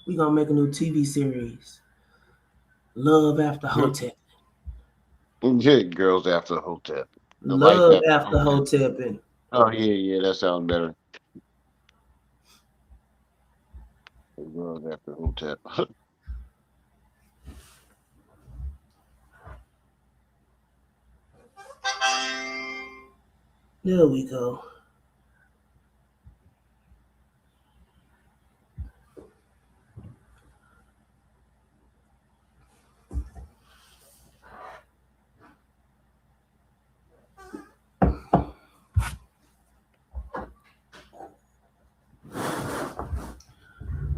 We gonna make a new TV series. Love after Hotep. Yeah, girls after Hotep. The wife Love after after Hotep. Hotep. And Oh yeah, yeah, that sounds better. The girls after Hotep. there we go.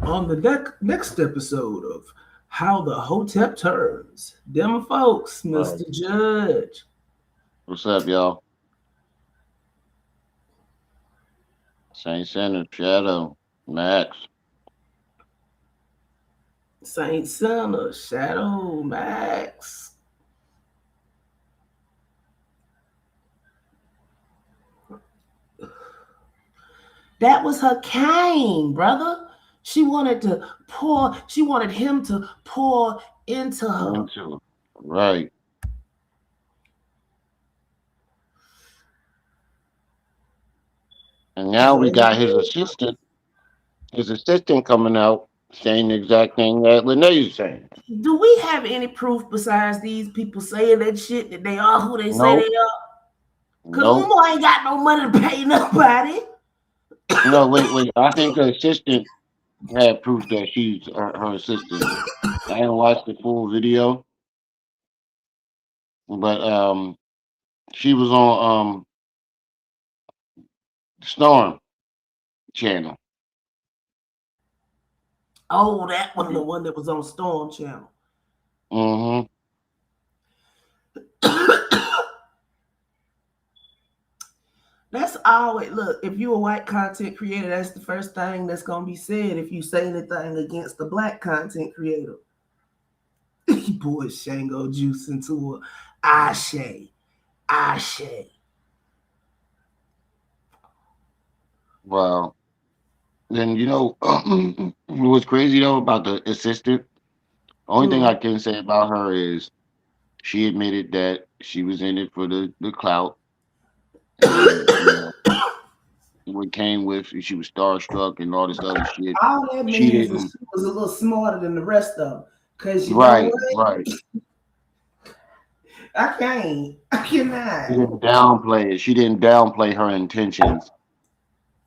On the next episode of How the Hotep Turns. Them folks, Right. Mr. Judge. What's up, y'all? Saint Center, Shadow, Max. Saint Santa, Shadow, Max. That was her cane, brother. She wanted him to pour into her. Into right. And now we got his assistant coming out saying the exact thing that Lanae's saying. Do we have any proof besides these people saying that shit that they are who they say they Nope. are? Cause Nope. Umar ain't got no money to pay nobody. No, wait. I think her assistant had proof that she's her assistant. I didn't watch the full video, but she was on Storm channel. Oh, that was the one that was on Storm Channel. Mm-hmm. That's always look. If you a white content creator, that's the first thing that's gonna be said. If you say anything against the black content creator, you pour Shango juice into a Ashe, Ashe. Wow. Then what's crazy though about the assistant? Only thing I Mm. can say about her is she admitted that she was in it for the clout, and what came with she was starstruck and all this other shit. All that She means is didn't. she was a little smarter than the rest of them. Cause you know Right, what? right. I can't. I She cannot. didn't downplay it. She didn't downplay her intentions,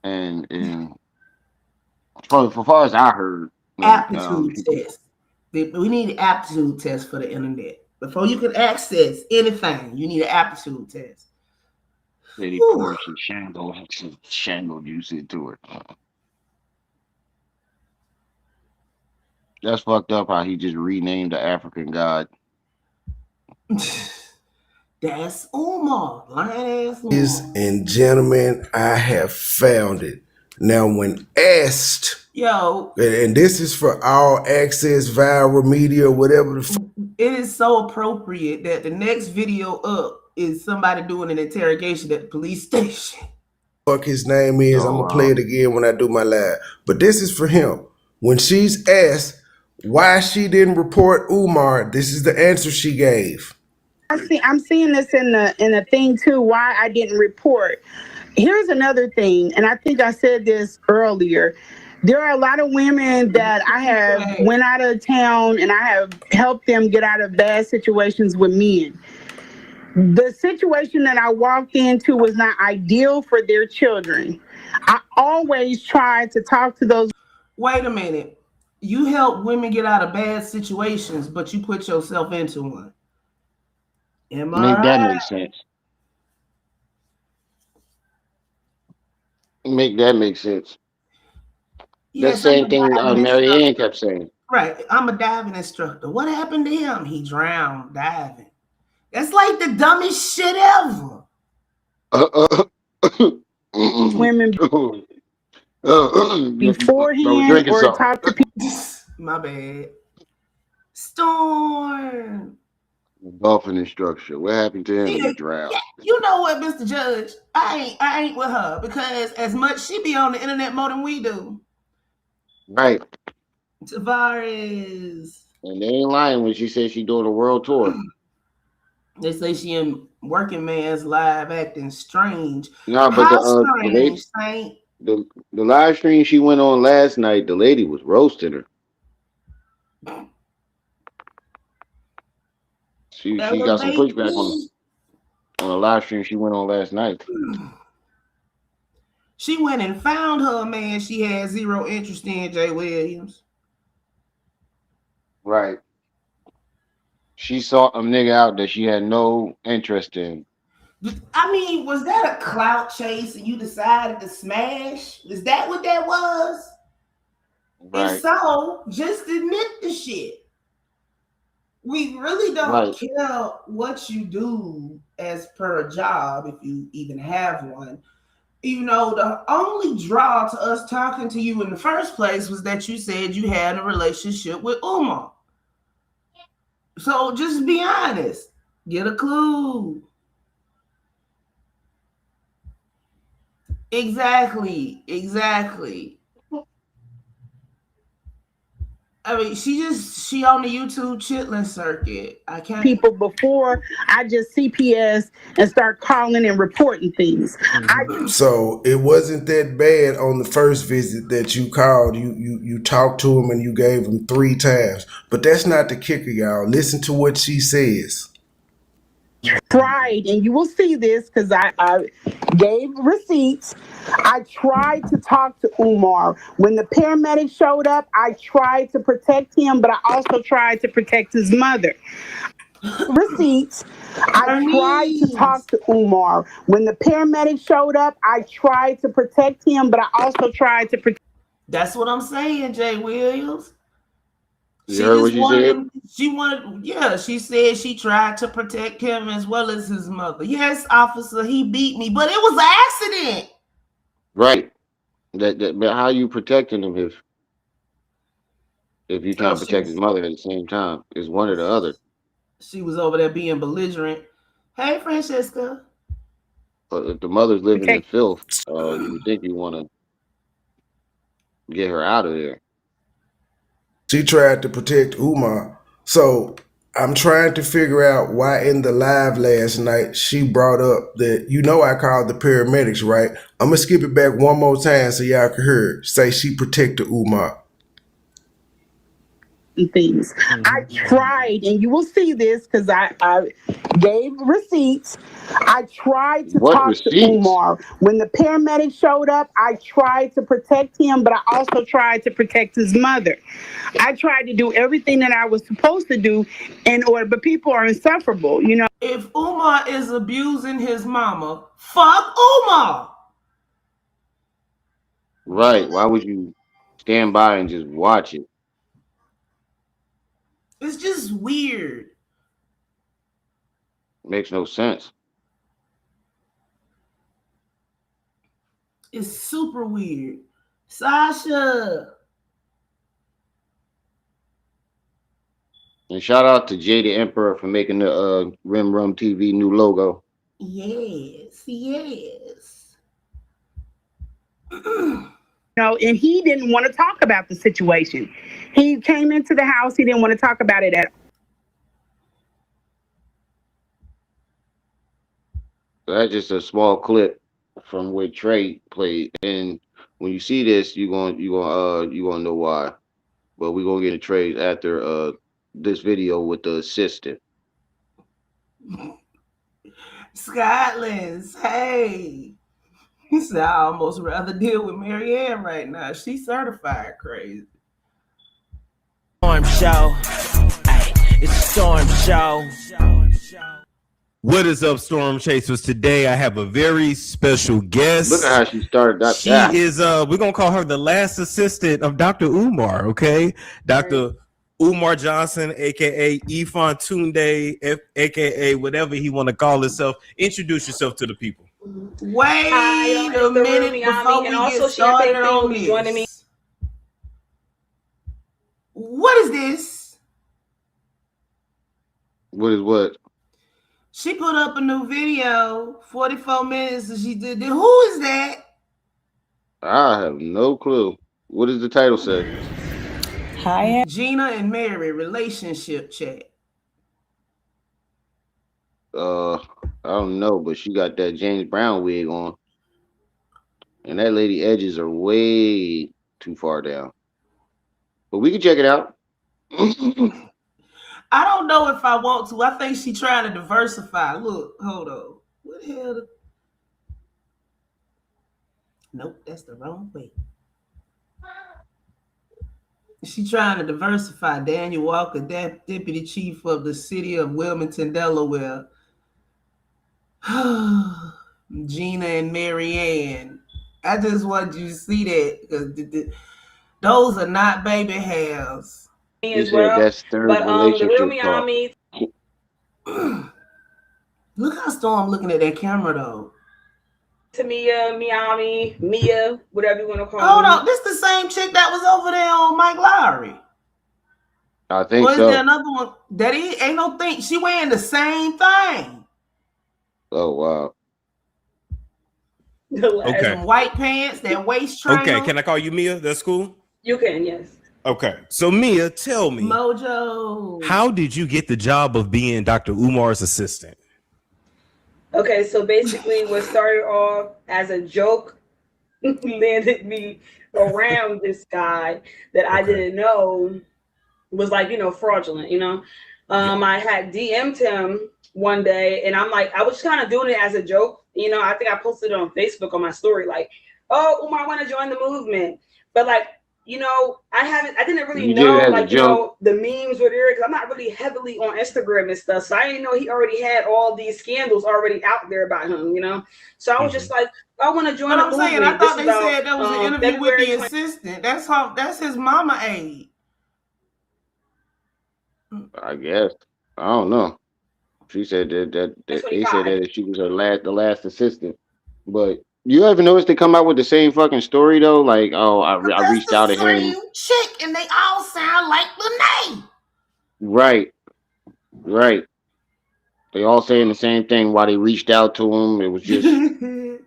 and for far as I heard, like Aptitude she, test. We need an aptitude test for the internet. Before you can access anything, you need an aptitude test. said he Whew. poured some shango juice into it. That's fucked up how he just renamed the African god. That's Umar. Lying ass Ladies Umar. and gentlemen, I have found it. Now, when asked, Yo, and this is for all access, viral media, whatever the it is so appropriate that the next video up is somebody doing an interrogation at the police station. fuck his name is, I'm Oh gonna play wow. it again when I do my live. But this is for him. When she's asked why she didn't report Umar, this is the answer she gave. I'm seeing this in the thing too. Why I didn't report. Here's another thing, and I think I said this earlier. There are a lot of women that I have went out of town and I have helped them get out of bad situations with men. The situation that I walked into was not ideal for their children. I always try to talk to those. Wait a minute. You help women get out of bad situations, but you put yourself into one. Am I Make that right? make sense. Make that make sense. The Yes, I'm same a thing diving Mary Ann instructor. kept saying. Right. I'm a diving instructor. What happened to him? He drowned diving. That's like the dumbest shit ever. Women Bro, we beforehand drinking or something. talk to people. My bad. Storm. Golfing instructor. What happened to him? Yeah, He drowned. yeah. You know what, Mr. Judge? I ain't with her because as much she be on the internet more than we do. Right. Tavares. And they ain't lying when she said she doing a world tour. They say she in Working Man's Live acting strange. No, but How strange, Saint? the the live stream she went on last night, the lady was roasting her. She got some Elevate pushback me. on a live stream she went on last night. She went and found her a man she had zero interest in, Jay Williams. Right. She sought a nigga out that she had no interest in. I mean, was that a clout chase and you decided to smash? Is that what that was? Right. If so, just admit the shit. We really don't care what you do as per a job, if you even have one. You know, the only draw to us talking to you in the first place was that you said you had a relationship with Umar. So just be honest. Get a clue. Exactly. I mean, she on the YouTube chitlin circuit. I can't people before I just CPS and start calling and reporting things. So it wasn't that bad on the first visit that you called. You talked to him and you gave him 3 times. But that's not the kicker, y'all. Listen to what she says. Tried, and you will see this because I gave receipts. I tried to talk to Umar. When the paramedics showed up, I tried to protect him, but I also tried to protect his mother. Receipts. I tried to talk to Umar. When the paramedics showed up, I tried to protect him, but I also tried to protect. That's what I'm saying, Jay Williams. You heard what she said? She said she tried to protect him as well as his mother. Yes, officer, he beat me, but it was an accident. Right. But how you protecting him if you trying to protect his mother at the same time? It's one or the other. She was over there being belligerent. Hey, Francesca. But if the mother's living in filth, you would think you want to get her out of there. She tried to protect Umar. So I'm trying to figure out why in the live last night she brought up that, I called the paramedics, right? I'm going to skip it back one more time so y'all can hear her say she protected Umar. Things. I tried, and you will see this because I gave receipts. I tried to talk to Umar. When the paramedics showed up, I tried to protect him, but I also tried to protect his mother. I tried to do everything that I was supposed to do in order, but people are insufferable, If Umar is abusing his mama, fuck Umar. Right. Why would you stand by and just watch it? It's just weird. Makes no sense. It's super weird. Sasha. And shout out to Jay the Emperor for making the Rim Rum TV new logo. Yes. And he didn't want to talk about the situation. He came into the house. He didn't want to talk about it at all. That's just a small clip from what Trey played, and when you see this, you gonna know why. But we're gonna get into Trey's after this video with the assistant. Scotland's, hey. He said, I almost rather deal with Marianne right now. She's certified crazy. Storm show. It's Storm show. What is up, Storm Chasers? Today I have a very special guest. Look at how she started that. She is we're gonna call her the last assistant of Dr. Umar, okay? Dr. Umar Johnson, aka Ifan Tunde, aka whatever he want to call himself. Introduce yourself to the people. Wait a minute before we get started on this. What is this? What is what? She put up a new video, 44 minutes, and she did. Who is that? I have no clue. What does the title say? Hi. Gina and Mary relationship chat. I don't know, but she got that James Brown wig on, and that lady edges are way too far down. But we can check it out. I don't know if I want to. I think she trying to diversify. Look, hold on. What the hell? Nope, that's the wrong way. She trying to diversify. Daniel Walker, deputy chief of the city of Wilmington, Delaware. Gina and Marianne. I just want you to see that because those are not baby hairs. He said that's third The real relationship talk. Miami Look how Storm looking at that camera though. Tamia, Miami, Mia, whatever you want to call Hold me. on, this the same chick that was over there on Mike Lowry. I think Or is so. there another one? That ain't no thing. She wearing the same thing. Oh wow. Okay. Some white pants, that waist trainer. Okay, can I call you Mia? That's cool. You can, yes. Okay, so Mia, tell me, Mojo. how did you get the job of being Dr. Umar's assistant? Okay, so basically what started off as a joke landed me around this guy that I didn't know was like, fraudulent, I had DM'd him one day and I'm like, I was kind of doing it as a joke. I think I posted it on Facebook on my story, like, oh, Umar, I want to join the movement. But like, I didn't really You did it know, as a like, joke. the memes were there because I'm not really heavily on Instagram and stuff. So I didn't know he already had all these scandals already out there about him, So I was just like, I want to join But the I'm movement. saying, I thought they about, said that was an interview with February the assistant. That's his mama aide. I guess. I don't know. She said that they said 2025. that she was the last assistant. But you ever notice they come out with the same fucking story though? Like, oh, I That's reached the out to him. same chick, and they all sound like Lanae. Right, right. They all saying the same thing. Why they reached out to him? It was just something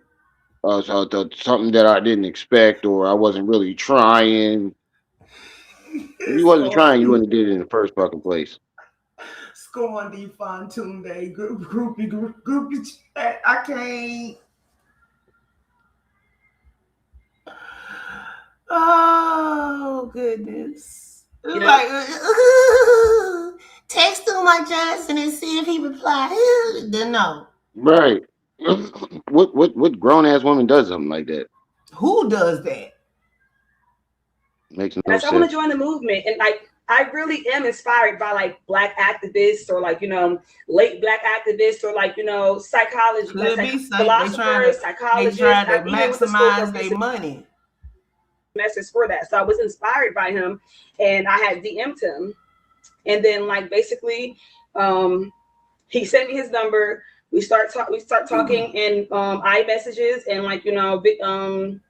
that I didn't expect, or I wasn't really trying. If you wasn't trying, you wouldn't have did it in the first fucking place. Scorn D Fontoon Day, groupie chat. I can't. Oh goodness! It's like text Umar Johnson and see if he replies. Then no. Right. What grown ass woman does something like that? Who does that? Makes no Yes, I want to sense. join the movement. And like, I really am inspired by like black activists or like, late black activists or like, psychology, Could be safe. philosophers, They psychologists. trying I to even went to school for maximize their money. semesters for that. So I was inspired by him and I had DM'd him. And then like basically he sent me his number. We start talking in iMessages and like, phone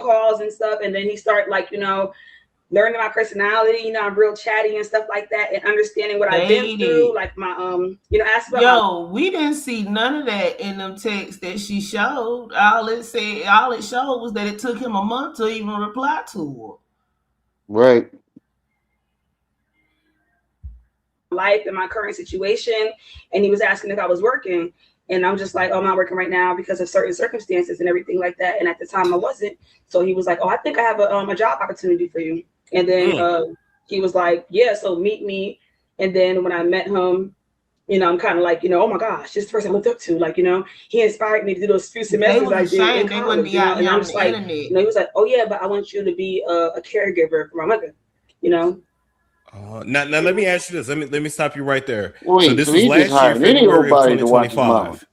calls and stuff. And then he start like, learning my personality, I'm real chatty and stuff like that, and understanding what I've been through, like my ask about we didn't see none of that in them texts that she showed. All it showed was that it took him a month to even reply to Right. life and my current situation, and he was asking if I was working, and I'm just like, oh, I'm not working right now because of certain circumstances and everything like that. And at the time I wasn't. So he was like, oh, I think I have a job opportunity for you. And then he was like, yeah, so meet me. And then when I met him, I'm kind of like, oh my gosh, this person I looked up to, like, he inspired me to do those few semesters I did in college, and I'm just like, he was like, oh yeah, but I want you to be a caregiver for my mother, Now let me ask you this. Let me stop you right there. Wait, so this so was he just last year, hired any February of nobody to watch his mama. 2025.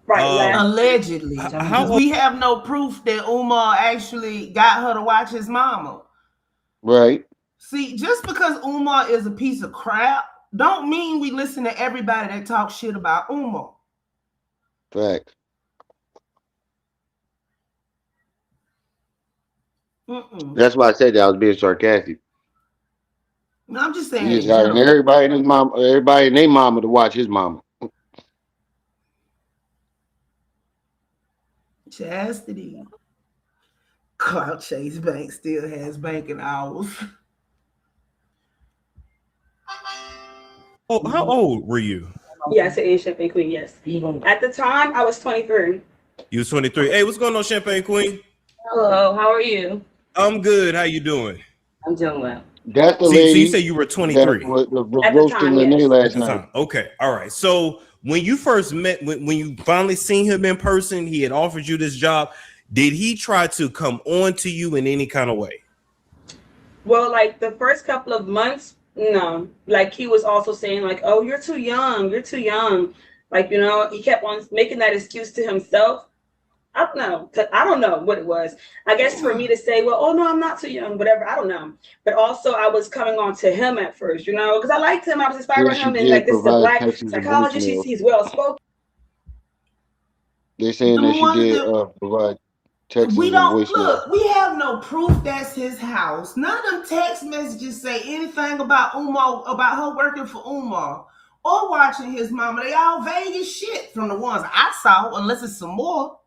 Right. allegedly. How We have no proof that Umar actually got her to watch his mama. Right. See, just because Umar is a piece of crap, don't mean we listen to everybody that talks shit about Umar. Fact. That's why I said that I was being sarcastic. No, I'm just saying. He just hiring everybody and his mom, everybody and their mama to watch his mama. Chastity. Carl Chase Bank still has banking hours. Oh, how old were you? Yeah, I said in Champagne Queen, yes. At the time, I was 23. You was 23. Hey, what's going on, Champagne Queen? Hello, how are you? I'm good. How you doing? I'm doing well. That's the See, so you say lady you were that 23 was At the roasting time, Lene yes. last at the night. time. Okay, all right. So when you first met, when you finally seen him in person, he had offered you this job. Did he try to come on to you in any kind of way? Well, like the first couple of months, no. Like he was also saying, like, "Oh, you're too young. You're too young." Like, he kept on making that excuse to himself. I don't know. I don't know what it was. I guess for me to say, well, oh no, I'm not too young, whatever. I don't know. But also, I was coming on to him at first, because I liked him. I was inspired Then by she him, and like did this is a provide black texts and psychologist. voicemails. He's well spoken. They saying that The she ones did that provide texts we and don't voicemails. look, we have no proof that's his house. None of them text messages say anything about Umar, about her working for Umar or watching his mama. They all vague as shit from the ones I saw, unless it's some more.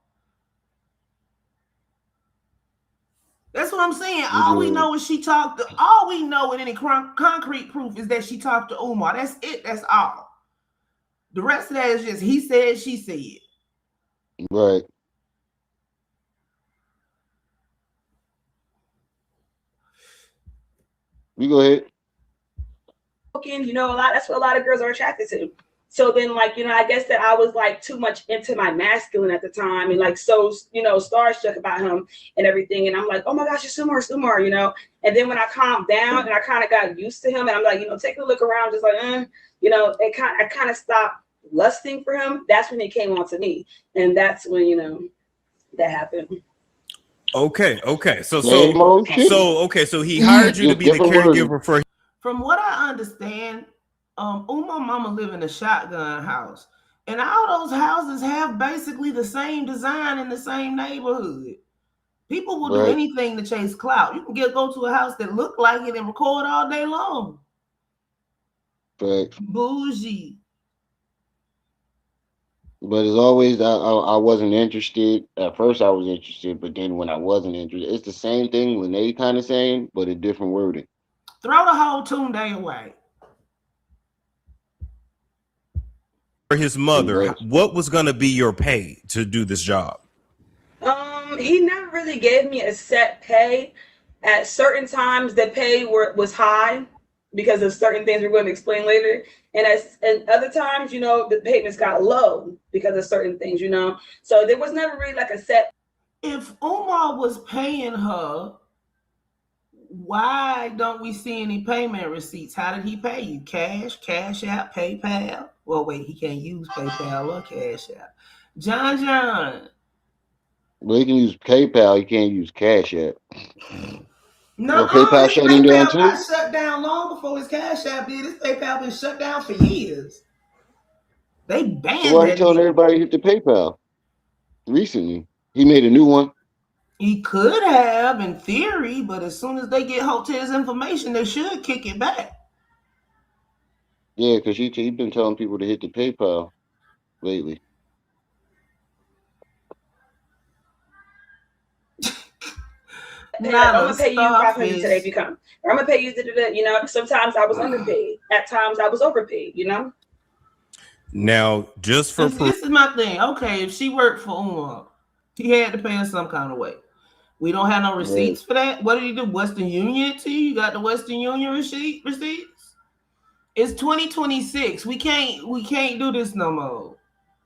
That's what I'm saying. All we Yeah. know is she talked to, all we know with any concrete proof is that she talked to Umar. That's it. That's all. The rest of that is just he said, she said. Right. You go ahead. A lot. That's what a lot of girls are attracted to. So then, like, I guess that I was like too much into my masculine at the time, and like so, starstruck about him and everything. And I'm like, oh my gosh, it's Umar. And then when I calmed down and I kind of got used to him, and I'm like, taking a look around, just like, I kind of stopped lusting for him. That's when he came on to me, and that's when that happened. Okay. Same old shit. So he hired you to Just be the different wording. caregiver for. From what I understand, Umar mama live in a shotgun house. And all those houses have basically the same design in the same neighborhood. People will do Right. anything to chase clout. You can go to a house that look like it and record all day long. Facts. Bougie. But as always, I wasn't interested. At first, I was interested, but then when I wasn't interested, it's the same thing Lene kind of saying, but a different wording. Throw the whole Tunde away. For his mother, Congrats. what was going to be your pay to do this job? He never really gave me a set pay. At certain times, the pay was high because of certain things we're going to explain later. And other times, the payments got low because of certain things. So there was never really like a set. If Umar was paying her, why don't we see any payment receipts? How did he pay you? Cash App, PayPal? Well, wait, he can't use PayPal or Cash App. John. Well, you can use PayPal. You can't use Cash App. No, Well, PayPal his shutting down PayPal too. got shut down long before his Cash App did. His PayPal been shut down for years. They So banned why he that telling nigga. everybody to hit the PayPal? Recently, he made a new one. He could have, in theory, but as soon as they get hold to his information, they should kick it back. Yeah, because he been telling people to hit the PayPal lately. Pay, like, Not I'm a gonna pay you 500 today if starfish. you come. Or I'm gonna pay you. Sometimes I was underpaid. At times I was overpaid. Now, just for proof, This is my thing. Okay, if she worked for Umar, he had to pay us some kind of way. We don't have no receipts for that. What did he do? Western Union it to you? You got the Western Union receipts? It's 2026. We can't do this no more.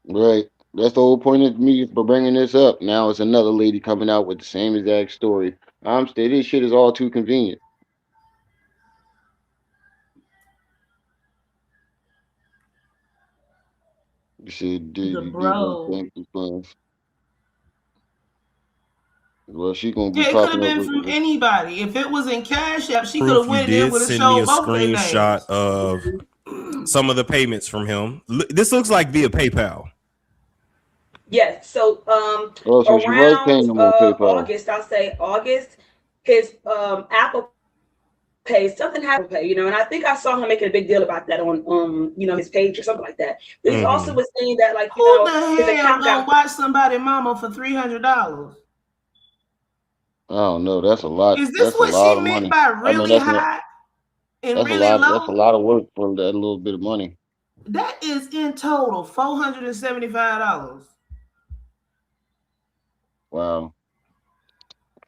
Right. That's the whole point of me for bringing this up. Now it's another lady coming out with the same exact story. I'm still. This shit is all too convenient. You said, did The you get my bro. thank you funds? Well, she gonna be Yeah, it could have popping up been from with anybody. If it was in Cash App, she could have you went in there did with a send me show a both their screenshot names. of some of the payments from him. This looks like via PayPal. Yes. So Oh, so she was paying around them on PayPal. August, I'll say August, his Apple Pay, something happened Pay, and I think I saw him making a big deal about that on his page or something like that. But he also was saying that, like, Who the his hell account gonna got. watch somebody mama for $300? I don't know. That's a lot. Is this That's a what she lot of meant money. by I mean, really that's not. high? And really That's a low, lot of work for that little bit of money. that is in total $475. Wow.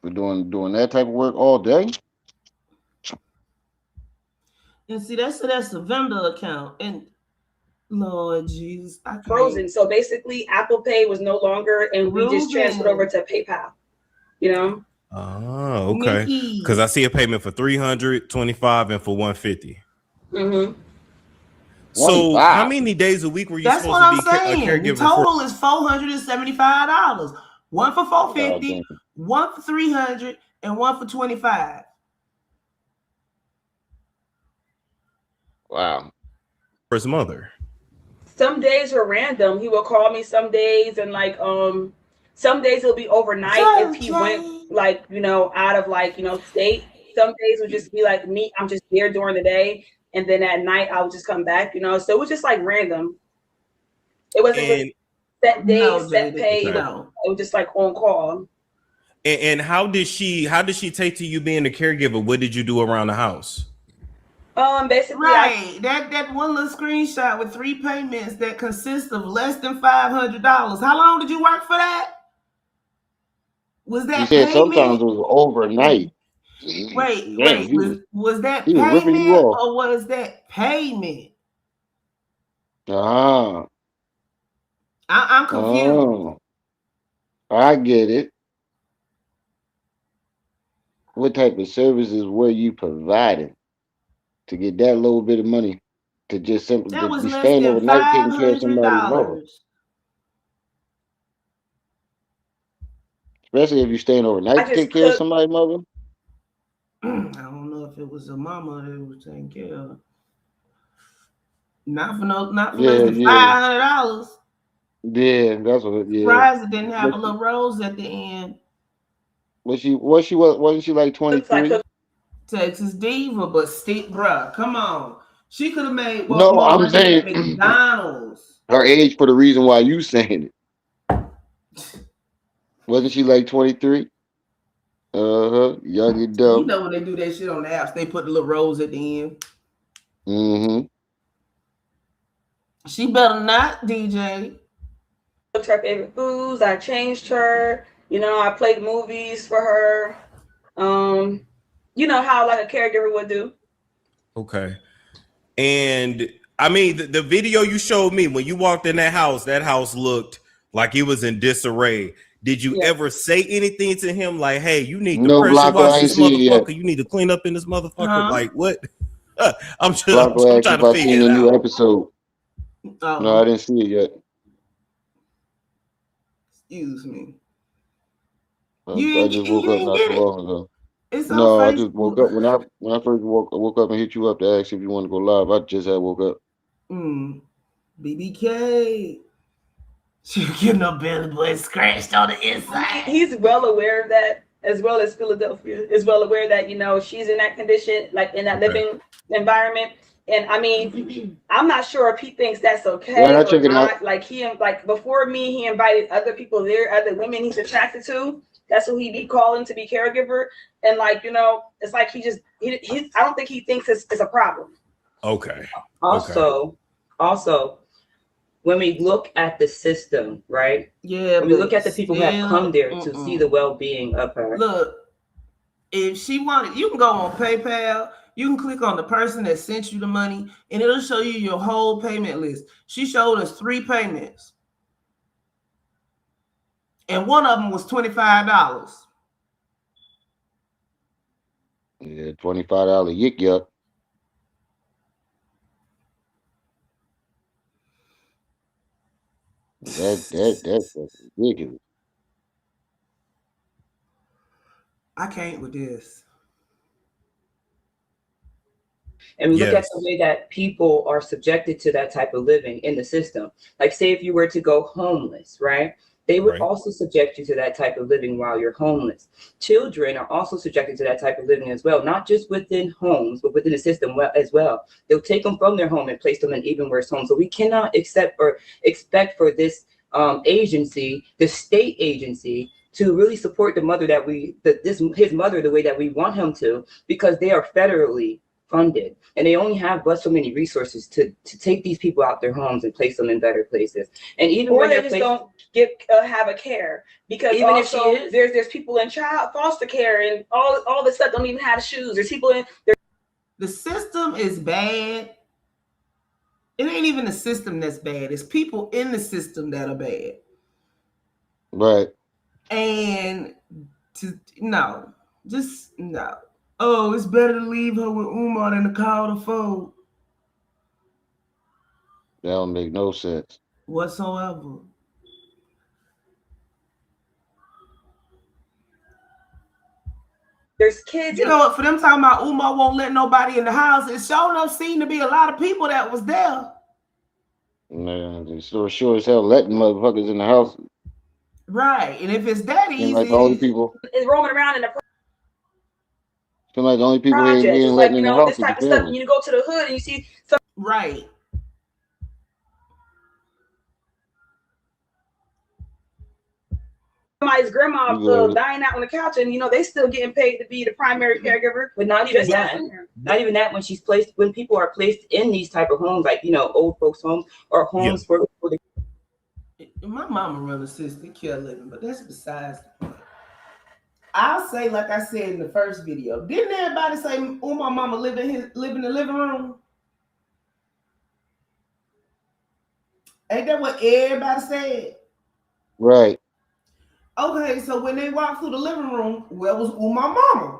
For doing that type of work all day. And see, that's a vendor account. And Lord Jesus, I Frozen. can't. So basically, Apple Pay was no longer, and we just transferred over Ruben, to PayPal. You know. Oh, okay. Because Nikki. I see a payment for 325 and for 150. Mm-hmm. So, how 25. many days a week were you That's supposed what to I'm be a saying. The caregiver for? total is $475. One for God 450, damn. one for 300, and one for 25. Wow. For his mother. Some days were random. He will call me some days, and some days it'll be overnight if he went JJ. out of state. Some days would just be like me. I'm just there during the day, and then at night I would just come back. So it was just like random. It wasn't really And set No, days, set JD. pay. okay. No. It was just like on call. And how did she take to you being a caregiver? What did you do around the house? Basically, Right. That one little screenshot with 3 payments that consist of less than $500. How long did you work for that? Was You that said sometimes payment? it was overnight. Wait. Damn, Was that he was ripping you payment off. or was that payment? Ah, I'm confused. oh, I get it. What type of services were you providing to get that little bit of money to just simply That to was be less staying than overnight taking care of somebody's mother? $500. Especially if you're staying I overnight to just take care of cooked. somebody's mother. I don't know if it was a mama that was taking care of. Not for less Yeah, than yeah, $500. yeah. That's what. Yeah. Surprised it didn't have But a little rose at the end. wasn't she like I 23? cooked. Texas diva, but stick, bruh, come on. She could have made No, more I'm money at saying McDonald's. her age for the reason why you saying it. Wasn't she like 23? Uh-huh. Young and You dumb. know when they do that shit on the apps, they put the little rose at the end. Mm-hmm. She better not, DJ. Cooked her favorite foods. I changed her. I played movies for her. How like a caregiver would do. Okay. And I mean, the video you showed me when you walked in that house looked like it was in disarray. Did you Yeah. ever say anything to him like, hey, you need to No, pressure Blanco, wash I ain't this see it yet. motherfucker? You need to clean up in this motherfucker? Huh? Like, what? I'm Blanco asked trying if to I figure seen it the new out. episode. No, I didn't see it yet. Excuse me. I just woke You up ain't not too get it. long ago. It's on No, I just woke up Facebook. when I first woke up and hit you up to ask if you want to go live. I just had woke up. BBK. She getting her belly button scratched on the inside. He's well aware of that, as well as Philadelphia is well aware that she's in that condition, like in that living environment. And I mean, I'm not sure if he thinks that's Right, okay I or check it out. not. Like before me, he invited other people there, other women he's attracted to. That's who he be calling to be caregiver. And it's like he I don't think he thinks it's a problem. Okay. Also, when we look at the system, right? Yeah, when we look at the people who have come there to see the mm-mm. well-being of her. Look, if she wanted, you can go on PayPal. You can click on the person that sent you the money, and it'll show you your whole payment list. She showed us 3 payments, and one of them was $25. Yeah, $25 yik yuck. That's ridiculous. I can't with this. And we look at Yes. the way that people are subjected to that type of living in the system. Like, say if you were to go homeless, right? They would Right. also subject you to that type of living while you're homeless. Children are also subjected to that type of living as well, not just within homes, but within the system as well. They'll take them from their home and place them in even worse homes. So we cannot accept or expect for this agency, the state agency, to really support the mother his mother the way that we want him to, because they are federally funded, and they only have but so many resources to take these people out their homes and place them in better places. And even or when they they're just placed, don't have a care, because even if also she is, there's people in child foster care and all the stuff don't even have shoes. There's people in there. The system is bad. It ain't even the system that's bad. It's people in the system that are bad. Right. And no. Oh, it's better to leave her with Umar than to call the phone. That don't make no sense. Whatsoever. There's kids. You know what? For them talking about Umar won't let nobody in the house, it sure enough seemed to be a lot of people that was there. Man, they sure as hell letting motherfuckers in the house. Right. And if it's that Seem like easy, the only people. Is roaming around in the Seem like the only people he projects. ain't It's like, letting you in the know, house this is the type of stuff. family. You go to the hood and you see some. right. Somebody's grandma You go, dying out on the couch, and you know they still getting paid to be the primary caregiver. but not even that. Not even that. When people are placed in these type of homes, like, you know, old folks' homes or homes for people to. My mama run assisted care living, but that's besides the point. I'll say, like I said in the first video, didn't everybody say, "Oh, my mama live in the living room"? Ain't that what everybody said? right. Okay, so when they walked through the living room, where was my mama?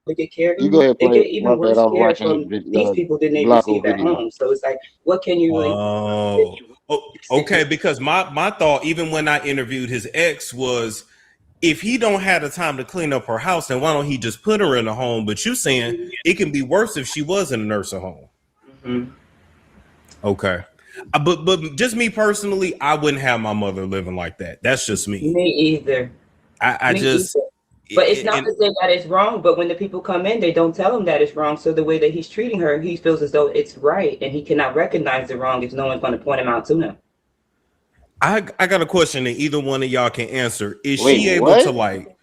They get care. You go ahead, They play. get even My bad. worse I was care watching from these people than they Blocko receive at video. home. So it's like, what can you really? Oh, okay. Because my thought, even when I interviewed his ex, was if he don't have the time to clean up her house, then why don't he just put her in a home? But you saying it can be worse if she was in a nursing home. Mm-hmm. Okay. But just me personally, I wouldn't have my mother living like that. That's just me. Me either. I Me just. either. But it's not to say that it's wrong. But when the people come in, they don't tell him that it's wrong. So the way that he's treating her, he feels as though it's right, and he cannot recognize the wrong if no one's going to point him out to him. I got a question that either one of y'all can answer. Is Wait, she able what? to like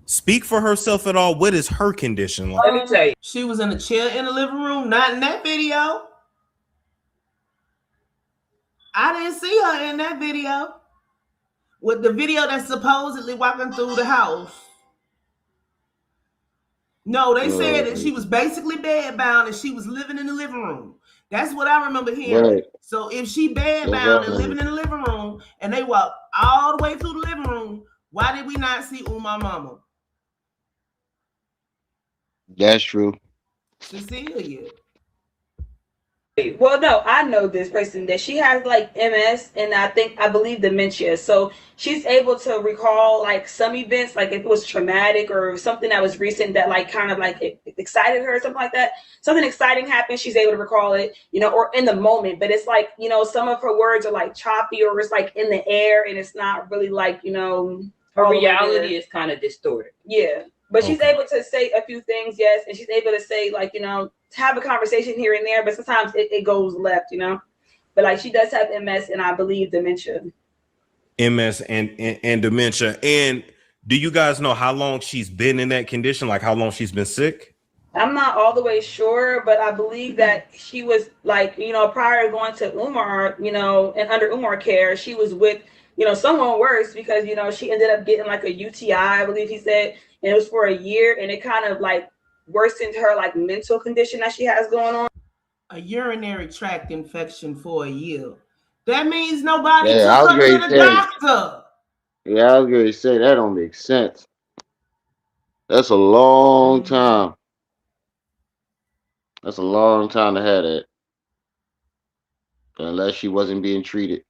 speak for herself at all? What is her condition like? Let me tell you. She was in a chair in the living room, not in that video. I didn't see her in that video. With the video that's supposedly walking through the house. No, they said that she was basically bedbound and she was living in the living room. That's what I remember hearing. Right. So if she bedbound and living in the living room and they walked all the way through the living room, why did we not see Umar mama? That's true. Cecilia. Well, no, I know this person that she has like MS and I believe dementia. So she's able to recall like some events, like if it was traumatic or something that was recent that like kind of like it excited her or something like that. Something exciting happened, she's able to recall it, you know, or in the moment. But it's like, you know, some of her words are like choppy or it's like in the air and it's not really like, you know, her reality is kind of distorted. Yeah. But she's able to say a few things, yes, and she's able to say, like, you know, have a conversation here and there, but sometimes it goes left, you know. But like she does have MS and I believe dementia. MS and dementia. And do you guys know how long she's been in that condition? Like how long she's been sick? I'm not all the way sure, but I believe that she was like, you know, prior to going to Umar, you know, and under Umar care, she was with, you know, someone worse because, you know, she ended up getting like a UTI, I believe he said, and it was for a year, and it kind of like worsened her like mental condition that she has going on. A urinary tract infection for a year. That means nobody Yeah, took her to the doctor. Yeah, I was going to say that don't make sense. That's a long time. That's a long time to have that. Unless she wasn't being treated.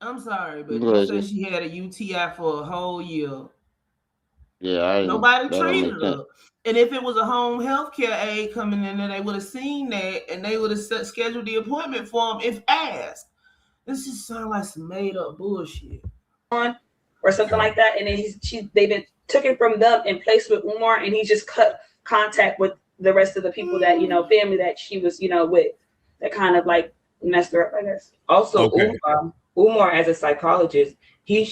I'm sorry, but you said she had a UTI for a whole year. Yeah, nobody treated her. And if it was a home health care aide coming in there, they would have seen that and they would have scheduled the appointment for him if asked. This just sounds like some made up bullshit. Or something like that. And then they've been taken from them and placed with Umar, and he just cut contact with the rest of the people that, family that she was, with, that kind of like messed her up, I guess. Also, Okay. Umar, as a psychologist, he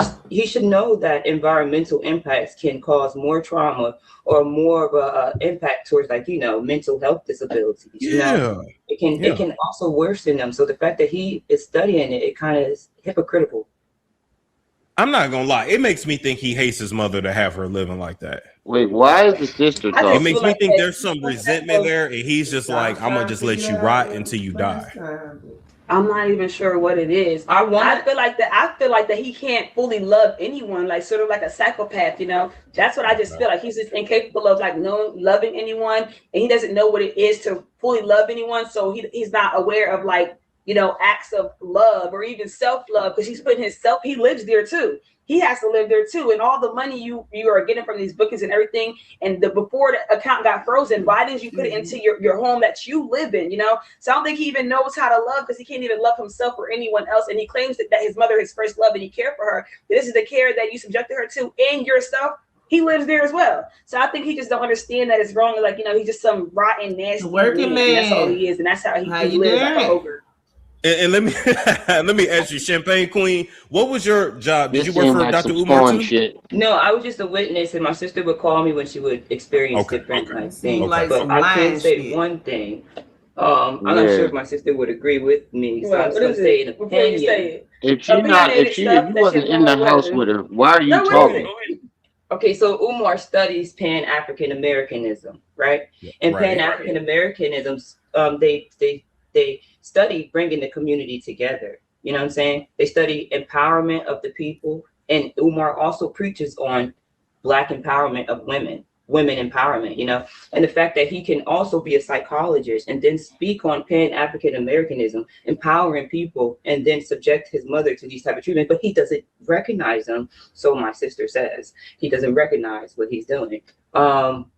should know that environmental impacts can cause more trauma or more of a impact towards, like, mental health disabilities. It can also worsen them. So the fact that he is studying it kind of is hypocritical. I'm not gonna lie. It makes me think he hates his mother to have her living like that. Wait, why is the sister I just It talking? makes feel me like think that there's some resentment there, and he's just like, I'm gonna just let you rot until you die. I'm not even sure what it is. I feel like that he can't fully love anyone, like sort of like a psychopath, That's what I just feel like. He's just incapable of like loving anyone, and he doesn't know what it is to fully love anyone. So he's not aware of like, acts of love or even self-love, because he's putting he lives there too. He has to live there too. And all the money you are getting from these bookings and everything, and before the account got frozen, why didn't you put it into your home that you live in, So I don't think he even knows how to love, because he can't even love himself or anyone else. And he claims that his mother is his first love and he cared for her. This is the care that you subjected her to and yourself. He lives there as well. So I think he just don't understand that it's wrong. Like, he's just some rotten, nasty working man. That's all he is. And that's how he lives like an ogre. And let me let me ask you, Champagne Queen, what was your job? Did This you work seemed for like Dr. some Umar porn too? shit. No, I was just a witness, and my sister would call me when she would experience different like things. Like but I can say one thing. I'm not sure if my sister would agree with me, so I'm just gonna say an opinion. If you wasn't in the house with her, why are you talking? Okay, so Umar studies Pan-African Americanism, right? And Pan-African Americanism, they study bringing the community together. You know what I'm saying? They study empowerment of the people, and Umar also preaches on Black empowerment of women empowerment, and the fact that he can also be a psychologist and then speak on Pan-African Americanism, empowering people, and then subject his mother to these type of treatment, but he doesn't recognize them. So my sister says he doesn't recognize what he's doing.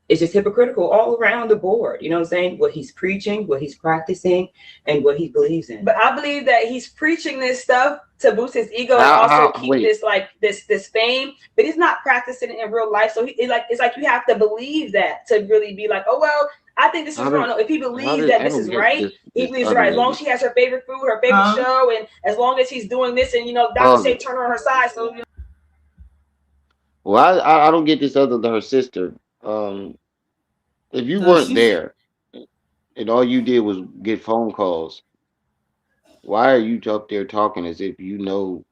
It's just hypocritical all around the board. You know what I'm saying? What he's preaching, what he's practicing, and what he believes in. But I believe that he's preaching this stuff to boost his ego and also keep this fame, but he's not practicing it in real life. So it's like you have to believe that to really be like, oh well, I think this is wrong. No, if he believes that this is right, he believes it's right. As long as she has her favorite food, her favorite show, and as long as he's doing this, and Dr. say turn her on her side. So well, I don't get this other than her sister. If you weren't there and all you did was get phone calls, why are you up there talking as if you know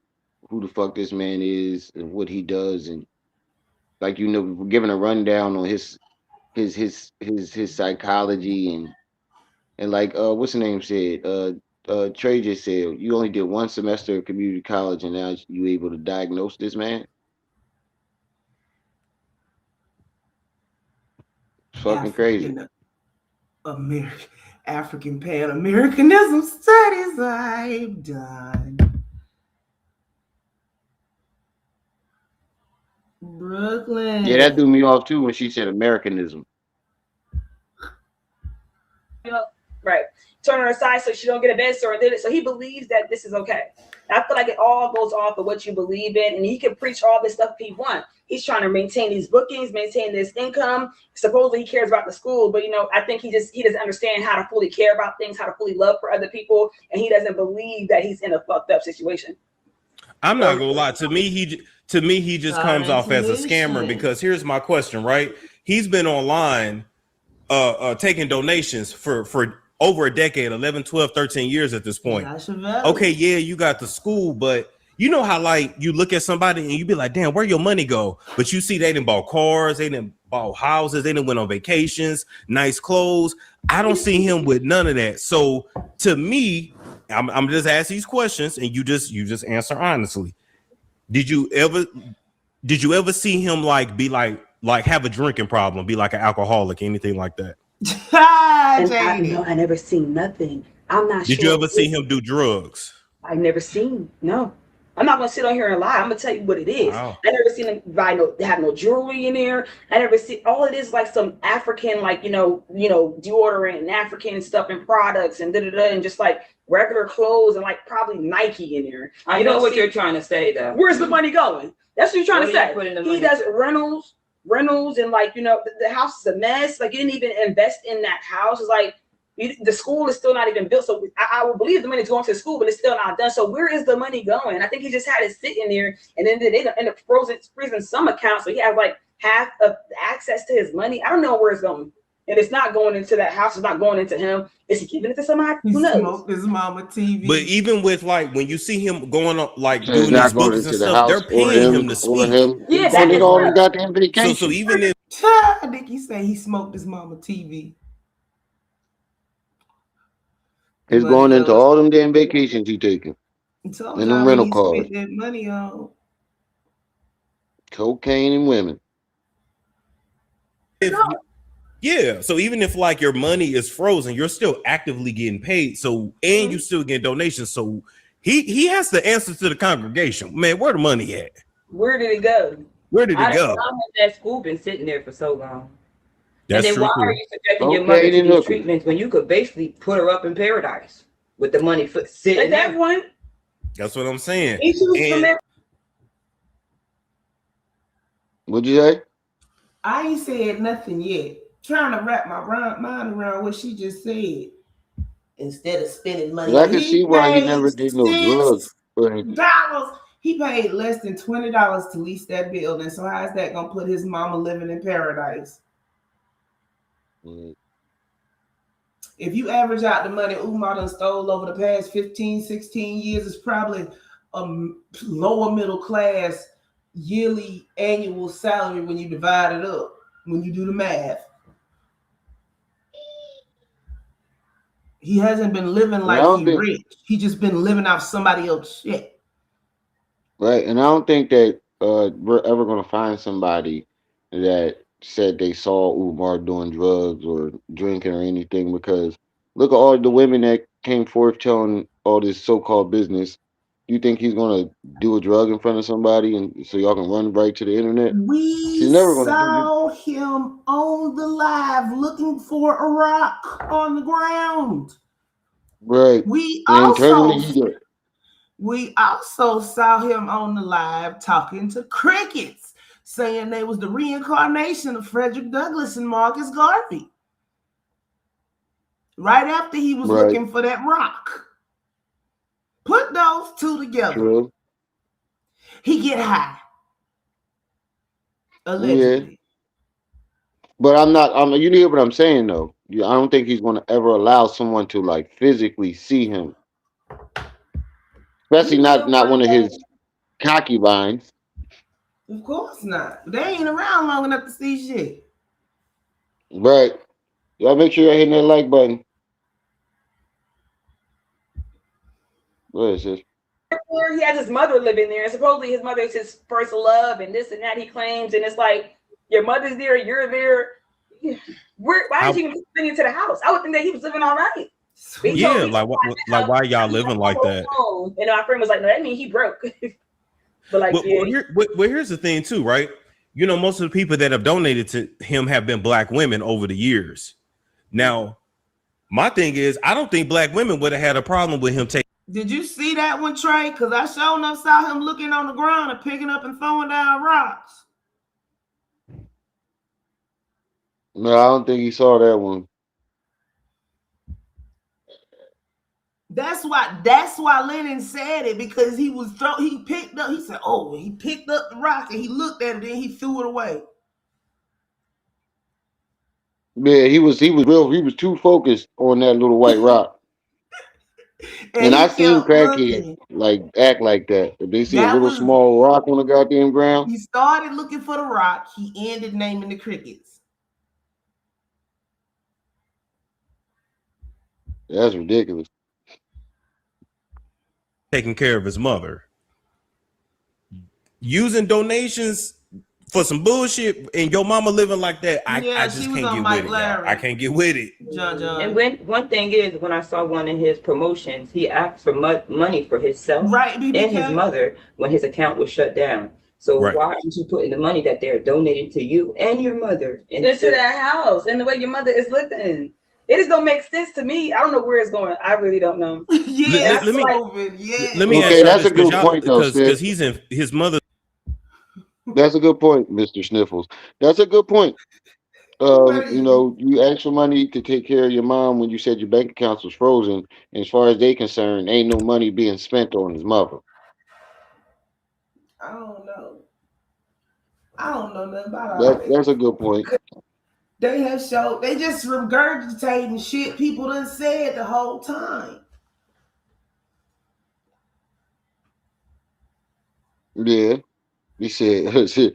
who the fuck this man is and what he does, and like giving a rundown on his psychology and like what's the name said? Trey just said you only did one semester of community college and now you able to diagnose this man. Fucking crazy. African Pan Americanism studies I've done. Brooklyn. Yeah, that threw me off too when she said Americanism. Right. Turn her aside so she don't get a bed sore. So he believes that this is okay. I feel like it all goes off of what you believe in, and he can preach all this stuff if he wants. He's trying to maintain these bookings, maintain this income. Supposedly he cares about the school, but I think he doesn't understand how to fully care about things, how to fully love for other people, and he doesn't believe that he's in a fucked up situation. I'm not gonna lie. To me, he just comes off as a scammer, because here's my question, right? He's been online taking donations for over a decade, 11, 12, 13 years at this point. Okay, yeah, you got the school, but you know how like you look at somebody and you be like, damn, where your money go? But you see they didn't buy cars, they didn't buy houses, they didn't went on vacations, nice clothes. I don't see him with none of that. So to me, I'm just asking these questions and you just answer honestly. Did you ever see him like be like have a drinking problem, be like an alcoholic, anything like that? I never seen nothing. I'm not sure. Did you ever see him do drugs? I never seen. No. I'm not gonna sit on here and lie. I'm gonna tell you what it is. Wow. I never seen him have no jewelry in there. I never see all it is like some African, like deodorant and African stuff and products and and just like regular clothes and like probably Nike in there. I know what you're trying to say though. Where's the money going? That's what you're trying to say. He does rentals. rentals and like, you know, the house is a mess. Like, you didn't even invest in that house. It's like the school is still not even built. So I would believe the money's going to the school, but it's still not done. So where is the money going? I think he just had it sitting there, and then they end up freezing some accounts. So he has like half of access to his money. I don't know where it's going. And it's not going into that house. It's not going into him. Is he giving it to somebody? Who knows? Smoked his mama TV. But even with like when you see him going on like So he's doing not these going books and into the stuff, house they're paying him to or speak. him. Yeah, He's that going is all right. the goddamn vacation. So even if Nikki say he smoked his mama TV. He's going into all them damn vacations he taking. Told And y'all them what rental he cars. spent that money on. Cocaine and women. yeah, so even if like your money is frozen, you're still actively getting paid. So and you still get donations. So he has the answer to the congregation. Man, where the money at? Where did it go? Where did it go? How has that school been sitting there for so long? That's and then true. why Too. are you subjecting your mother Cocaine to and these hookers. treatments when you could basically put her up in paradise with the money sitting At that there? point, That's what I'm saying. he chooses from And there. What'd you say? I ain't said nothing yet. Trying to wrap my mind around what she just said. Instead of spending money, 'Cause I can he see why he paid never did no drugs. $6. He paid less than $20 to lease that building. So how's that gonna put his mama living in paradise? If you average out the money Umar done stole over the past 15, 16 years, it's probably a lower middle class yearly annual salary when you divide it up, when you do the math. He hasn't been living like he rich. He just been living off somebody else's shit. Right, and I don't think that we're ever gonna find somebody that said they saw Umar doing drugs or drinking or anything, because look at all the women that came forth telling all this so-called business. You think he's gonna do a drug in front of somebody and so y'all can run right to the internet? We He's never gonna saw him on the live looking for a rock on the ground. Right. We And internally he did. also saw him on the live talking to crickets, saying they was the reincarnation of Frederick Douglass and Marcus Garvey. Right after he was looking for that rock. Put those two together. True. He get high. Allegedly. Yeah. But you hear what I'm saying though. I don't think he's gonna ever allow someone to like physically see him. Especially not one of his concubines. Of course not. They ain't around long enough to see shit. Right. Y'all make sure y'all hitting that like button. What is this? He has his mother living there, and supposedly his mother is his first love, and this and that he claims, and it's like your mother's there, you're there. Why did you even bring into the house? I would think that he was living all right. Yeah, like why y'all living like that? And our friend was like, no, that means he broke. But like, here's the thing too, right? You know, most of the people that have donated to him have been black women over the years. Now, my thing is, I don't think black women would have had a problem with him taking. Did you see that one, Trey? Because I sure enough saw him looking on the ground and picking up and throwing down rocks. No, I don't think he saw that one. That's why Lennon said it, because he picked up the rock and he looked at it and he threw it away. Yeah, he was too focused on that little white rock. and I seen crackheads like act like that. If they see a little small rock on the goddamn ground. He started looking for the rock, he ended naming the crickets. That's ridiculous. Taking care of his mother, using donations for some bullshit, and your mama living like that. I just can't get with it. I can't get with it. And one thing is, when I saw one in his promotions, he asked for money for himself and his mother when his account was shut down. So why aren't you putting the money that they're donating to you and your mother into that house and the way your mother is living? It just don't make sense to me. I don't know where it's going. I really don't know. Let me ask that's a good point though, because he's in his mother. That's a good point, Mr. Sniffles. That's a good point. You know, you asked for money to take care of your mom when you said your bank accounts was frozen. And as far as they concerned, ain't no money being spent on his mother. I don't know. I don't know nothing about all that. That's a good point. They have showed they just regurgitating shit people done said the whole time. Yeah. He said, said,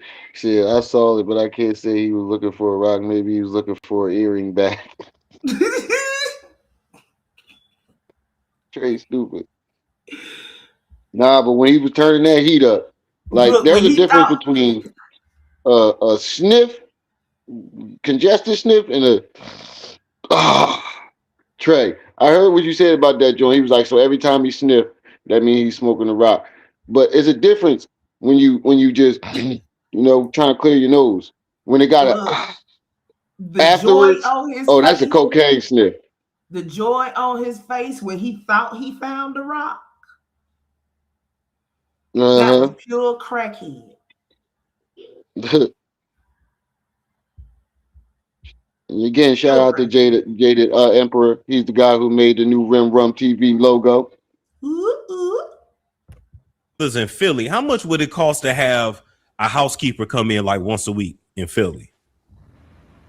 I saw it, but I can't say he was looking for a rock. Maybe he was looking for an earring back. Trey stupid. Nah, but when he was turning that heat up, like Look, when there's a he difference thought between a sniff, congested sniff, and a Trey. I heard what you said about that joint. He was like, so every time he sniff, that means he's smoking a rock. But it's a difference when you just trying to clear your nose. When it got look, a the joy afterwards, on his oh, that's a face, cocaine sniff. the joy on his face when he thought he found the rock, that was Uh pure crackhead. huh. Again, shout Pure out to crackhead. Jaded Emperor. He's the guy who made the new Rim Rum TV logo. Ooh, ooh. In Philly, how much would it cost to have a housekeeper come in like once a week in Philly?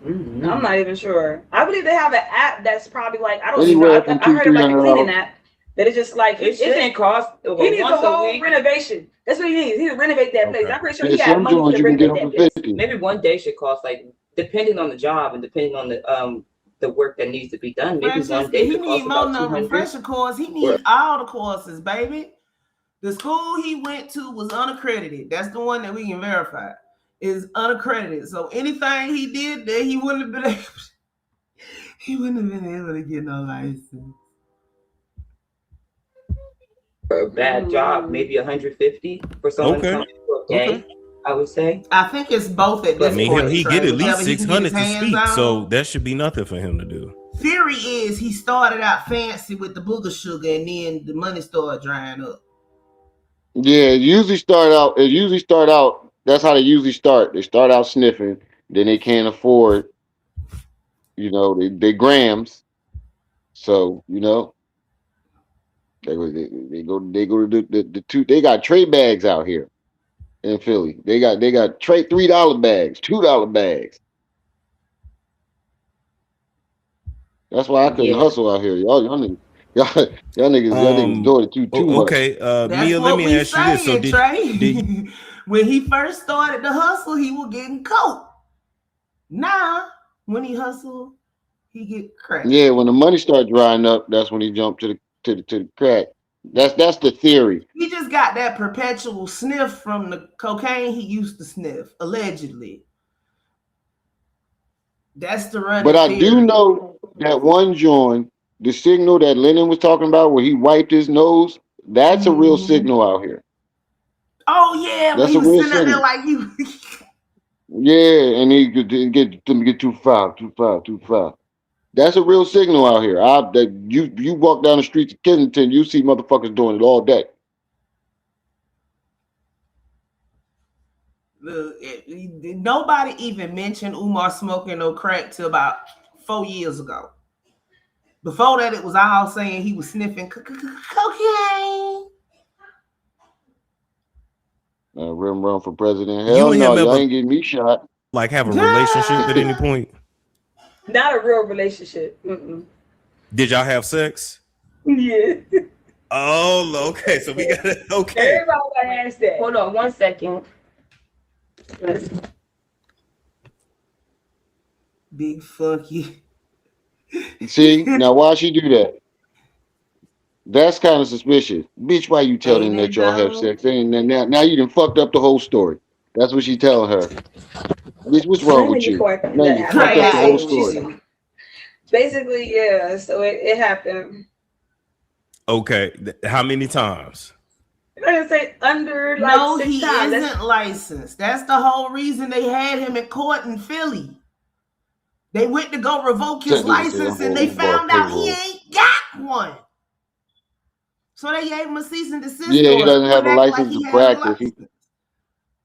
I'm not even sure. I believe they have an app that's probably like, I don't even Anywhere know. from I heard of like a cleaning $200-300. app that is just like It shouldn't cost he needs a once a whole week. renovation. That's what he needs. He needs to renovate that place. Okay. I'm pretty sure Yeah, he had some money joints to you can get renovate them that for place. 50. Maybe one day should cost, like, depending on the job and depending on the work that needs to be done. Maybe Francis, one day he could need cost more about than 200. refresher course. He Right. needs all the courses, baby. The school he went to was unaccredited. That's the one that we can verify. Is unaccredited. So anything he did there, he wouldn't have been able. He wouldn't have been able to get no license. For a bad job, maybe 150 for someone Okay. coming for a day. Okay. I would say. I think it's both at But I this mean, point. he Trey. get at least Whatever he can get his 600 to hands speak, so on. that should be nothing for him to do. Theory is he started out fancy with the booger sugar, and then the money started drying up. Yeah, it usually start out. That's how they usually start. They start out sniffing, then they can't afford, they grams. So they go to the two. They got tray bags out here in Philly. They got tray $3 bags, $2 bags. That's why I couldn't Yeah. hustle out here. Y'all niggas doing it too much. Okay, That's Mia, let what me we ask you this. So saying, Trey. did When he first started to hustle, he was getting coke. Now, when he hustle, he get crack. Yeah, when the money start drying up, that's when he jumped to the crack. That's the theory. He just got that perpetual sniff from the cocaine he used to sniff, allegedly. That's the running But I theory. do know that one joint, the signal that Lennon was talking about, where he wiped his nose, that's a real signal out here. Oh yeah, when That's he a was real sitting out there signal. like he. Yeah, and he could get too far. That's a real signal out here. You walk down the streets of Kensington, you see motherfuckers doing it all day. Nobody even mentioned Umar smoking no crack till about 4 years ago. Before that, it was all saying he was sniffing cocaine. Run for president. you Hell and no, him y'all ever ain't getting me shot. like have a relationship at any point? Not a real relationship. Mm-mm. Did y'all have sex? Yeah. Oh, okay. So we got it. Okay. Everybody got asked that. Hold on 1 second. Big funky. See, now why she do that? That's kind of suspicious. Bitch, why you telling Ain't them it that y'all have though? sex? And now you done fucked up the whole story. That's what she telling her. Bitch, what's wrong with you? Now you fucked up the whole story. Basically, yeah. So it happened. Okay. How many times? I'm gonna say under like No, 6 he times. isn't licensed. That's the whole reason they had him in court in Philly. They went to go revoke his license and they found out he ain't got one. So they gave him a cease and desist Yeah, he order. doesn't have a Act license he to has a practice. license.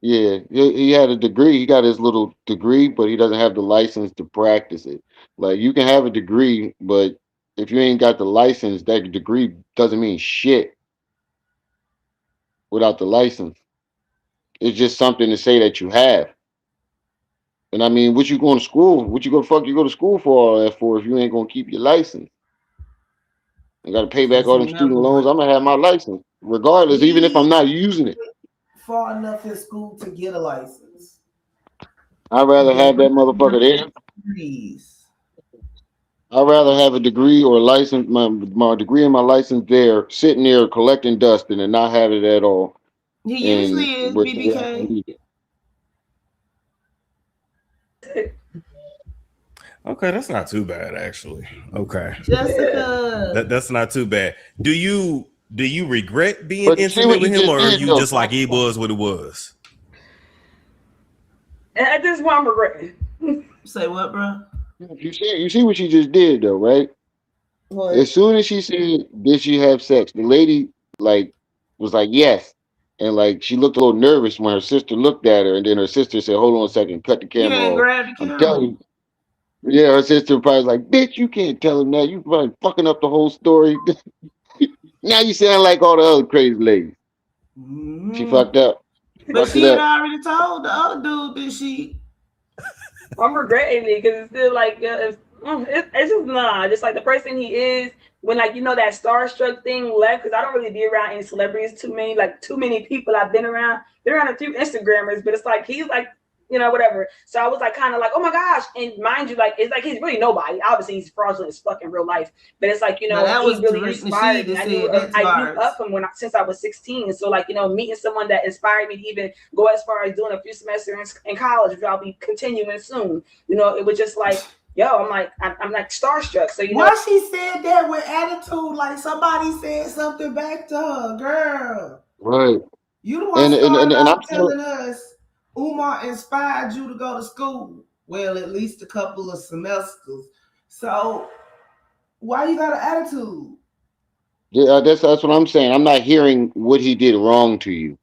Yeah, he had a degree. He got his little degree, but he doesn't have the license to practice it. Like you can have a degree, but if you ain't got the license, that degree doesn't mean shit without the license. It's just something to say that you have. And I mean, what you going to school? What you go to school for all that for if you ain't gonna keep your license? You got to pay back Because all he them student never loans. went. I'm gonna have my license regardless, even if He I'm not using it. far enough in school to get a license. I'd He rather got have that motherfucker there. degrees. I'd rather have a degree or a license, my degree and my license there, sitting there collecting dust, than to not have it at all. He And usually is where I BBK. need it. Okay, that's not too bad actually. Okay, Jessica. that's not too bad. Do you regret being But you see intimate what you with him, just or did, you though. just like it was what it was? And at this point, I'm regretting. Say what, bro? You see what she just did, though, right? What? As soon as she said, "Did she have sex?" the lady like was like, "Yes," and like she looked a little nervous when her sister looked at her, and then her sister said, "Hold on a second, cut the You camera ain't off." grab the I'm camera. telling you. Yeah, her sister probably like, "Bitch, you can't tell him that. You probably fucking up the whole story." Now you sound like all the other crazy ladies. She Mm-hmm. fucked up. But Fucked it she had up. already told the other dude that she. I'm regretting it because it's still like it's just nah. Just like the person he is when like that starstruck thing left because I don't really be around any celebrities too many people I've been around. Been around a few Instagrammers, but it's like he's like whatever. So I was like kind of like oh my gosh, and mind you, like it's like he's really nobody. Obviously he's fraudulent as fucking real life, but it's like Now that he was really Tariq Nasheed inspired me. that said that to I knew ours. of him since I was 16, so like meeting someone that inspired me to even go as far as doing a few semesters in college, which I'll be continuing soon. It was just like, yo, I'm like starstruck. So Why she said that with attitude, like somebody said something back to her, girl. Right. You the one And started and I'm off telling telling us Umar inspired you to go to school. Well, at least a couple of semesters. So why you got an attitude? yeah, that's what I'm saying. I'm not hearing what he did wrong to you.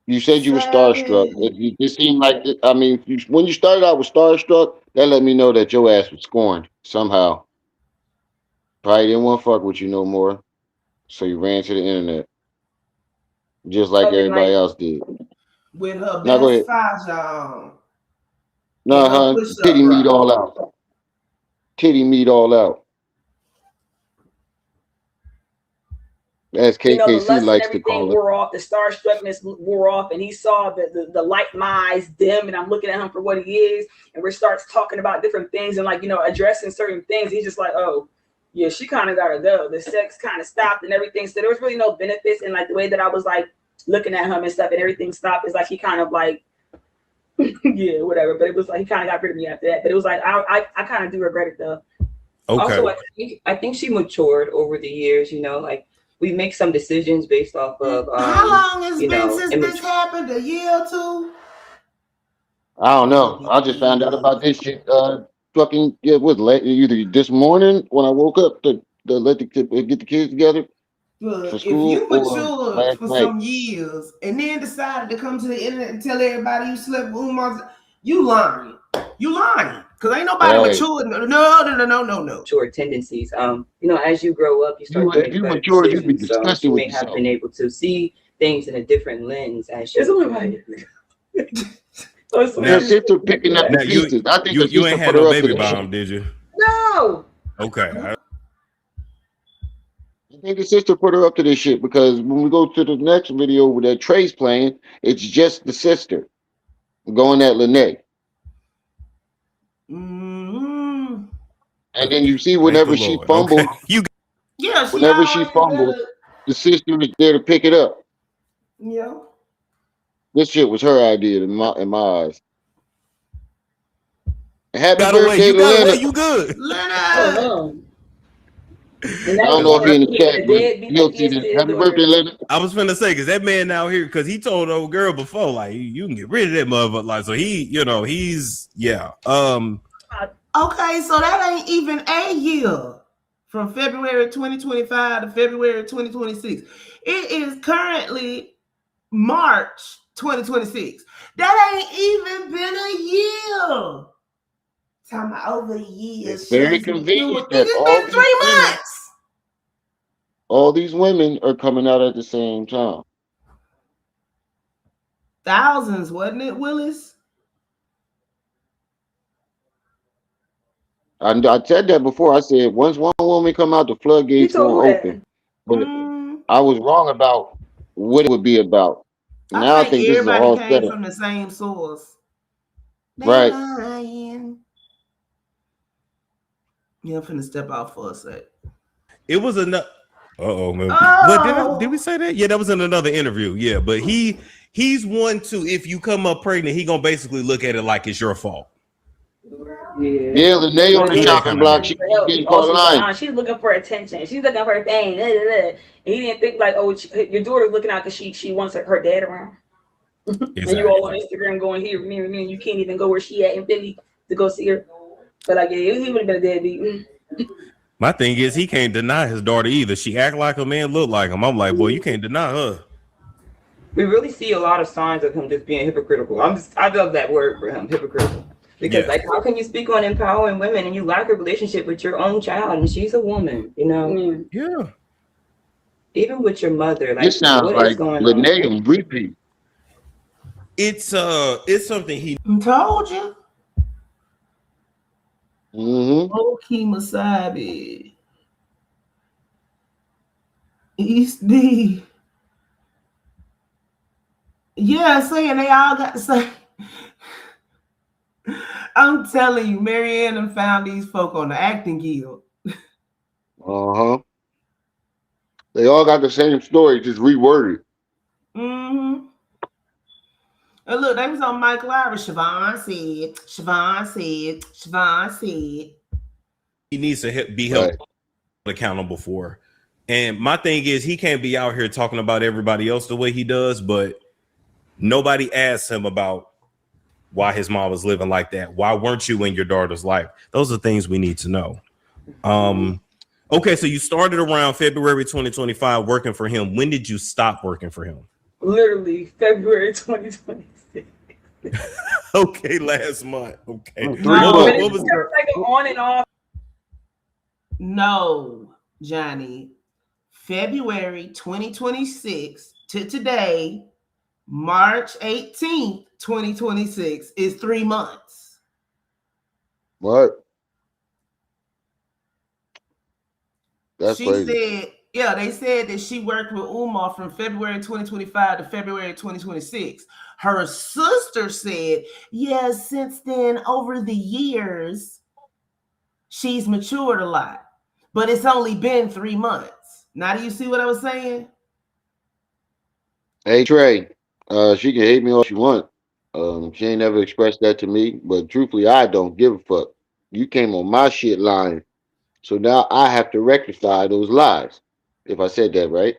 You said you were starstruck. Savage. It seemed like I mean, when you started out with starstruck, that let me know that your ass was scorned somehow. Probably didn't want to fuck with you no more, so you ran to the internet just like fucking everybody like else did. With her Now go best ahead. faja on and No, her huh? push-up Titty meat bra. all out. Titty meat all out, as the KKC lust and likes to everything call it. wore off, the starstruckness wore off, and he saw the light in my eyes dim, and I'm looking at him for what he is, and we starts talking about different things and like addressing certain things. He's just like, oh yeah, she kind of gotta go. The sex kind of stopped and everything, so there was really no benefits. And like the way that I was like looking at him and stuff, and everything stopped. Is like he kind of like yeah, whatever. But it was like he kind of got rid of me after that. But it was like I kind of do regret it though. Also, Okay. I think she matured over the years. Like we make some decisions based off of How long has it been since this immature. happened? A year or two? I don't Gotta know. be I just found out about this shit. Fucking yeah, was late either this morning when I woke up to get the kids together for Look, if school you or matured last for night. some years and then decided to come to the internet and tell everybody you slept with Umar, you lying. You lying. Because ain't nobody Right. matured. No. Mature tendencies. As you grow up, you start to If make you better mature, you be decisions. So disgusted she with may have yourself. been able to see things in a different lens as she. It's only like Her sister picking up the Now pieces. I think her you sister ain't had put no her up to baby the shit. bomb, did you? no. Okay. I think the sister put her up to this shit because when we go to the next video with that Trey's playing, it's just the sister going at Lanae. Mm-hmm. And then you see Thank the whenever she Lord. Okay. fumbles, Yeah, she whenever she always fumbles, better. the sister is there to pick it up. Yeah. This shit was her idea in my eyes. Happy Got away. birthday, You got away. Lana. You good. Oh Lena. no. And I that don't was know if more he in the being chat, a but deadbeat like he'll he see is to this. his Happy birthday, daughter. Lana. I was finna say because that man out here because he told old girl before like you can get rid of that motherfucker like so he's yeah Okay, so that ain't even a year from February 2025 to February 2026. It is currently March 2026. That ain't even been a year. Talking about over a year. It's very She's mature. convenient that It's been 3 months. all these women are coming out at the same time. Thousands, wasn't it, Willis? I said that before. I said once one woman come out, the You floodgates told won't who that? open. But I was wrong about what it would be about. Now I I think think this is a everybody hard came setup. from the same source. They Right. lying. Yeah, I'm finna step out for a sec. It was enough. Man. Oh. What did we say that? Yeah, that was in another interview. Yeah, but he's one to, if you come up pregnant, he gonna basically look at it like it's your fault. Yeah, Lanae on the chopping block. She getting caught lying. She's looking for attention. She's looking for fame. And he didn't think like, oh, your daughter's looking out because she wants her dad around. Exactly. And you all on Instagram going here, me, and you can't even go where she at in Philly to go see her. But like, yeah, he would have been a deadbeat. My thing is, he can't deny his daughter either. She act like a man, look like him. I'm like, boy, you can't deny her. We really see a lot of signs of him just being hypocritical. I love that word for him, hypocritical. Because like, how can you speak on empowering women and you lack a relationship with your own child and she's a woman, you know? Yeah. Even with your mother, like, This sounds what like is going Lanae on? on repeat. It's something he told you. Mm-hmm. Masabi. East D. Yeah, saying they all got the same. I'm telling you, Marianne and found these folk on the acting guild. Uh-huh. They all got the same story, just reworded. Mm-hmm. And look, they was on Mike Lowry. Siobhan said. He needs to be held accountable for. And my thing is, he can't be out here talking about everybody else the way he does, but nobody asked him about why his mom was living like that. Why weren't you in your daughter's life? Those are things we need to know. Okay, so you started around February 2025 working for him. When did you stop working for him? Literally February 2026. Okay, last month. Okay. What was like on and off? No, Johnny. February 2026 to today, March 18th, 2026 is 3 months. What? That's she crazy. said, yeah, they said that she worked with Umar from February 2025 to February 2026. Her sister said, yeah, since then, over the years, she's matured a lot, but it's only been 3 months. Now, do you see what I was saying? Hey Trey, she can hate me all she want. She ain't never expressed that to me, but truthfully, I don't give a fuck. You came on my shit lying, so now I have to rectify those lies. If I said that right.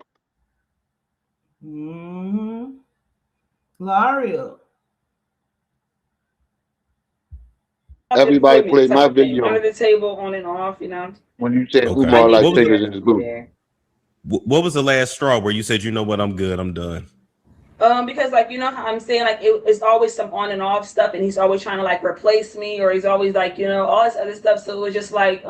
Mm-hmm. Laria. Everybody played my video. Under the table, on and off, you know. When you said Umar like fingers in his boot. What was the last straw where you said, you know what, I'm good, I'm done? Because like, you know how I'm saying, like it's always some on and off stuff, and he's always trying to like replace me, or he's always like, you know, all this other stuff. So it was just like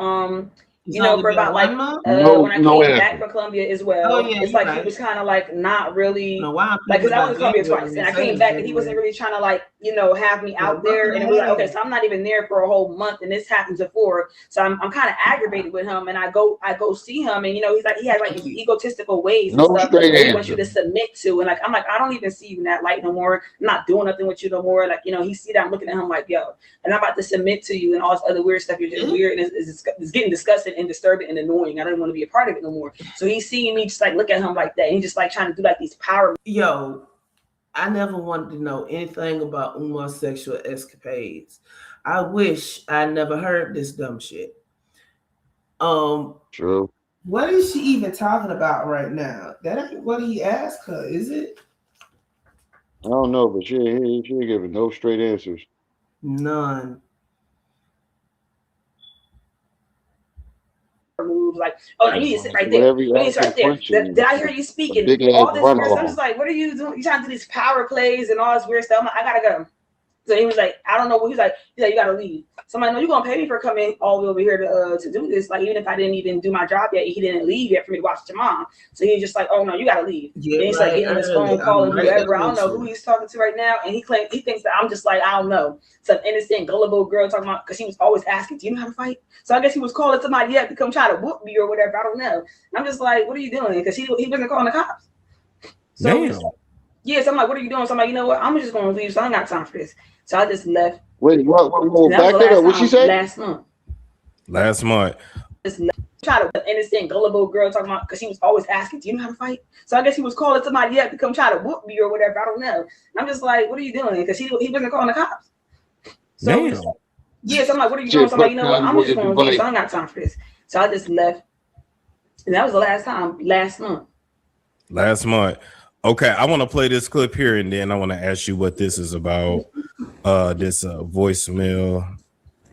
you know, for about like when I came back from Colombia as well, it's like he was kind of like not really like, because I went to Colombia twice and I came back and he wasn't really trying to like, you know, have me out there, and it was like, okay, so I'm not even there for a whole month and this happens before, so I'm kind of aggravated with him, and I go see him, and you know, he's like, he has like these egotistical ways and stuff that he wants you to submit to, and like I'm like, I don't even see you in that light no more. I'm not doing nothing with you no more. Like, you know, he see that I'm looking at him like, yo, and I'm about to submit to you and all this other weird stuff. You're just weird, and it's getting disgusting and disturbing and annoying. I don't want to be a part of it no more. So he's seeing me just like look at him like that, and he's just like trying to do like these power. Yo, I never wanted to know anything about Umar's sexual escapades. I wish I never heard this dumb shit. True. What is she even talking about right now? That ain't what he asked her, is it? I don't know, but she ain't giving no straight answers. None. was like, "Oh no, you That's need to why sit I right said there. whatever You you need to ask sit a right there. question, Did I hear it's you a speaking? big ass All this weird stuff." I'm runoff. just like, "What are you doing? You trying to do these power plays and all this weird stuff?" I'm like, "I gotta go." So he was like, I don't know what he's like. He's like, you gotta leave. So I'm like, no, you're gonna pay me for coming all the way over here to do this. Like, even if I didn't even do my job yet, he didn't leave yet for me to watch your mom. So he was just like, oh no, you gotta leave. Get Then he's like right getting on his early. phone, I'm calling right there whoever. I don't with know who you. he's talking to right now. And he thinks that I'm just like, I don't know, some innocent, gullible girl talking about, because he was always asking, do you know how to fight? So I guess he was calling somebody up to come try to whoop me or whatever. I don't know. And I'm just like, what are you doing? Because he wasn't calling the cops. So Damn. yeah, so I'm like, what are you doing? So I'm like, you know what? I'm just gonna leave. So I ain't got time for this. So I just left. Wait, And that was back the that last up. What she time say? last month. Last month. Just try to innocent, gullible girl talking about, because he was always asking, do you know how to fight? So I guess he was calling somebody up to come try to whoop me or whatever. I don't know. And I'm just like, what are you doing? Because he wasn't calling the cops. So Damn. yeah, so I'm like, what are you doing? Shit, So I'm like, fuck you know what? time you I'm just wanted to gonna leave. So I bite. ain't got time for this. So I just left. And that was the last time, last month. Last month. Okay, I want to play this clip here and then I want to ask you what this is about. This voicemail.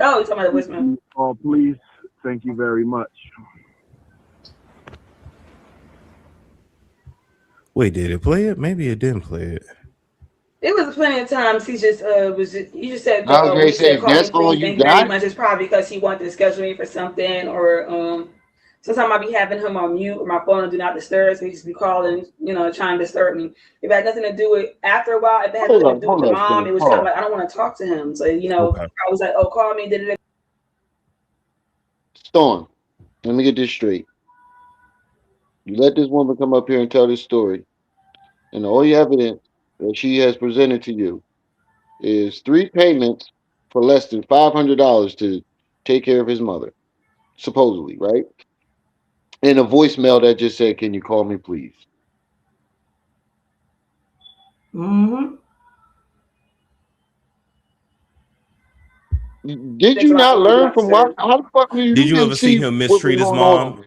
Oh, you're talking about the voicemail. Oh, please. Thank you very much. Wait, did it play it? Maybe it didn't play it. It was plenty of times he just you just said I was when gonna he said say call me that's all please, you thank you very got. much. It's probably because he wanted to schedule me for something, or sometimes I be having him on mute or my phone on do not disturb, so he just be calling, trying to disturb me. If it had nothing to do with after a while, if it had nothing to do with the mom, King. it was kind of like I don't want to talk to him. So Okay. I was like, oh, call me, did it. Storm. Let me get this straight. You let this woman come up here and tell this story, and all the evidence that she has presented to you is 3 payments for less than $500 to take care of his mother, supposedly, right? And a voicemail that just said, "Can you call me, please?" Mm-hmm. Did Thanks you to my not phone, do learn not from what? disturb. How the fuck you Did you didn't ever see see him what was mistreat his going on? mom?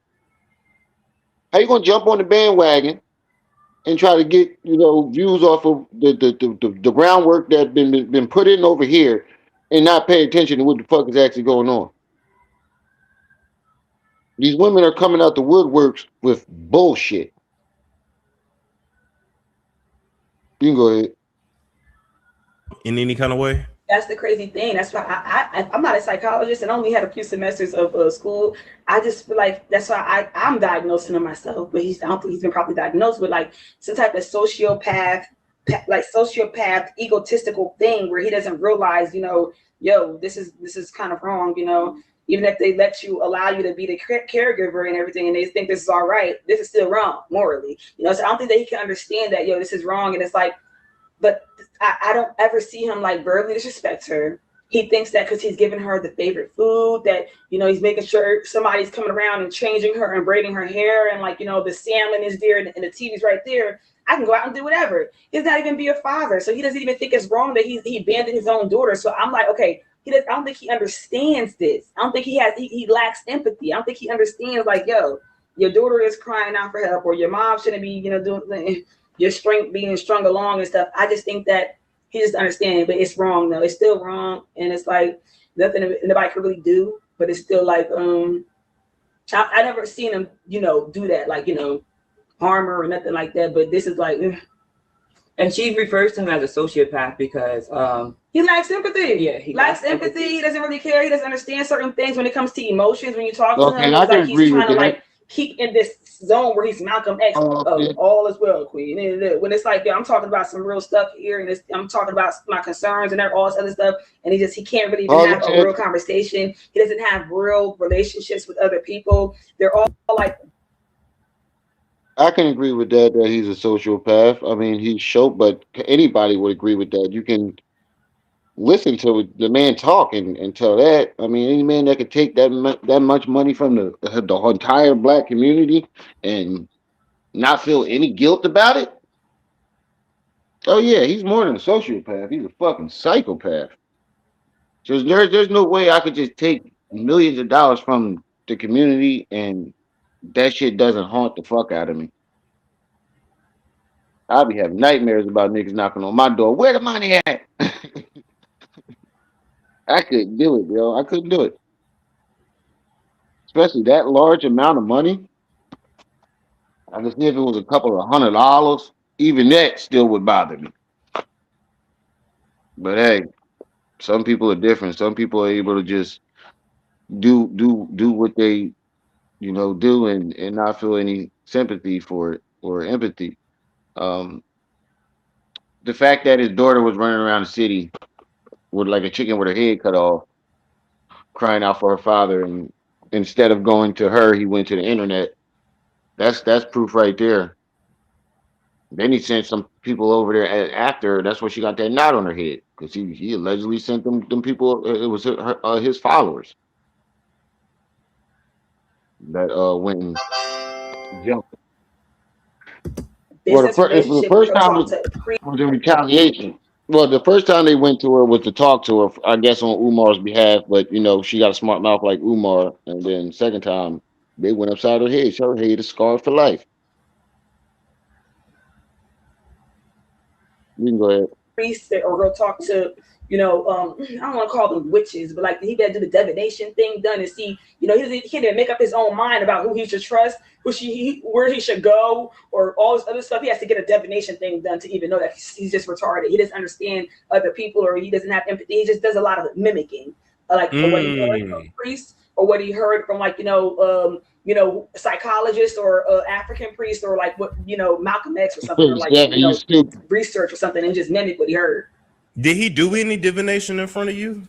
How you gonna jump on the bandwagon and try to get views off of the groundwork that been put in over here, and not pay attention to what the fuck is actually going on? These women are coming out the woodworks with bullshit. You can go ahead. In any kind of way? That's the crazy thing. That's why I'm not a psychologist and I only had a few semesters of school. I just feel like that's why I'm diagnosing him myself, but I don't think he's been properly diagnosed with like some type of sociopath, egotistical thing where he doesn't realize, yo, this is kind of wrong, Even if they allow you to be the caregiver and everything, and they think this is all right, this is still wrong morally, So I don't think that he can understand that, yo, this is wrong, and it's like. But I don't ever see him like verbally disrespect her. He thinks that because he's giving her the favorite food, that he's making sure somebody's coming around and changing her and braiding her hair, and like the salmon is there and the TV's right there. I can go out and do whatever. He's not even be a father, so he doesn't even think it's wrong that he abandoned his own daughter. So I'm like, okay, I don't think he understands this. I don't think he lacks empathy. I don't think he understands like, yo, your daughter is crying out for help, or your mom shouldn't be doing your strength being strung along and stuff. I just think that he just understands, but it's wrong though. It's still wrong, and it's like nothing nobody can really do. But it's still like I never seen him do that, like harm her or nothing like that. But this is like. And she refers to him as a sociopath because he lacks empathy. Yeah, he lacks empathy. He doesn't really care. He doesn't understand certain things when it comes to emotions. When you talk to Okay, him, I it's can like he's agree with trying to that. like keep in this zone where he's Malcolm X. Okay. All is well, Queen. When it's like, yeah, I'm talking about some real stuff here, and I'm talking about my concerns and all this other stuff, and he can't really even have a real conversation. He doesn't have real relationships with other people. They're all like. I can agree with that he's a sociopath. I mean, he's but anybody would agree with that. You can listen to the man talk and tell that. I mean, any man that could take that much money from the entire black community and not feel any guilt about it. Oh yeah, he's more than a sociopath. He's a fucking psychopath. So there's no way I could just take millions of dollars from the community and that shit doesn't haunt the fuck out of me. I'll be having nightmares about niggas knocking on my door. Where the money at? I couldn't do it, yo. I couldn't do it. especially that large amount of money. I can see if it was a couple of $100, even that still would bother me. But hey, some people are different. Some people are able to just do what they do and not feel any sympathy for it or empathy. Um, the fact that his daughter was running around the city with like a chicken with her head cut off, crying out for her father, and instead of going to her, he went to the internet. That's proof right there. Then he sent some people over there after. That's where she got that knot on her head because he allegedly sent them people. It was his followers that went and jumped. Well, Business the relationship with first her time talk was to pre in retaliation. Well, the first time they went to her was to talk to her, I guess, on Umar's behalf. But she got a smart mouth like Umar. And then second time they went upside her head. Her head is scarred for life. You can go ahead. priest or go talk to, I don't want to call them witches, but like he got to do the divination thing done and see, he didn't make up his own mind about who he should trust, where he should go, or all this other stuff. He has to get a divination thing done to even know that he's just retarded. He doesn't understand other people, or he doesn't have empathy. He just does a lot of mimicking, like what he heard from priests or what he heard from psychologist or African priest or like what Malcolm X or something, or like You stupid. research or something, and just mimic what he heard. Did he do any divination in front of you?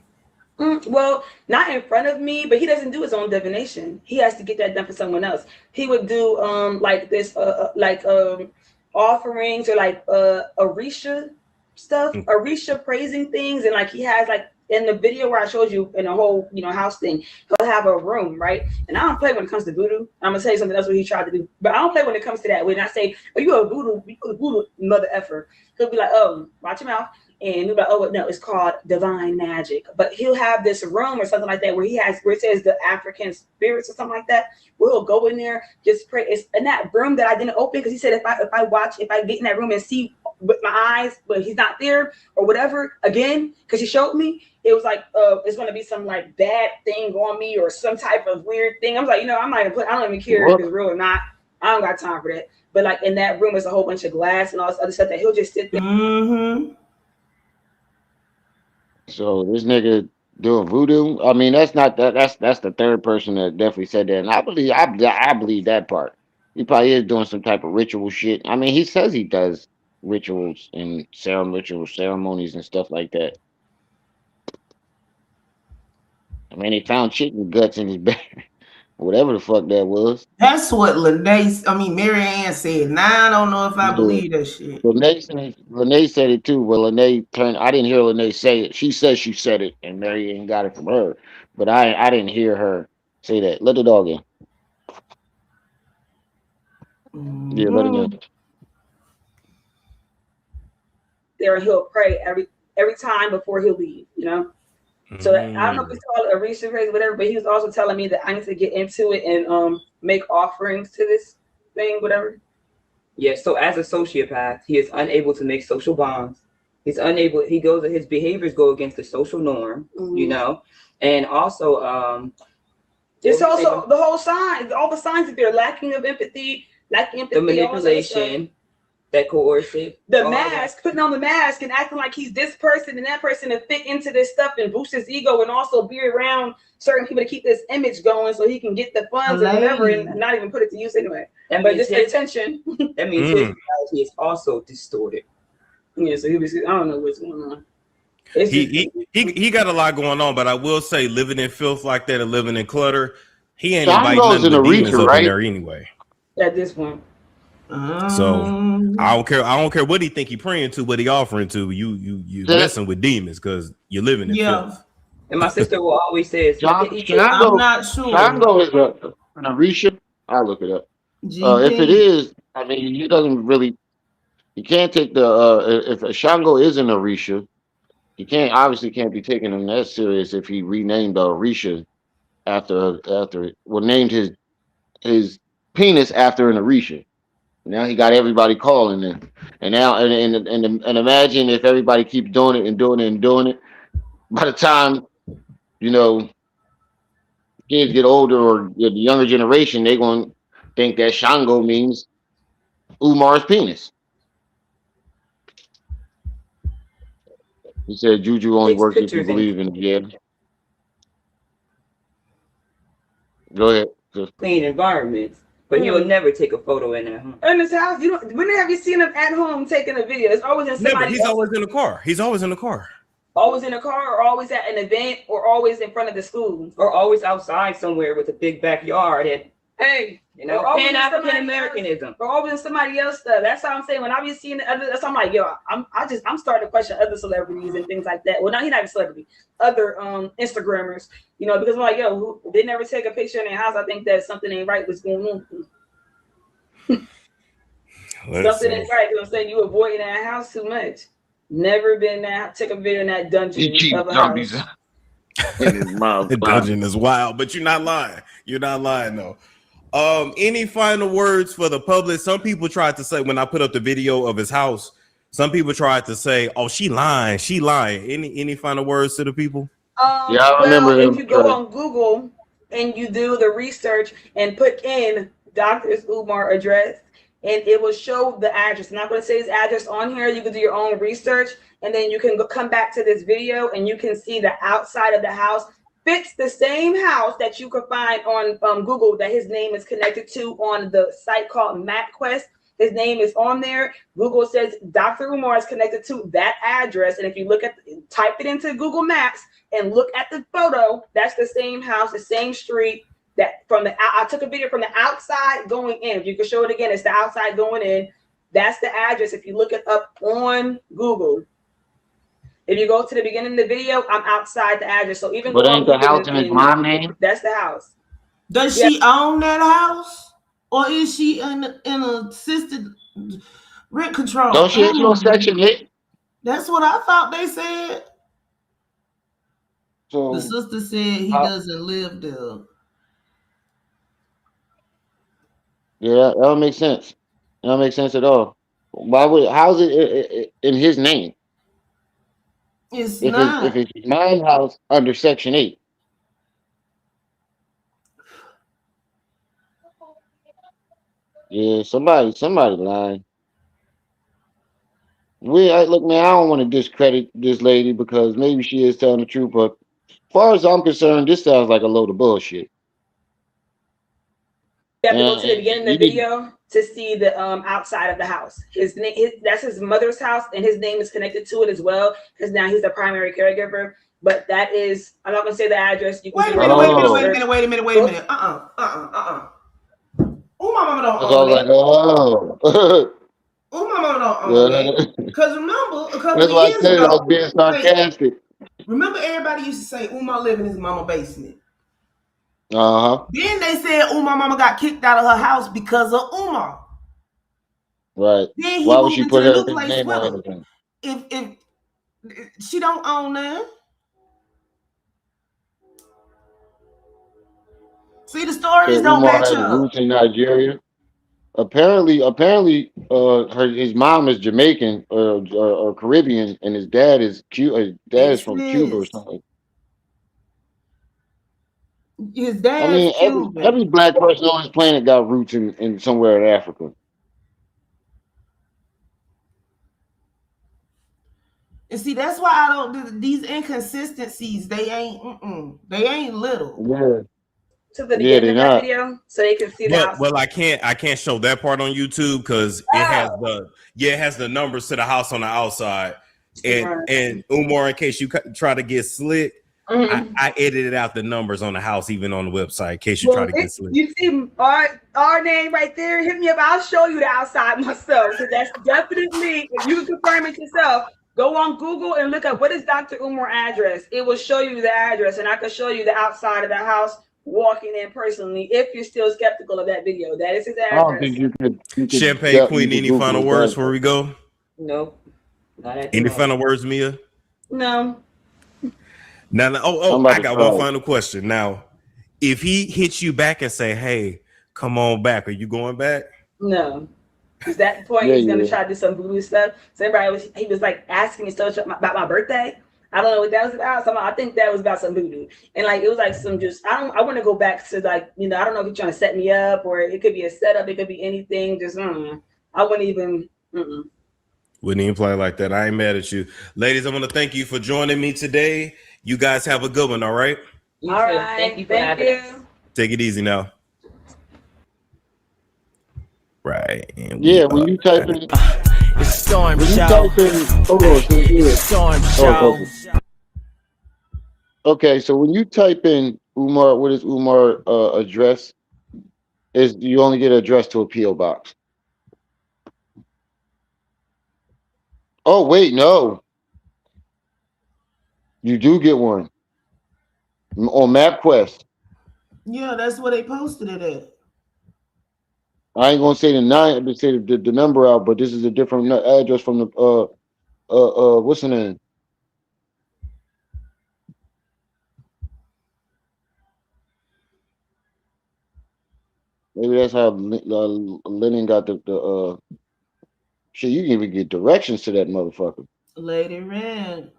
Well, not in front of me, but he doesn't do his own divination. He has to get that done for someone else. He would do like this offerings or like Orisha stuff, Orisha praising things, and like he has like in the video where I showed you in the whole house thing, he'll have a room, right? And I don't play when it comes to voodoo. I'm gonna tell you something else what he tried to do, but I don't play when it comes to that. When I say, "Oh, you a voodoo mother effer," he'll be like, "Oh, watch your mouth." And he'll be like, "Oh, no, it's called divine magic." But he'll have this room or something like that where it says the African spirits or something like that. Where he'll go in there, just pray. It's in that room that I didn't open because he said if I get in that room and see with my eyes, but he's not there or whatever again, because he showed me, it was like it's gonna be some like bad thing on me or some type of weird thing. I'm like, I'm not even I don't even care if it's real or not. I don't got time for that. But like in that room is a whole bunch of glass and all this other stuff that he'll just sit there. So this nigga doing voodoo. I mean, that's not that. That's the third person that definitely said that, and I believe that part. He probably is doing some type of ritual shit. I mean, he says he does rituals and ritual ceremonies and stuff like that. I mean, they found chicken guts in his bed, whatever the fuck that was. That's what Mary Ann said. Now I don't know if I Yeah. believe that shit. Lanae said it too. Well, Lanae turned. I didn't hear Lanae say it. She said she said it, and Mary Ann got it from her. But I didn't hear her say that. Let the dog in. Yeah, let him in. There and he'll pray every time before he'll leave, So I don't know if it's called a research praise, whatever, but he was also telling me that I need to get into it and make offerings to this thing, whatever. Yes, so as a sociopath, he is unable to make social bonds. His behaviors go against the social norm, and also it's also the whole signs, all the signs that they're lacking empathy, the manipulation, that coercive, the mask, putting on the mask and acting like he's this person and that person to fit into this stuff and boost his ego and also be around certain people to keep this image going so he can get the funds or whatever and not even put it to use anyway. But just attention. That means his reality is also distorted. Yeah, so I don't know what's going on. He got a lot going on, but I will say, living in filth like that and living in clutter, he ain't inviting nothing but demons up in there anyway. At this point. So I don't care what he think he praying to, what he offering to. You messing with demons because you're living in filth. And my sister will always say, I'm not sure. Shango is an Orisha. I'll look it up. If it is, I mean, he doesn't really. You can't take the if a Shango is an Orisha, you obviously can't be taking him that serious if he renamed the Orisha after named his penis after an Orisha. Now he got everybody calling him, and now and imagine if everybody keeps doing it and doing it and doing it. By the time kids get older or the younger generation, they gonna think that Shango means Umar's penis. He said Juju only Takes works if you pictures in believe in it. Yeah. Go ahead. clean environments, but he will never take a photo in that home. In his house, you don't. When have you seen him at home taking a video? It's always in Never. somebody. He's always in the car. He's always in the car. Always in a car, or always at an event, or always in front of the school, Or always outside somewhere with a big backyard and hey, Pan African Americanism. or always in somebody else stuff. That's how I'm saying. When I be seeing the other, I'm like, yo, I'm starting to question other celebrities and things like that. Well, not he's not a celebrity, other Instagrammers, because I'm like, yo, they never take a picture in their house. I think that something ain't right. What's going on? Something ain't right. I'm saying you avoiding that house too much. Never been there. Take a video in that dungeon He keeps of a zombies house. in his mouth. The dungeon is wild, but you're not lying. You're not lying though. Any final words for the public? Some people tried to say when I put up the video of his house, some people tried to say, "Oh, she lying. She lying." Any final words to the people? Yeah, I remember him if you go on Google and you do the research and put in Dr. Umar address, and it will show the address. I'm not going to say his address on here. You can do your own research, and then you can come back to this video, and you can see the outside of the house fits the same house that you could find on Google that his name is connected to on the site called MapQuest. His name is on there. Google says Dr. Umar is connected to that address, and if you type it into Google Maps and look at the photo, that's the same house, the same street. That I took a video from the outside going in. If you can show it again, it's the outside going in. That's the address. If you look it up on Google, if you go to the beginning of the video, I'm outside the address. So even but ain't the house in his mom's name? That's the house. Does she own that house, or is she in assisted rent control? Don't she on Section 8? That's what I thought they said. So the sister said he doesn't live there. Yeah, that don't make sense. That don't make sense at all. How's it in his name? It's If not. it's his mom's house under Section 8. Yeah, somebody lying. Look, man, I don't want to discredit this lady because maybe she is telling the truth, but as far as I'm concerned, this sounds like a load of bullshit. You have to go to the beginning of the video to see the outside of the house. That's his mother's house, and his name is connected to it as well because now he's the primary caregiver. But that is, I'm not gonna say the address. You wait a minute. Umar mama don't own that. Umar mama don't own that. Because remember, a couple of years ago, I was being sarcastic. Remember, everybody used to say Umar lived in his mama's basement. Then they said Umar mama got kicked out of her house because of Umar. Right. Then he Why would moved she into put the her new place name with on her. everything? If she don't own that. See, the stories don't match up. Roots in Nigeria. Apparently, his mom is Jamaican or Caribbean, and his dad is Cuba. Dad is from Cuba or something. His dad's Cuban. Every black person on this planet got roots in somewhere in Africa. And see, that's why I don't do these inconsistencies. They ain't little. Yeah. To the beginning of that video, so they can see the house. Well, I can't show that part on YouTube because it has the numbers to the house on the outside. And Umar, in case you try to get slick, I edited out the numbers on the house, even on the website, in case you try to get slick. You see our name right there. Hit me up. I'll show you the outside myself. So that's definitely, if you can confirm it yourself, go on Google and look up what is Dr. Umar address. It will show you the address, and I can show you the outside of the house. Walking in personally, if you're still skeptical of that video, that is his address. I don't think you could Champagne Queen, any final words before we go? No. Any final words, Mia? No. Now, I got one final question. Now, if he hits you back and say, "Hey, come on back," are you going back? No. Because that point he's gonna try to do some voodoo stuff. So he was like asking me so about my birthday. I don't know what that was about. I think that was about some voodoo. And like it was like some just I want to go back to like, you know, I don't know if you're trying to set me up or it could be a setup, it could be anything. Just I wouldn't even Wouldn't even play like that. I ain't mad at you. Ladies, I want to thank you for joining me today. You guys have a good one, all right? You all too. right. Thank you for having us. Take it easy now. Right. And Yeah, when you type in, It's Storm when you Show. type in, hold on, so yeah. Storm Oh, Show. okay. So when you type in Umar, what is Umar address? Is you only get an address to a PO box? Oh wait, no, you do get one on MapQuest. Yeah, that's where they posted it at. I ain't gonna say the nine, I'm gonna say the number out, but this is a different address from the what's the name? Maybe that's how Lennon got the shit. You can even get directions to that motherfucker. Lady Red.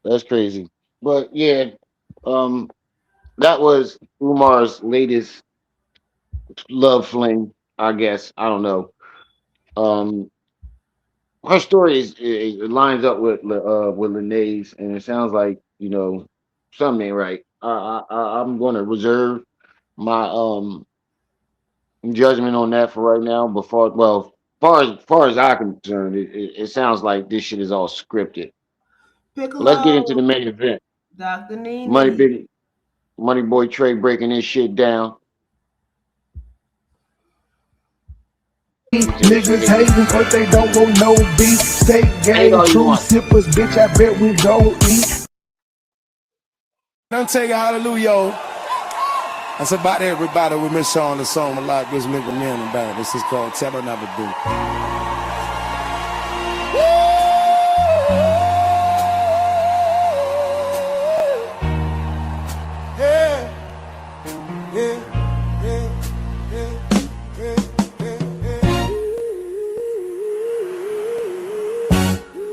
That's crazy. But yeah, that was Umar's latest love fling, I guess. I don't know. Um, her story it lines up with Lanae's, and it sounds like something ain't right. I'm going to reserve my judgment on that for right now. But far as I'm concerned, it sounds like this shit is all scripted. But let's get into the Piccolo. main event. Dr. Money Nene. big Money Boy Trey breaking this shit down. Niggas hating but they don't want no beef. Steak game, true sippers, bitch, I bet we gon' eat. Don't take a hallelujah. That's about everybody. We miss on the song a lot. Gives me the name about it. This is called Tell Her Never Do.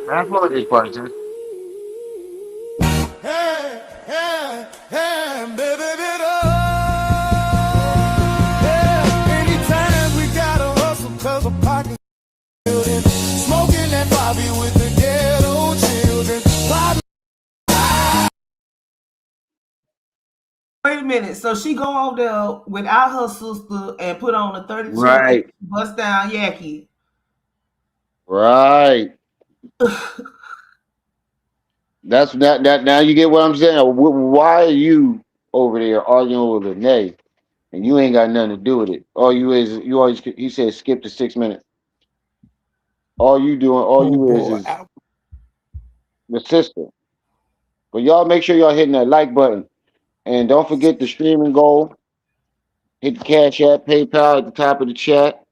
That's what this part is. Anytime we gotta hustle 'cause of pocket building. Smoking that Bobby with the ghetto children. Wait a minute. So she go over there without her sister and put on a 32 Right. bust down Yaki. Right. That's that. Now you get what I'm saying. Why are you over there arguing with Lanae, and you ain't got nothing to do with it? All you is you always he said skip to 6 minutes. All Oh you boy, is the sister. But y'all make sure y'all hitting that like button, and don't forget the streaming goal. Hit the Cash App, PayPal at the top of the chat.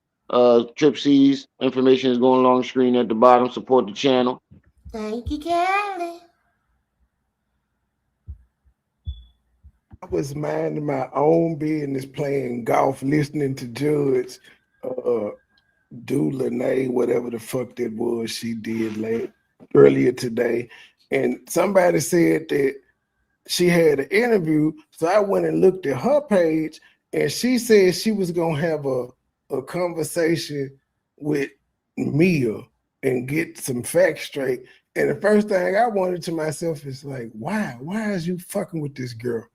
Trip C's information is going along the screen at the bottom. Support the channel. Thank you, Kelly. I was minding my own business, playing golf, listening to Judge do Lanae, whatever the fuck that was she did earlier today. And somebody said that she had an interview. So I went and looked at her page, and she said she was gonna have a conversation with Mia and get some facts straight. And the first thing I wanted to myself is like, why? Why is you fucking with this girl?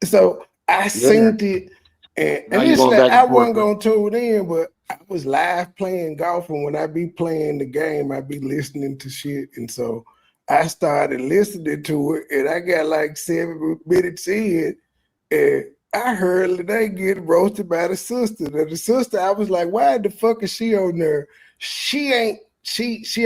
So I seen it, and initially I wasn't gonna tune in, but I was live playing golf, and when I be playing the game, I be listening to shit, and so I started listening to it, and I got like 7 minutes in, and I heard Lanae get roasted by the sister. And the sister, I was like, why the fuck is she on there? She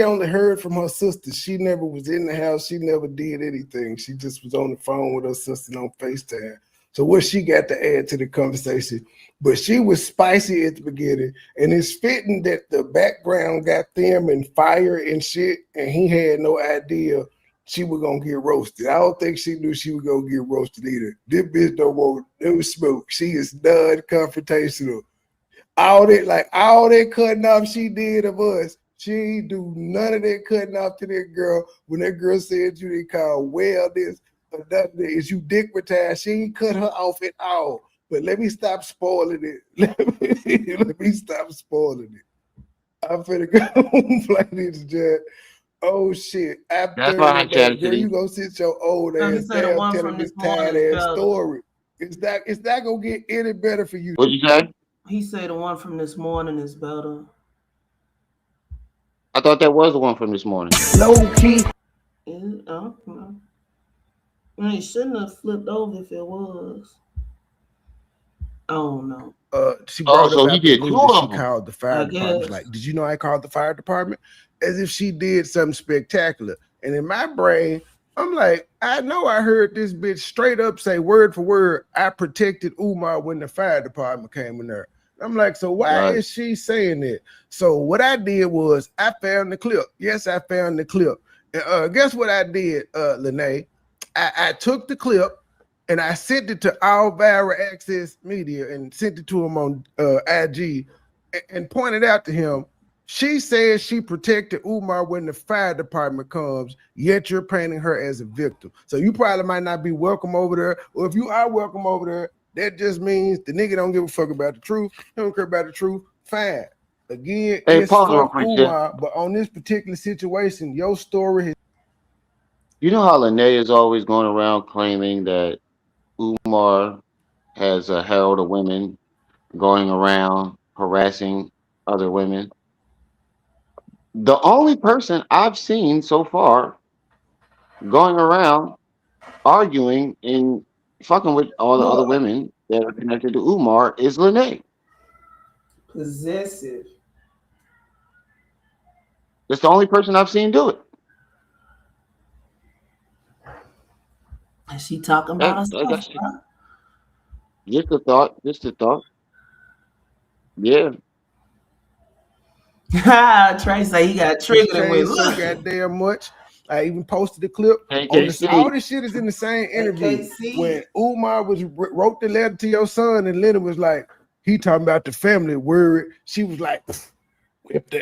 only heard from her sister. She never was in the house. She never did anything. She just was on the phone with her sister on FaceTime. So what she got to add to the conversation? But she was spicy at the beginning, and it's fitting that the background got them and fire and shit, and he had no idea she was gonna get roasted. I don't think she knew she was gonna get roasted either. This bitch don't want no smoke. She is non-confrontational. All that cutting off she did of us, She ain't do none of that cutting off to that girl. When that girl said you didn't call wellness or nothing, is you dickmatized. She ain't cut her off at all. But let me stop spoiling it. Let me stop spoiling it. I'm finna go play this, Judge. Oh shit! That's After fine, that, girl, Chastity. you go sit your old No, he ass said the down one telling from this this morning tired is ass better. story. It's not gonna get any better for you. What'd you say? He said the one from this morning is better. I thought that was the one from this morning. Low key. It shouldn't have flipped over if it was. I don't know. She Oh, brought up so he after the did news two that she of them. called the I fire department. She's guess. like, did you know I called the fire department? As if she did something spectacular. And in my brain, I'm like, I know I heard this bitch straight up say word for word, I protected Umar when the fire department came in there. I'm like, so why Right. is she saying that? So what I did was I found the clip. Yes, I found the clip. And guess what I did, Lanae? I took the clip and I sent it to all viral access media and sent it to him on IG and pointed out to him, she says she protected Umar when the fire department comes, yet you're painting her as a victim. So you probably might not be welcome over there, or if you are welcome over there, that just means the nigga don't give a fuck about the truth. He don't care about the truth. Fine. Again, Hey, it's pause real fuck quick, Chip. Umar, but on this particular situation, your story has You know how Lanae is always going around claiming that Umar has a herald of women going around harassing other women. The only person I've seen so far going around arguing and fucking with all the other women that are connected to Umar is Lanae. Possessive. That's the only person I've seen do it. Is she talking about herself? That's just a thought. Just a thought. Yeah. Trey say he got triggered and went changed so looking. goddamn much. I even posted a clip on this. KKC. All this shit is in the same interview. KKC. When Umar wrote the letter to your son, and Lena was like, he talking about the family worried. She was like,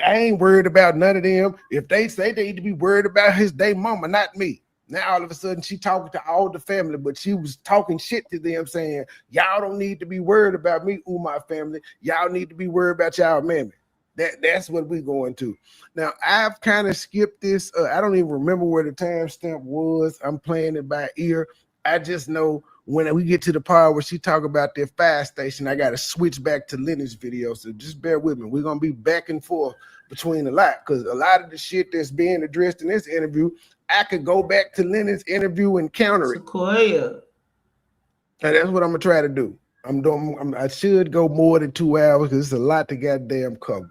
I ain't worried about none of them. If they say they need to be worried about their mama, not me. Now all of a sudden she talking to all the family, but she was talking shit to them, saying, y'all don't need to be worried about me, Umar family. Y'all need to be worried about y'all mammy. That's what we going to. Now, I've kind of skipped this. I don't even remember where the timestamp was. I'm playing it by ear. I just know when we get to the part where she talk about their fire station, I got to switch back to Lena's video. So just bear with me. We're going to be back and forth between a lot, because a lot of the shit that's being addressed in this interview, I could go back to Lena's interview and counter it. Sequoia. And that's what I'm going to try to do. I should go more than 2 hours because it's a lot to goddamn cover.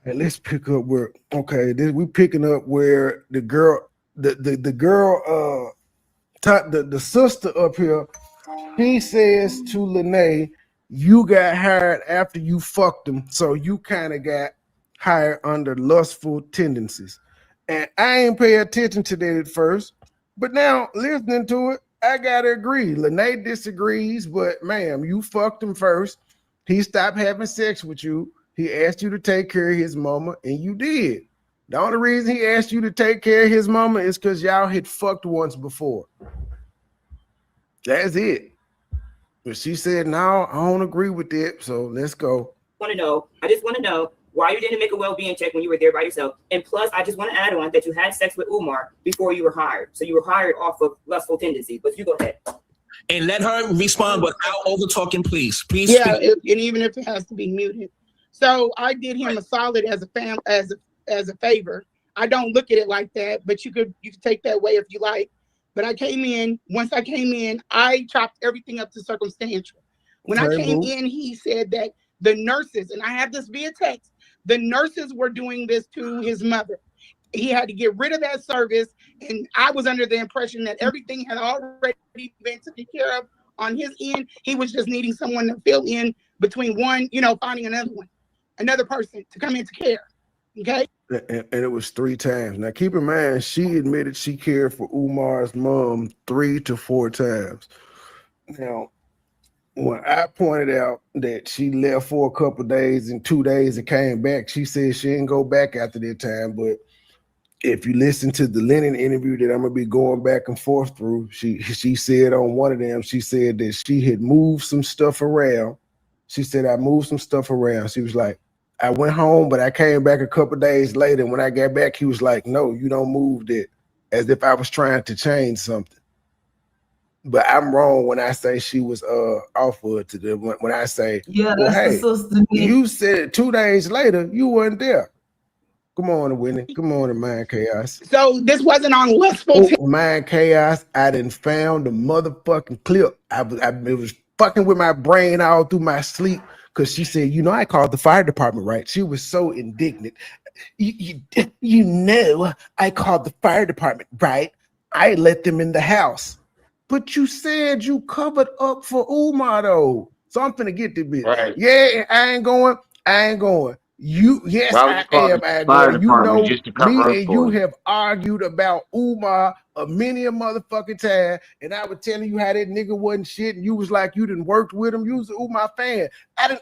And let's pick up where we picking up where the girl, the sister up here, he says to Lanae, you got hired after you fucked him, so you kind of got hired under lustful tendencies. And I ain't pay attention to that at first, but now listening to it, I gotta agree. Lanae disagrees, but ma'am, you fucked him first. He stopped having sex with you. He asked you to take care of his mama, and you did. The only reason he asked you to take care of his mama is because y'all had fucked once before. That's it. But she said, no, I don't agree with it, so let's go. I just want to know why you didn't make a well-being check when you were there by yourself. And plus, I just want to add on that you had sex with Umar before you were hired. So you were hired off of lustful tendencies. But you go ahead. And let her respond without over talking, please. Please Yeah, speak. and even if it has to be muted. So I did him a solid as a favor. I don't look at it like that, but you could take that way if you like. But once I came in, I chopped everything up to circumstantial. When I came in, he said that the nurses, and I have this via text, the nurses were doing this to his mother. He had to get rid of that service, and I was under the impression that everything had already been taken care of on his end. He was just needing someone to fill in between finding another person to come into care. Okay. And it was 3 times. Now, keep in mind, she admitted she cared for Umar's mom 3 to 4 times. Now, when I pointed out that she left for a couple of days and 2 days and came back, she said she didn't go back after that time. But if you listen to the Lene interview that I'm gonna be going back and forth through, she said on one of them, she said that she had moved some stuff around. She said, I moved some stuff around. She was like, I went home, but I came back a couple of days later. When I got back, he was like, no, you don't move it, as if I was trying to change something. But I'm wrong when I say she was off of it to them. When I say, Yeah, well, that's the hey, sister. you said 2 days later you weren't there. Come on, Whitney. Come on, Mind Chaos. So this wasn't on Westful. Mind Chaos. I done found the motherfucking clip. It was fucking with my brain all through my sleep because she said, you know, I called the fire department, right? She was so indignant. You know, I called the fire department, right? I let them in the house. But you said you covered up for Umar, though. So I'm finna get this bitch. Right. Yeah, I ain't going. Yes, Why would I you call am. the I am fire going. You department know, just to me cover up and for you it? have argued about Umar many a motherfucking time, and I was telling you how that nigga wasn't shit, and you was like, you didn't work with him. You was an Umar fan. I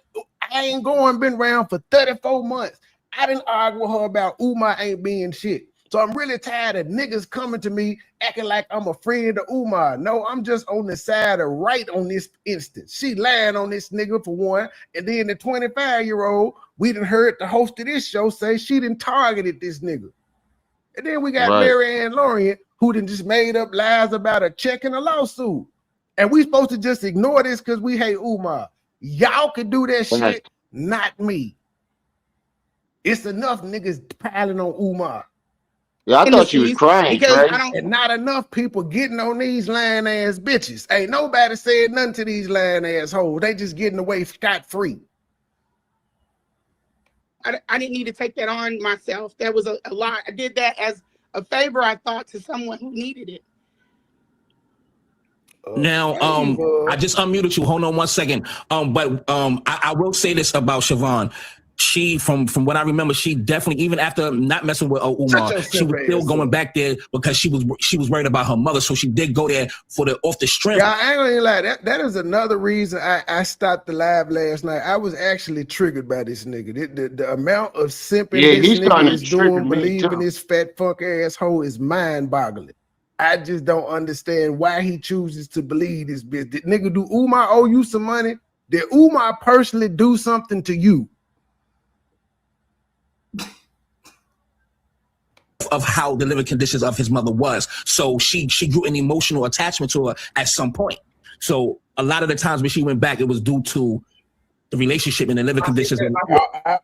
ain't going, been around for 34 months. I didn't argue with her about Umar ain't being shit. So I'm really tired of niggas coming to me acting like I'm a friend of Umar. No, I'm just on the side of right on this instance. She lying on this nigga for one, and then the 25-year-old, we done heard the host of this show say she done targeted this nigga. And then we got Right. Mary Ann Lorient, who done just made up lies about a check and a lawsuit. And we supposed to just ignore this because we hate Umar. Y'all can do that shit, not me. It's enough niggas piling on Umar. Yeah, I thought you was crying, because Trey. And not enough people getting on these lying ass bitches. Ain't nobody said nothing to these lying assholes. They just getting away scot-free. I didn't need to take that on myself. That was a lot. I did that as a favor, I thought, to someone who needed it. Now, I just unmuted you. Hold on 1 second. But I will say this about Siobhan. She, from what I remember, she definitely, even after not messing with Umar, she was still going back there because she was worried about her mother. So she did go there for the off the strength. Yeah, I ain't gonna lie. That is another reason I stopped the live last night. I was actually triggered by this nigga. The amount of simping this nigga is doing, believing this fat fuck asshole is mind-boggling. I just don't understand why he chooses to believe this bitch. Did nigga do Umar owe you some money? Did Umar personally do something to you? Of how the living conditions of his mother was. So she grew an emotional attachment to her at some point. So a lot of the times when she went back, it was due to the relationship and the living conditions.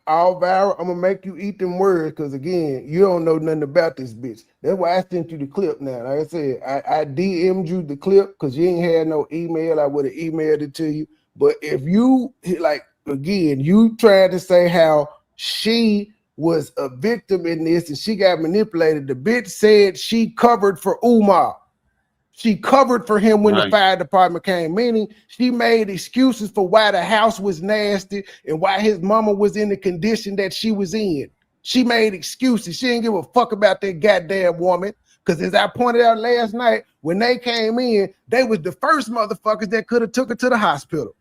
Alvaro, I'm gonna make you eat them words because again, you don't know nothing about this bitch. That's why I sent you the clip now. Like I said, I DM'd you the clip because you ain't had no email. I would have emailed it to you. But if you like again, you tried to say how she was a victim in this and she got manipulated. The bitch said she covered for Umar. She covered for him when the fire department came, meaning she made excuses for why the house was nasty and why his mama was in the condition that she was in. She made excuses. She didn't give a fuck about that goddamn woman. Because as I pointed out last night, when they came in, they was the first motherfuckers that could have took her to the hospital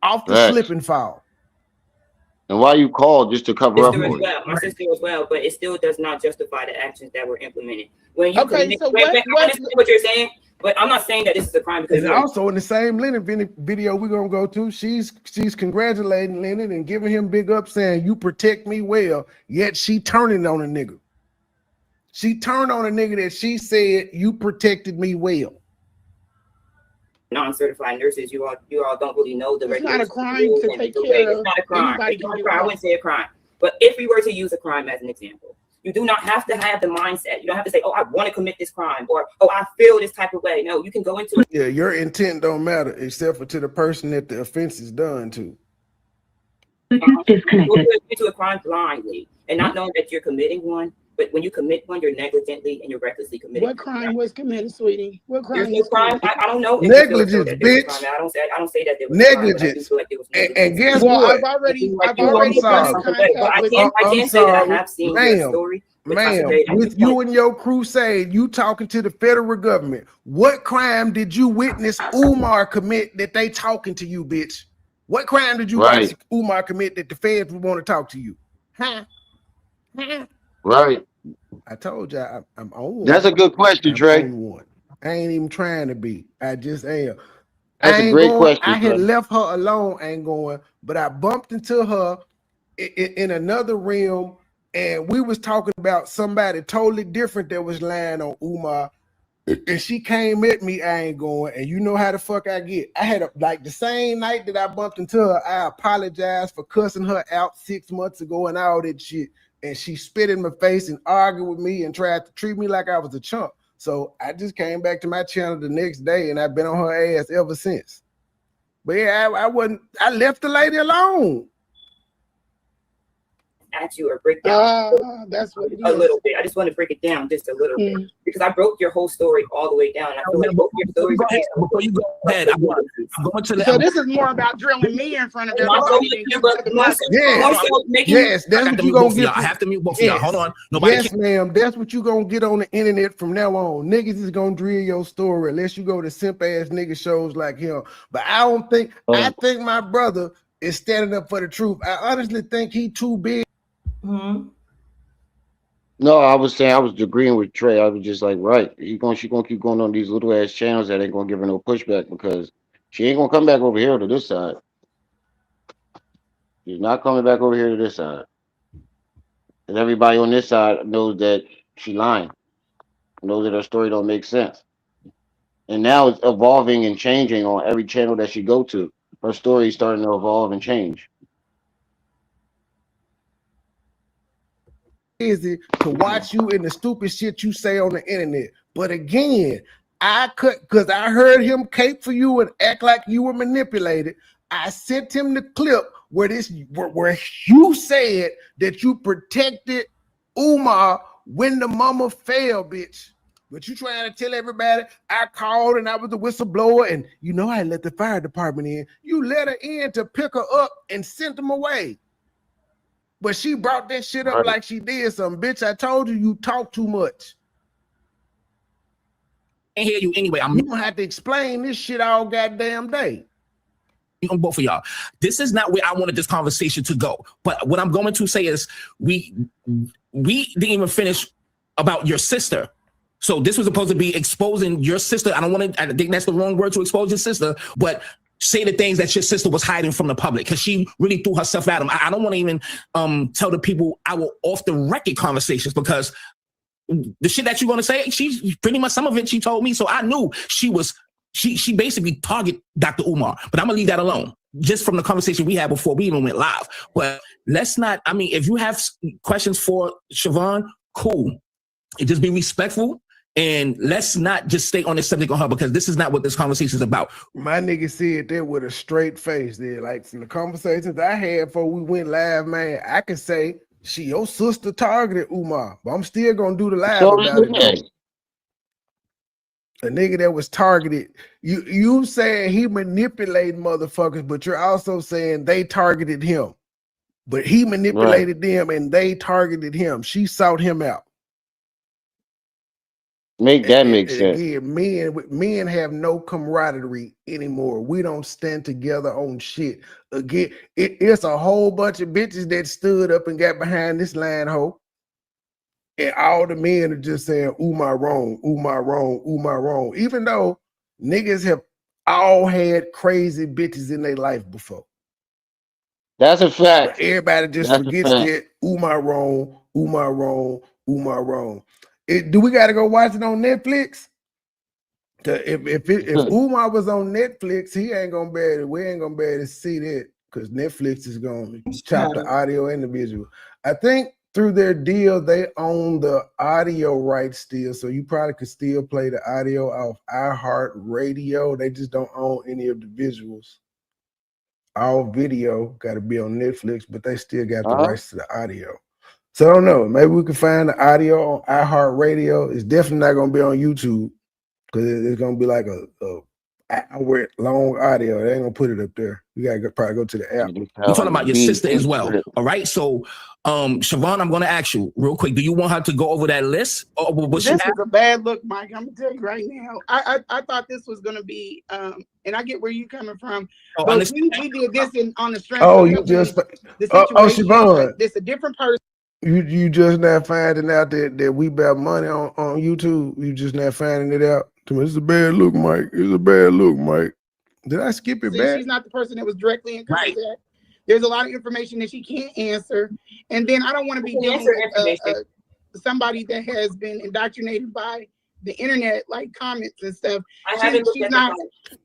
off the slip and fall. And why you called just to cover up for it? My sister as well, but it still does not justify the actions that were implemented. When you so I understand what you're saying, but I'm not saying that this is a crime because and also in the same Lene video we're gonna go to, she's congratulating Lene and giving him big up, saying you protect me well. Yet she turning on a nigga. She turned on a nigga that she said you protected me well. Non-certified nurses, you all don't really know the regulations. It's not a crime to take care of. It's not a crime. It's not a crime. I wouldn't say a crime. But if we were to use a crime as an example, you do not have to have the mindset. You don't have to say, oh, I want to commit this crime, or oh, I feel this type of way. No, you can go into it. Yeah, your intent don't matter except for to the person that the offense is done to. Disconnected. Into a crime blindly and not knowing that you're committing one. But when you commit one, you're negligently and you're recklessly committing. What crime was committed, sweetie? What crime? There's no crime. I don't know. Negligence, bitch. I don't say that there was negligence. Crime, but I and guess what? I've already been in contact with. I can say that I have seen your story Ma'am, with you and your crusade, you talking to the federal government. What crime did you witness Umar commit that they talking to you, bitch? What crime did you watch Umar commit that the feds would want to talk to you? Huh? Right. I told you I'm on one. That's a good question, Trey. On one. I ain't even trying to be. I just am. That's a great question. I had left her alone, ain't going, but I bumped into her in another realm, and we was talking about somebody totally different that was lying on Umar. And she came at me, I ain't going, and you know how the fuck I get. I had like the same night that I bumped into her, I apologized for cussing her out 6 months ago and all that shit. And she spit in my face and argued with me and tried to treat me like I was a chump. So I just came back to my channel the next day and I've been on her ass ever since. But yeah, I left the lady alone. At you or break down that's what it is. A little bit. I just want to break it down just a little bit because I broke your whole story all the way down. I feel like both your stories. Before you go ahead, I'm going to So this is more about drilling me in front of everybody. Yes, that's what you gonna get. I have to mute both of y'all. Hold on. Yes, ma'am. That's what you gonna get on the internet from now on. Niggas is gonna drill your story unless you go to simp ass nigga shows like him. But I don't think. I think my brother is standing up for the truth. I honestly think he too big. No, I was saying I was agreeing with Trey. I was just like, right, she gonna keep going on these little ass channels that ain't gonna give her no pushback because she ain't gonna come back over here to this side. She's not coming back over here to this side. And everybody on this side knows that she lying. Knows that her story don't make sense. And now it's evolving and changing on every channel that she go to. Her story is starting to evolve and change. Easy to watch you and the stupid shit you say on the internet. But again, because I heard him cape for you and act like you were manipulated. I sent him the clip where you said that you protected Umar when the mama fell, bitch. But you trying to tell everybody I called and I was the whistleblower and you know I let the fire department in. You let her in to pick her up and sent them away. But she brought that shit up like she did something. Bitch, I told you you talk too much. I hear you anyway. You don't have to explain this shit all goddamn day. On both of y'all. This is not where I wanted this conversation to go. But what I'm going to say is we didn't even finish about your sister. So this was supposed to be exposing your sister. I think that's the wrong word to expose your sister, but say the things that your sister was hiding from the public because she really threw herself at him. I don't want to even tell the people our off the record conversations because the shit that you're going to say, she pretty much some of it she told me. So I knew she basically target Dr. Umar, but I'm gonna leave that alone just from the conversation we had before we even went live. But let's not, I mean, if you have questions for Siobhan, cool. Just be respectful. And let's not just stay on the subject on her because this is not what this conversation is about. My nigga said that with a straight face there. Like from the conversations I had before we went live, man, I could say your sister targeted Umar, but I'm still gonna do the live about it. A nigga that was targeted, you saying he manipulated motherfuckers, but you're also saying they targeted him. But he manipulated them and they targeted him. She sought him out. Make sense. Again, men have no camaraderie anymore. We don't stand together on shit. Again, it's a whole bunch of bitches that stood up and got behind this line hoe. And all the men are just saying, Umar wrong, Umar wrong, Umar wrong. Even though niggas have all had crazy bitches in their life before. That's a fact. But everybody just forgets that Umar wrong, Umar wrong, Umar wrong. Do we got to go watch it on Netflix? If Umar was on Netflix, we ain't gonna be able to see that because Netflix is gonna chop the audio and the visual. I think through their deal, they own the audio rights still, so you probably could still play the audio off iHeartRadio. They just don't own any of the visuals. All video got to be on Netflix, but they still got the rights to the audio. So I don't know. Maybe we can find the audio on iHeartRadio. It's definitely not going to be on YouTube because it's going to be like a hour long audio. They ain't gonna put it up there. You gotta probably go to the app. You're talking about your sister as well. All right. So, Siobhan, I'm going to ask you real quick. Do you want her to go over that list? Or was this is a bad look, Mike. I'm gonna tell you right now. I thought this was gonna be, and I get where you're coming from. But we did this on the strength. Oh, you just the situation. Siobhan. This a different person. You just not finding out that we bet money on YouTube. You just not finding it out. It's a bad look, Mike. It's a bad look, Mike. Did I skip it back? She's not the person that was directly in contact. Right. There's a lot of information that she can't answer, and then I don't want to be dealing with somebody that has been indoctrinated by the internet, like comments and stuff. She's not.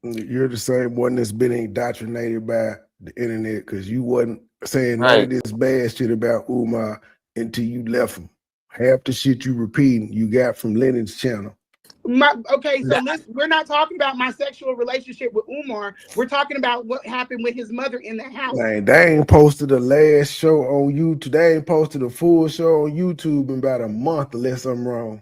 You're the same one that's been indoctrinated by the internet because you wasn't saying none of this bad shit about Umar until you left him. Half the shit you repeating you got from Lene's channel. We're not talking about my sexual relationship with Umar. We're talking about what happened with his mother in the house. Man, they ain't posted the last show on YouTube. They ain't posted a full show on YouTube in about a month, unless I'm wrong.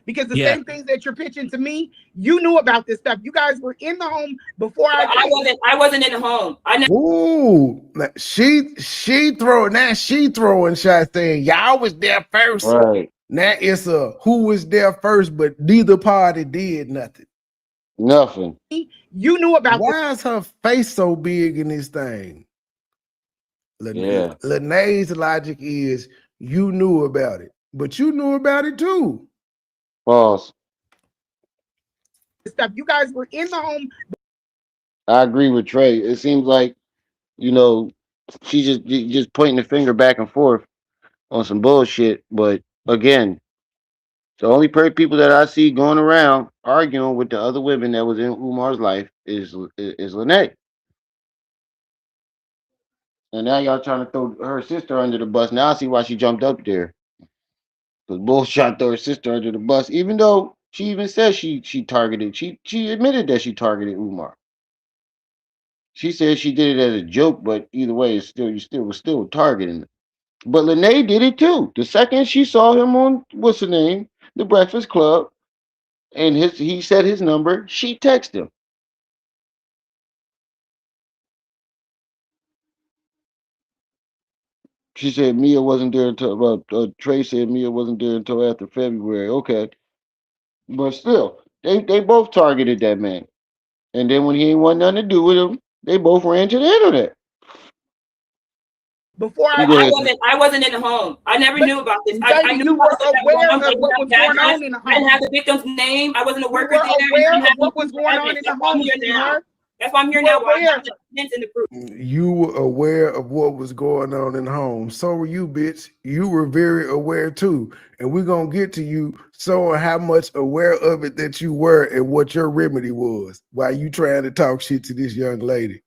Because the same things that you're pitching to me, you knew about this stuff. You guys were in the home before I wasn't in the home. Ooh, she throwing shots saying y'all was there first. Right. Now it's a who was there first, but neither party did nothing. Nothing. You knew about. Why is her face so big in this thing? Lanae's logic is you knew about it, but you knew about it too. False. Stuff. You guys were in the home. I agree with Trey. It seems like, she's just pointing the finger back and forth on some bullshit. But again, the only people that I see going around arguing with the other women that was in Umar's life is Lanae. And now y'all trying to throw her sister under the bus. Now I see why she jumped up there. Because bullshit throw her sister under the bus, even though she even said she targeted. She admitted that she targeted Umar. She said she did it as a joke, but either way, it's still was still targeting. But Lanae did it too. The second she saw him on what's her name, the Breakfast Club, and he said his number, she texted him. She said Mia wasn't there until Trey said Mia wasn't there until after February. Okay, but still, they both targeted that man. And then when he ain't want nothing to do with him, they both ran to the internet. Before I wasn't in the home. I never knew about this. I knew you were aware of what was going on in the home. I didn't have the victim's name. I wasn't a worker there. Aware of what was going on in the home. That's why I'm here now. You were aware of what was going on in the home. So were you, bitch. You were very aware too. And we're going to get to you showing how much aware of it that you were and what your remedy was while you trying to talk shit to this young lady.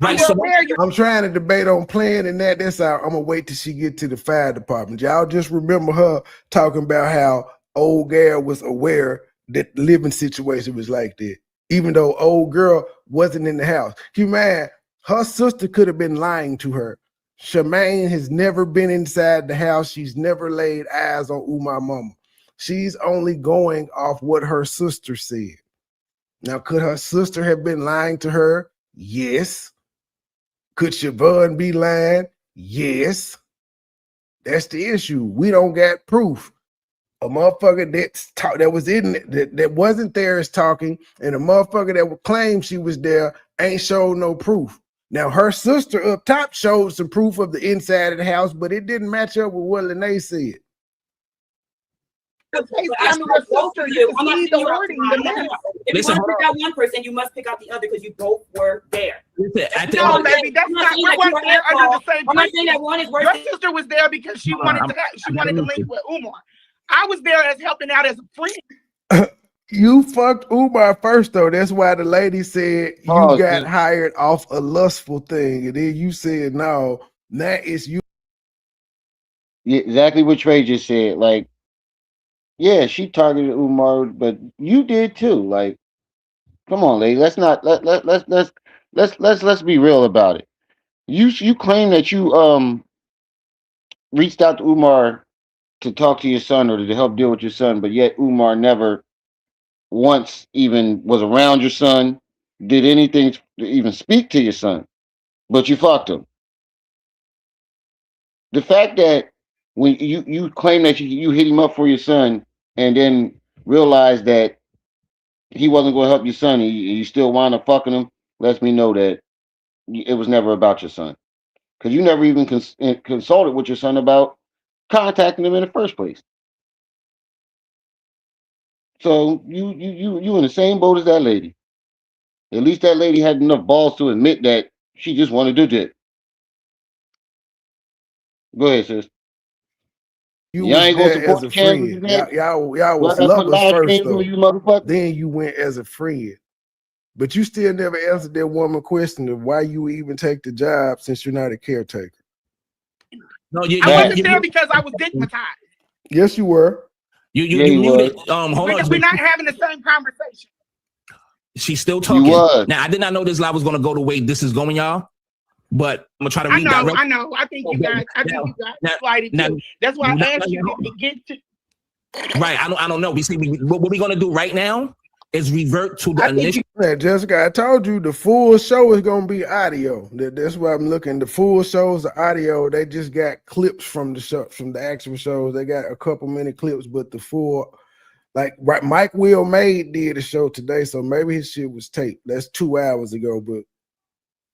Right, so I'm trying to debate on playing and that's how I'm going to wait till she get to the fire department. Y'all just remember her talking about how old girl was aware that the living situation was like that. Even though old girl wasn't in the house. Keep in mind, her sister could have been lying to her. Shemaine has never been inside the house. She's never laid eyes on Umar mama. She's only going off what her sister said. Now, could her sister have been lying to her? Yes. Could Siobhan be lying? Yes. That's the issue. We don't got proof. A motherfucker that was in that wasn't there is talking, and a motherfucker that would claim she was there ain't showed no proof. Now her sister up top showed some proof of the inside of the house, but it didn't match up with what Lanae said. I'm not the wording. If you want to pick out one person, you must pick out the other because you both were there. No, baby, that's not. We weren't there under the same. I'm not saying that one is worse. Your sister was there because she wanted to link with Umar. I was there as helping out as a friend. You fucked Umar first, though. That's why the lady said you got hired off a lustful thing, and then you said no. That is you. Yeah, exactly what Trey just said. Like, yeah, she targeted Umar, but you did too. Like, come on, lady. Let's be real about it. You claim that you reached out to Umar to talk to your son or to help deal with your son, but yet Umar never once even was around your son, did anything to even speak to your son, but you fucked him. The fact that when you claim that you hit him up for your son and then realize that he wasn't going to help your son and you still wound up fucking him lets me know that it was never about your son. Because you never even consulted with your son about contacting him in the first place. So you in the same boat as that lady. At least that lady had enough balls to admit that she just wanted to do it. Go ahead, sis. You Y'all was ain't gonna there support as the a channel friend. today? Y'all Y'all was gotta put lovers live first streams on though. you motherfuckers. Then you went as a friend. But you still never answered that woman question of why you would even take the job since you're not a caretaker. No, I wasn't there because I was stigmatized. Yes, you were. You muted. Hold on. We're not having the same conversation. She's still talking. You was. Now, I did not know this live was going to go the way this is going, y'all. But I'm gonna try to redirect. I know. I think you guys slighted too. That's why I asked you to get to. Right. I don't know. What we're gonna do right now is revert to the initial. Jessica, I told you the full show is gonna be audio. That's why I'm looking. The full shows are audio. They just got clips from the show, from the actual shows. They got a couple minute clips, but the full, like right, Mike Will Made did a show today, so maybe his shit was taped. That's 2 hours ago, but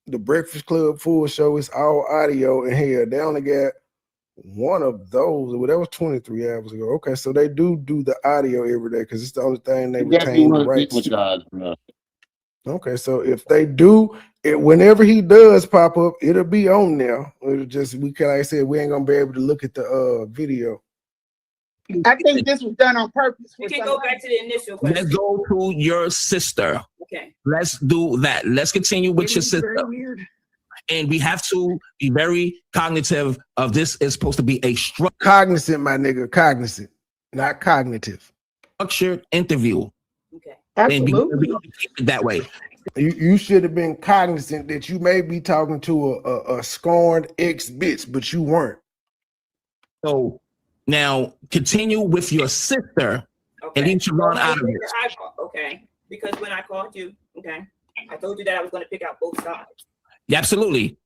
the Breakfast Club full show is all audio, and here they only got one of those. Well, that was 23 hours ago. Okay, so they do the audio every day because it's the only thing they retain the rights to. Okay, so if they do it, whenever he does pop up, it'll be on there. It'll just like I said, we ain't gonna be able to look at the video. I think this was done on purpose. We can go back to the initial question. Let's go to your sister. Okay. Let's do that. Let's continue with your sister. And we have to be very cognitive of this is supposed to be a cognizant, my nigga, cognizant, not cognitive. Structured interview. Okay. Absolutely. That way. You should have been cognizant that you may be talking to a scorned ex-bitch, but you weren't. So now continue with your sister and leave Siobhan out of it. Okay. Because when I called you, okay, I told you that I was going to pick out both sides. Yeah, absolutely.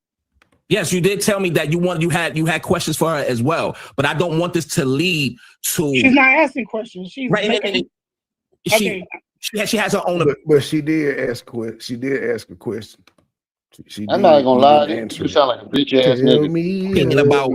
Yes, you did tell me that you had questions for her as well, but I don't want this to lead to. She's not asking questions. She's right. She has her own. But she did ask a question. I'm not gonna lie, you sound like a bitch ass nigga. Opinion about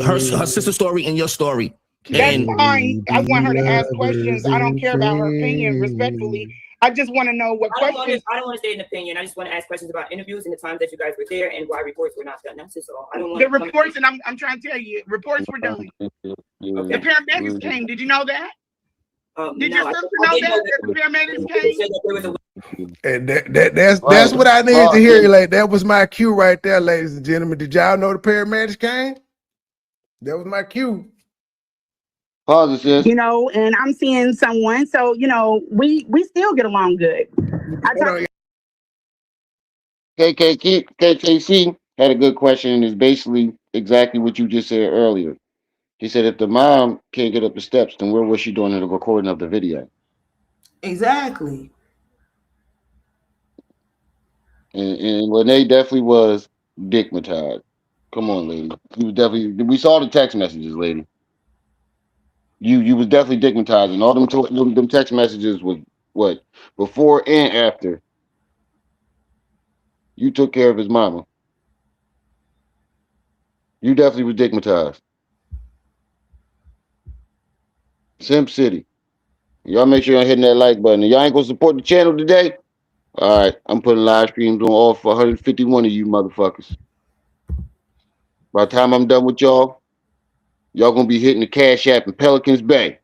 her sister's story and your story. That's fine. I want her to ask questions. I don't care about her opinion, respectfully. I just want to know what questions. I don't want to say an opinion. I just want to ask questions about interviews and the times that you guys were there and why reports were not done. That's just all. I don't want the reports, and I'm trying to tell you, reports were done. The paramedics came. Did you know that? Did your sister know that the paramedics came? And that's what I needed to hear. Like that was my cue right there, ladies and gentlemen. Did y'all know the paramedics came? That was my cue. Positive. You know, and I'm seeing someone, so you know, we still get along good. KKC had a good question, and it's basically exactly what you just said earlier. He said, if the mom can't get up the steps, then where was she doing the recording of the video? Exactly. And Lanae definitely was dickmatized. Come on, lady. You was definitely. We saw the text messages, lady. You was definitely dickmatized, and all them text messages was what before and after you took care of his mama. You definitely was dickmatized. Simp City. Y'all make sure y'all hitting that like button. Y'all ain't gonna support the channel today? All right, I'm putting live streams on all for 151 of you motherfuckers. By the time I'm done with y'all gonna be hitting the Cash App in Pelicans Bay.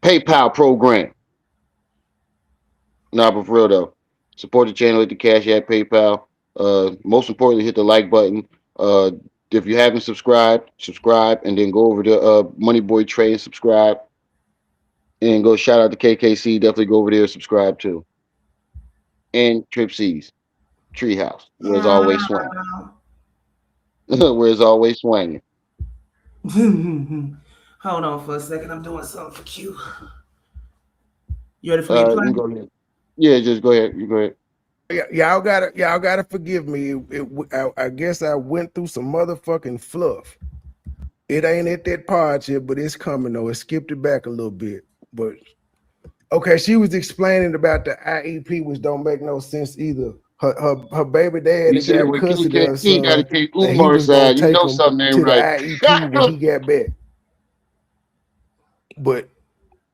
PayPal program. Nah, but for real though, support the channel at the Cash App, PayPal. Most importantly, hit the like button. If you haven't subscribed, subscribe, and then go over to Money Boy Trade and subscribe. And go shout out to KKC. Definitely go over there and subscribe too. And Trip C's Treehouse, where it's always swinging. Where it's always swinging. Hold on for a second. I'm doing something for Q. You ready for me to play? You go ahead. Yeah, just go ahead. You go ahead. Y'all gotta forgive me. I guess I went through some motherfucking fluff. It ain't at that part yet, but it's coming though. It skipped it back a little bit. But okay, she was explaining about the IEP, which don't make no sense either. Her baby You daddy said got when custody of her King got to son, take and he Umar's was gonna side, you take know him something ain't to the right. IEP when he got back. But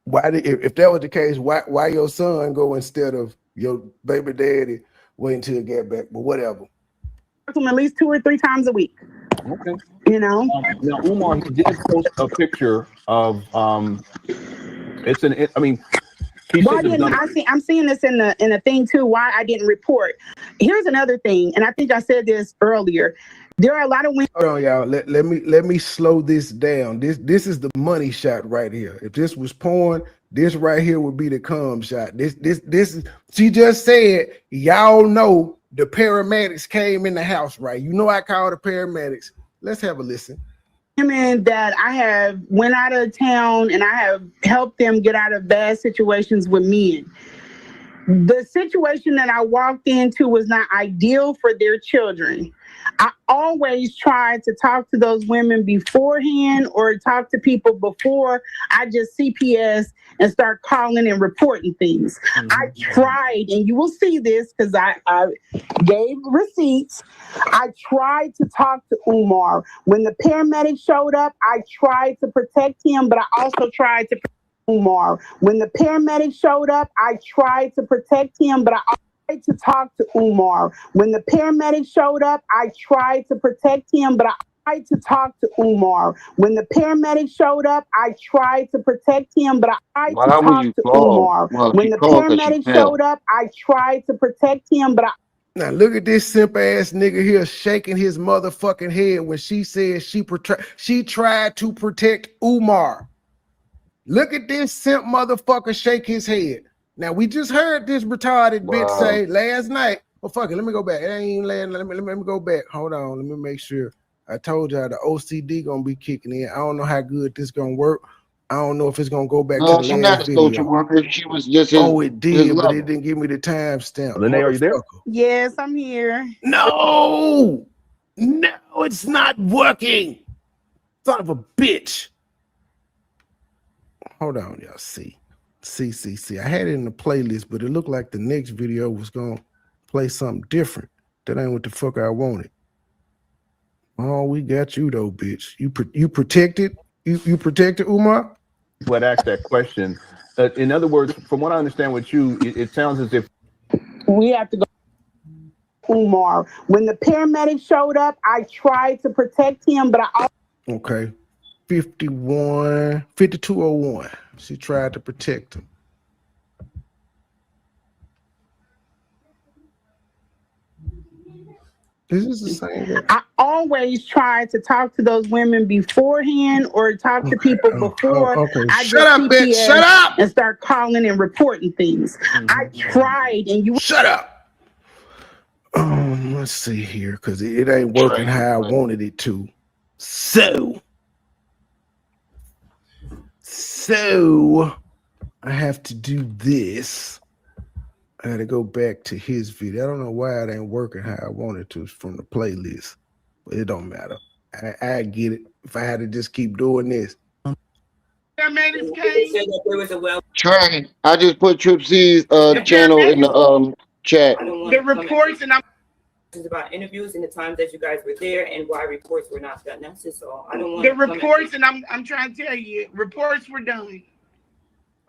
why if that was the case, why your son go instead of your baby daddy wait until he get back? But whatever. At least 2 or 3 times a week. Okay. You know. Now Umar, he did post a picture of I mean, he Why shouldn't have didn't done it. I'm seeing this in the thing too, why I didn't report. Here's another thing, and I think I said this earlier. There are a lot of women. Hold on, y'all. Let me slow this down. This is the money shot right here. If this was porn, this right here would be the cum shot. This is, she just said, y'all know the paramedics came in the house, right? You know I call the paramedics. Let's have a listen. Women that I have went out of town and I have helped them get out of bad situations with men. The situation that I walked into was not ideal for their children. I always try to talk to those women beforehand or talk to people before I just CPS and start calling and reporting things. Mm-hmm. I tried, and you will see this because I gave receipts. I tried to talk to Umar. When the paramedics showed up, I tried to protect him, but I also tried to Umar. When the paramedics showed up, I tried to protect him, but I tried to talk to Umar. When the paramedics showed up, I tried to protect him, but I tried to talk to Umar. When the paramedics showed up, I tried to protect him, but I tried Why to would talk you to call? Umar. Well, When she the called because she paramedics fell. showed up, I tried to protect him, but I Now look at this simp ass nigga here shaking his motherfucking head when she said she tried to protect Umar. Look at this simp motherfucker shake his head. Now we just heard this retarded bitch say last night. Well, fuck it, let me go back. It ain't even last. Let me go back. Hold on, let me make sure. I told y'all the OCD gonna be kicking in. I don't know how good this gonna work. I don't know if it's gonna go back to No, the she's not last a social video. worker. She was just Oh, it his did, but lover. it didn't give me the timestamp. Lanae, are you there? Yes, I'm here. No, it's not working. Son of a bitch. Hold on, y'all. See. I had it in the playlist, but it looked like the next video was gonna play something different. That ain't what the fuck I wanted. Oh, we got you though, bitch. You protected? You protected, Umar? People had asked that question. In other words, from what I understand with you, it sounds as if we have to go. Umar. When the paramedics showed up, I tried to protect him, but I okay. 5201. She tried to protect him. This is the same way. I always try to talk to those women beforehand or talk to people before I Shut up, CPS bitch. Shut up and start calling and reporting things. I tried, and you shut up. Let's see here, because it ain't working how I wanted it to. So I have to do this. I got to go back to his video. I don't know why it ain't working how I wanted to from the playlist, but it don't matter. I get it. If I had to just keep doing this. Trey, I just put Trip C's channel in the chat. The reports and I'm about interviews and the times that you guys were there and why reports were not done. That's just all. I don't want the reports, and I'm trying to tell you, reports were done.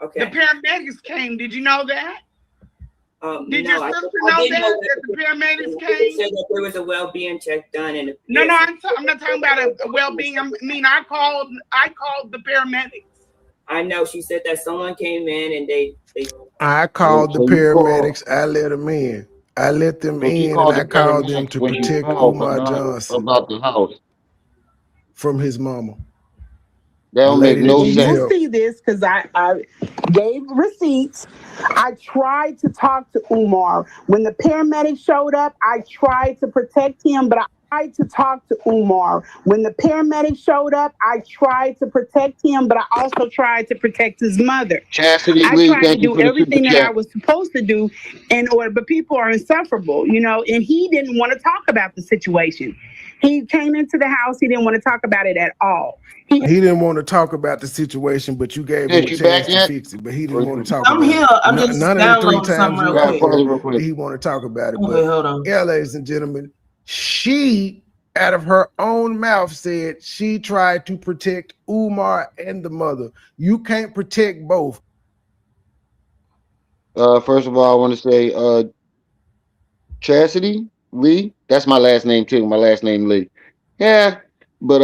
Okay. The paramedics came. Did you know that? Did your sister know that the paramedics came? They said that there was a well-being check done, and no, I'm not talking about a well-being. I called the paramedics. I know she said that someone came in and they. I called the paramedics. I let them in. I let them in, and I called them to protect Umar Johnson about the house from his mama. That don't make no sense. You will see this because I gave receipts. I tried to talk to Umar. When the paramedics showed up, I tried to protect him, but I tried to talk to Umar. When the paramedics showed up, I tried to protect him, but I also tried to protect his mother. Chastity I Lee, tried to thank you do for the super everything that I chat. was supposed to do in order, but people are insufferable, you know, and he didn't want to talk about the situation. He came into the house, he didn't want to talk about it at all. He didn't want to talk about the situation, but you gave him a You back chance to yet? fix it. But he Or didn't want to you? talk I'm about here. it. I'm just None of the 3 downloading times something you real out quick. Pause it there real quick. did he want to talk about it. Wait, But hold on. yeah, ladies and gentlemen, she out of her own mouth said she tried to protect Umar and the mother. You can't protect both. First of all, I want to say, Chastity Lee. That's my last name too. My last name Lee. Yeah, but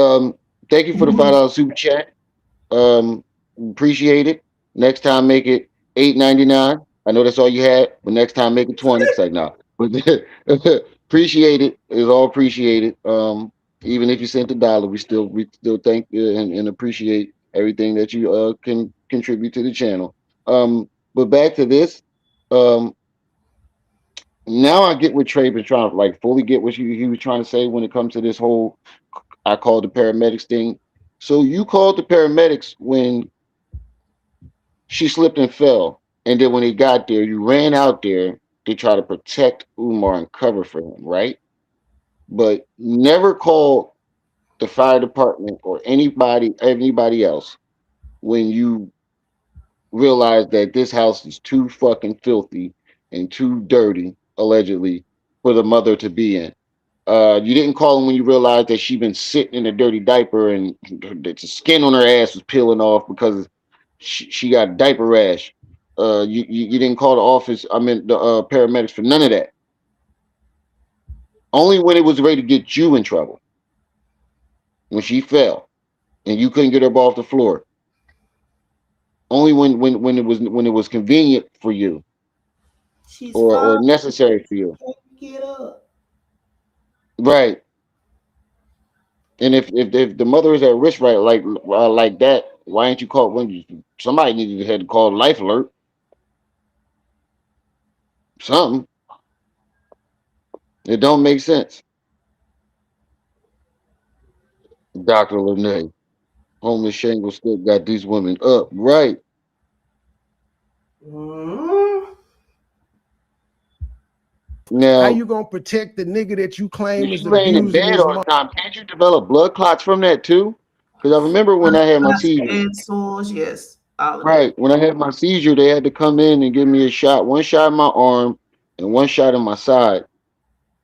thank you for the $5 super chat. Appreciate it. Next time, make it $8.99. I know that's all you had, but next time make it 20. It's like nah, but appreciate it. It's all appreciated. Even if you sent $1, we still thank you and appreciate everything that you can contribute to the channel. But back to this. Um, Now I get what Trey been trying to like fully get what he was trying to say when it comes to this whole I called the paramedics thing. So you called the paramedics when she slipped and fell, and then when they got there, you ran out there to try to protect Umar and cover for him, right? But never called the fire department or anybody else when you realized that this house is too fucking filthy and too dirty, allegedly, for the mother to be in. You didn't call him when you realized that she'd been sitting in a dirty diaper and the skin on her ass was peeling off because she got a diaper rash. You didn't call the office, I mean the paramedics for none of that. Only when it was ready to get you in trouble. When she fell and you couldn't get her up off the floor. Only when it was convenient for you She's or fine. necessary for you. Get up. Right. And if the mother is at risk, right, like that, why ain't you called when somebody needed to had to call life alert? Something. It don't make sense. Dr. Lanae, homeless shingle still got these women up. Right. Mm. How Now, you gonna protect the nigga that you claim if is you laying in abusing bed his all the mom? time, can't you develop blood clots from that too? Because I remember when I had my seizure. Head sores, yes. All of that. Right. When I had my seizure, they had to come in and give me a shot. One shot in my arm and one shot in my side,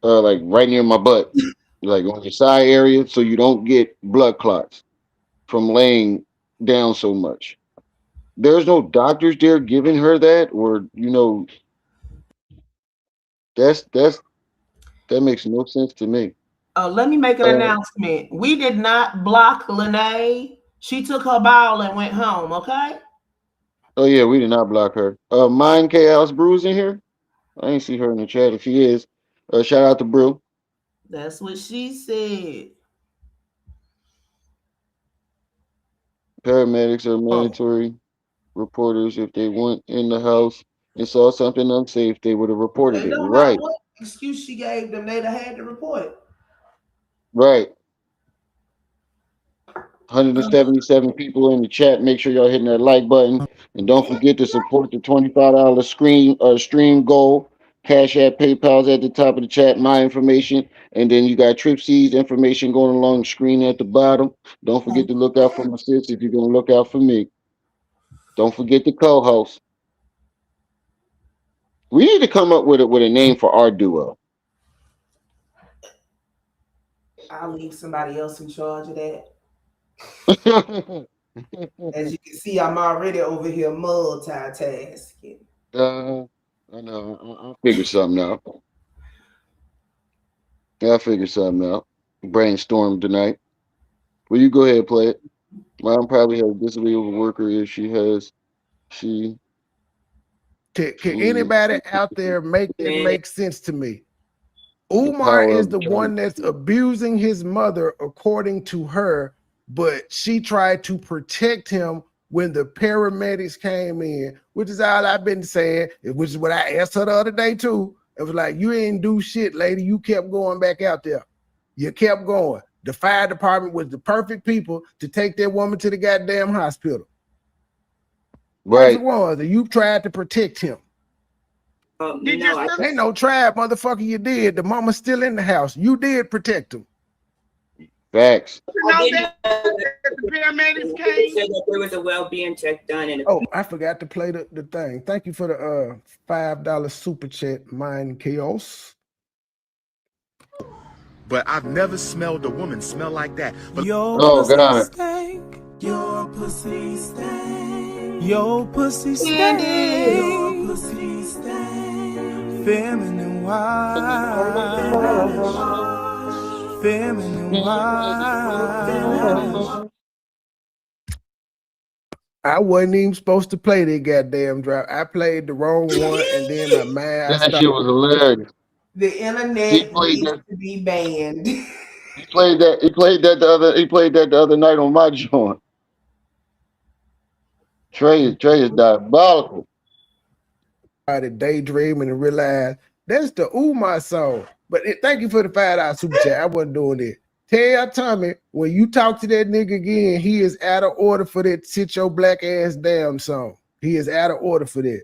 like right near my butt, like on your side area, so you don't get blood clots from laying down so much. There's no doctors there giving her that, or that's that makes no sense to me. Oh, let me make an Uh, announcement. We did not block Lanae. She took her ball and went home, okay? oh yeah, we did not block her. Mind Chaos Brew's in here. I ain't see her in the chat. If she is, shout out to Brew. That's what she said. Paramedics are mandatory reporters. If they went in the house and saw something unsafe, they would have reported It it. don't matter Right, what excuse she gave them, they'd have had to report it. right. 177 people in the chat. Make sure y'all hitting that like button, and don't forget to support the $25 stream goal. Cash App, PayPal's at the top of the chat. My information, and then you got Trip C's information going along the screen at the bottom. Don't forget to look out for my sis if you're gonna look out for me. Don't forget the co-host. We need to come up with a name for our duo. I'll leave somebody else in charge of that. As you can see, I'm already over here multitasking. I know. I'll figure something out. I'll figure something out. Brainstorm tonight. Well, you go ahead and play it. Mom probably has a disability of a worker if she Can anybody out there make it make sense to me? the Umar power is of the one that's abusing his mother, according to her, but she tried to protect him when the paramedics came in, which is all I've been saying, which is what I asked her the other day too. It was like, you ain't do shit, lady. You kept going back out there. You kept going. The fire department was the perfect people to take that woman to the goddamn hospital. Right. Perfect ones, and you tried to protect him. Did No, your Ain't no tribe, motherfucker. You did. The mama's still in the house. You did protect him. Facts. sister know that the paramedics came? said that there was a well-being check done, and Oh, I forgot to play the thing. Thank you for the $5 super chat, Mind Chaos. But I've never smelled a woman smell like that. But Oh, God. Stank. Your pussy stank. Your pussy Candy. stank. Your pussy stank. Feminine wash. Feminine wash. I wasn't even supposed to play that goddamn drop. I played the wrong one, and then my mind That stopped. shit was hilarious. The He internet played needs that. to be banned. He played that. He played that the other night on my joint. Trey is diabolical. Started daydreaming and realized that's the Umar song. But thank you for the $5 super chat. I wasn't doing it. Tell Tommy, when you talk to that nigga again, he is out of order for that sit your black ass down song. He is out of order for that.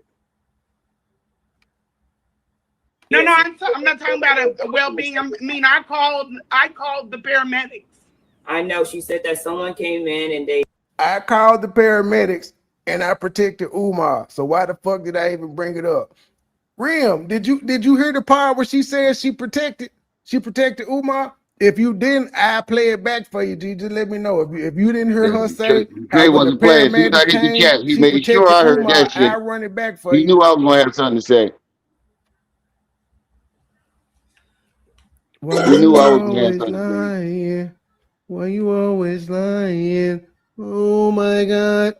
No, I'm not talking about a well-being. I mean, I called the paramedics. I know she said that someone came in and they. I called the paramedics and I protected Umar. So why the fuck did I even bring it up? Rim, did you hear the part where she said she protected Umar? If you didn't, I play it back for you. Just let me know. If you didn't hear her say Trey how when the wasn't playing. As soon as I paramedics hit the came, chat, he she made sure protected I heard Umar. that shit. I run it back for He you. knew I was gonna have something to say. Why He knew you I was gonna have always something to say. lying? Why you always lying? Oh my God.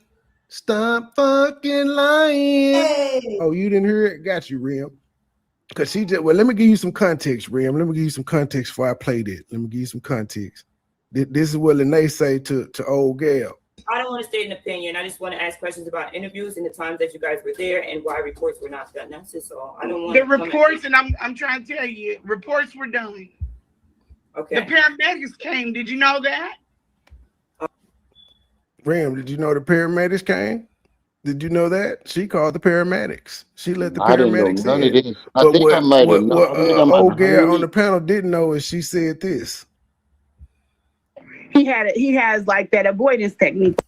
Stop fucking lying. Hey. Oh, you didn't hear it? Got you, Rim. Because she just, well, let me give you some context, Rim. Let me give you some context before I played it. Let me give you some context. This is what Lanae say to old gal. I don't want to state an opinion. I just want to ask questions about interviews and the times that you guys were there and why reports were not done. That's just all. I don't want the reports, and I'm trying to tell you, reports were done. Okay. The paramedics came. Did you know that? Rim, did you know the paramedics came? Did you know that? She called the paramedics. She let the I didn't know paramedics none in. of this. I But think I might have known. I think I might old have girl heard on the it. panel didn't know is she said this. He has like that avoidance technique.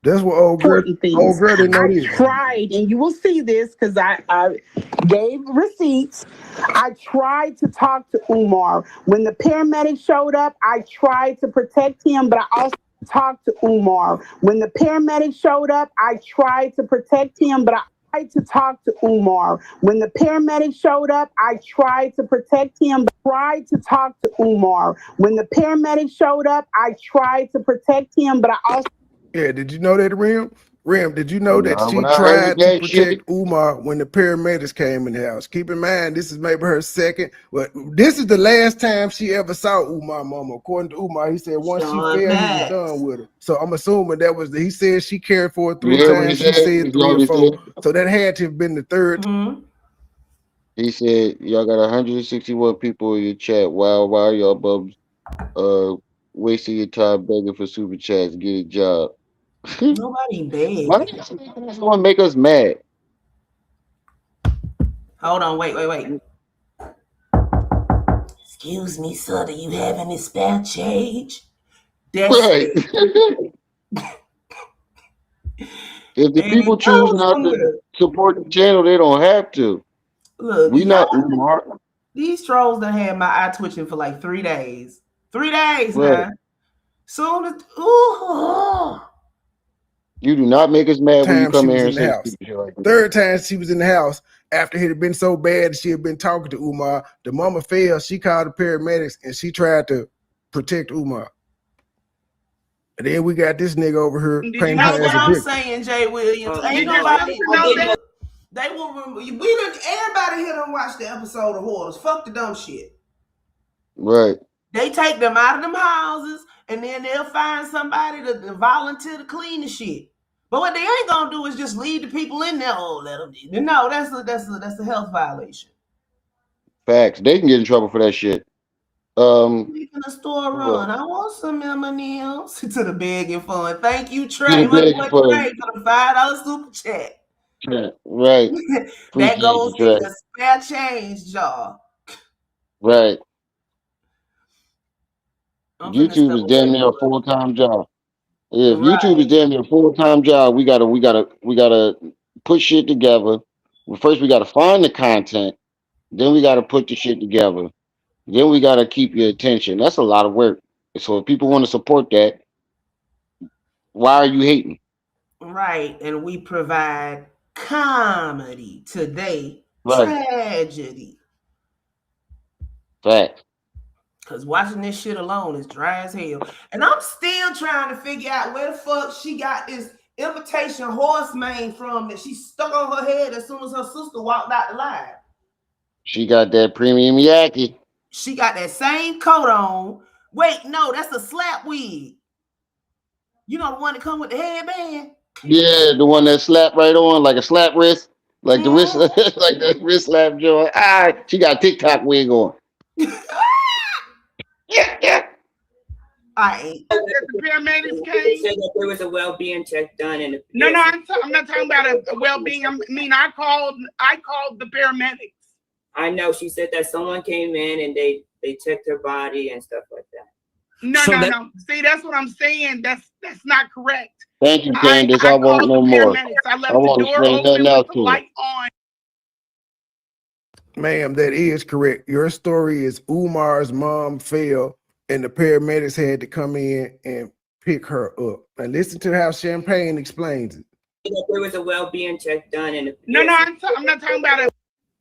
That's what old girl didn't know this. Tried, and you will see this because I gave receipts. I tried to talk to Umar. When the paramedics showed up, I tried to protect him, but I also talked to Umar. When the paramedics showed up, I tried to protect him, but I tried to talk to Umar. When the paramedics showed up, I tried to protect him, but tried to talk to Umar. When the paramedics showed up, I tried to protect him, but I also. Yeah, did you know that, Rim? Rim, did you know that she When I heard tried to that protect shit, Umar when the paramedics came in the house? Keep in mind, this is maybe her second. Well, this is the last time she ever saw Umar mama. According to Umar, he said once she fell, he was done with her. So I'm assuming that was he said she cared for her 3 times. She said 3 or 4. So that had to have been the third. Mm-hmm. He said, y'all got 161 people in your chat. Why y'all bubs wasting your time begging for super chats? Get a job. Nobody Why begged. does someone make us mad? Hold on, wait. Excuse me, sir, do you have any spare change? That's Right. If the people choose not to support the channel, they don't have to. Look, we not Umar. These trolls that had my eye twitching for like 3 days. 3 days Right. now. Soon as You do not make us mad when you Time come she in was here in and the say house. stupid shit like that. Third time she was in the house after it had been so bad that she had been talking to Umar. The mama fell. She called the paramedics and she tried to protect Umar. And then we got this nigga over here painting her as a I'm victim. saying, Jay Williams. Ain't Did nobody you know that? They will remember. We didn't. Everybody here done watch the episode of Hoarders. Fuck the dumb shit. Right. They take them out of them houses, and then they'll find somebody to volunteer to clean the shit. But what they ain't gonna do is just leave the people in there. Oh, let them. No, that's a health violation. Facts. They can get in trouble for that shit. Making a store run. I want some M&M's to the begging fund. Thank you, To Trey. the My begging boy fund. Trey for the $5 super chat. Right. That Appreciate goes you, in Trey. the spare change jar. Right. I'm finna YouTube step is damn away near a from full-time job. Yeah, if YouTube is right. damn near a full-time job, we gotta put shit together. Well, first we gotta find the content, then we gotta put the shit together. Then we gotta keep your attention. That's a lot of work. So if people want to support that, why are you hating? Right. And we provide comedy today, Right. tragedy. Fact. Cause watching this shit alone is dry as hell. And I'm still trying to figure out where the fuck she got this imitation horse mane from that she stuck on her head as soon as her sister walked out the line. She got that premium yaki. She got that same coat on. Wait, no, that's a slap wig. You know the one that come with the headband? Yeah, the one that slap right on like a slap wrist, like the wrist, like the wrist slap joint. Ah, she got TikTok wig on. Yeah. That the paramedics They came. said that there was a well-being check done, and No, I'm not talking about a well-being. I called the paramedics. I know she said that someone came in and they checked her body and stuff like that. No. See, that's what I'm saying. That's not correct. Thank you, Candace. I won't no more. I left I won't the door explain open nothing else with the to her. light on. Ma'am, that is correct. Your story is Umar's mom fell and the paramedics had to come in and pick her up. And listen to how Champagne explains it. There was a well-being check done, and I'm not talking about a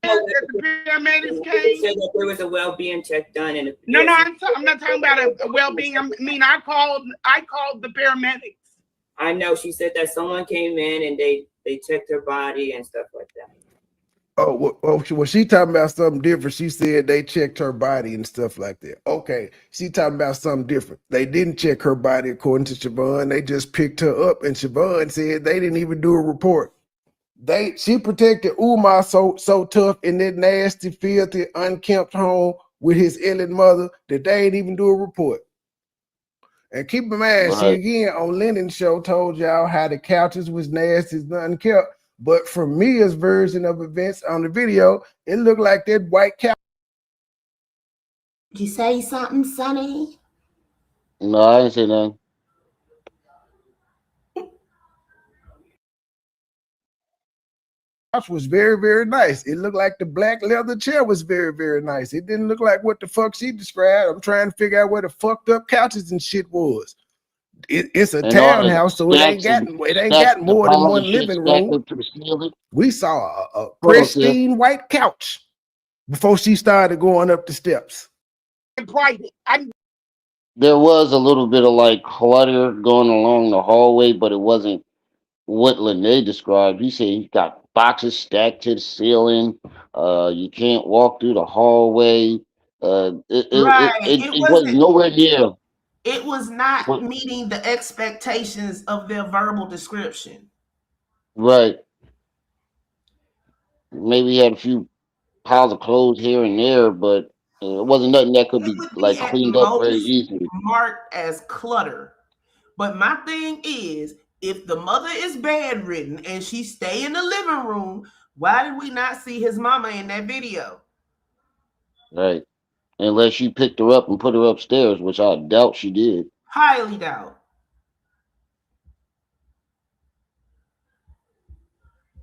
that the paramedics came. They said that there was a well-being check done, and I'm not talking about a well-being. I called the paramedics. I know she said that someone came in and they checked her body and stuff like that. Oh, well, she talking about something different. She said they checked her body and stuff like that. Okay, she talking about something different. They didn't check her body according to Siobhan. They just picked her up, and Siobhan said they didn't even do a report. She protected Umar so tough in that nasty, filthy, unkempt home with his ailing mother that they ain't even do a report. And keep in mind, she again on Lene's show told y'all how the couches was nasty and unkept. But from Mia's version of events on the video, it looked like that white couch. Did you say something, Sonny? No, I didn't say nothing. Couch was very, very nice. It looked like the black leather chair was very, very nice. It didn't look like what the fuck she described. I'm trying to figure out where the fucked up couches and shit was. It's a townhouse, so it ain't got more than one living room. We saw a pristine white couch before she started going up the steps. There was a little bit of like clutter going along the hallway, but it wasn't what Lanae described. He said he got boxes stacked to the ceiling. You can't walk through the hallway. It was nowhere near. It was not meeting the expectations of their verbal description. Right. Maybe he had a few piles of clothes here and there, but it wasn't nothing that could be like cleaned up very easily. Marked as clutter. But my thing is, if the mother is bedridden and she stay in the living room, why did we not see his mama in that video? Right. Unless she picked her up and put her upstairs, which I doubt she did. Highly doubt.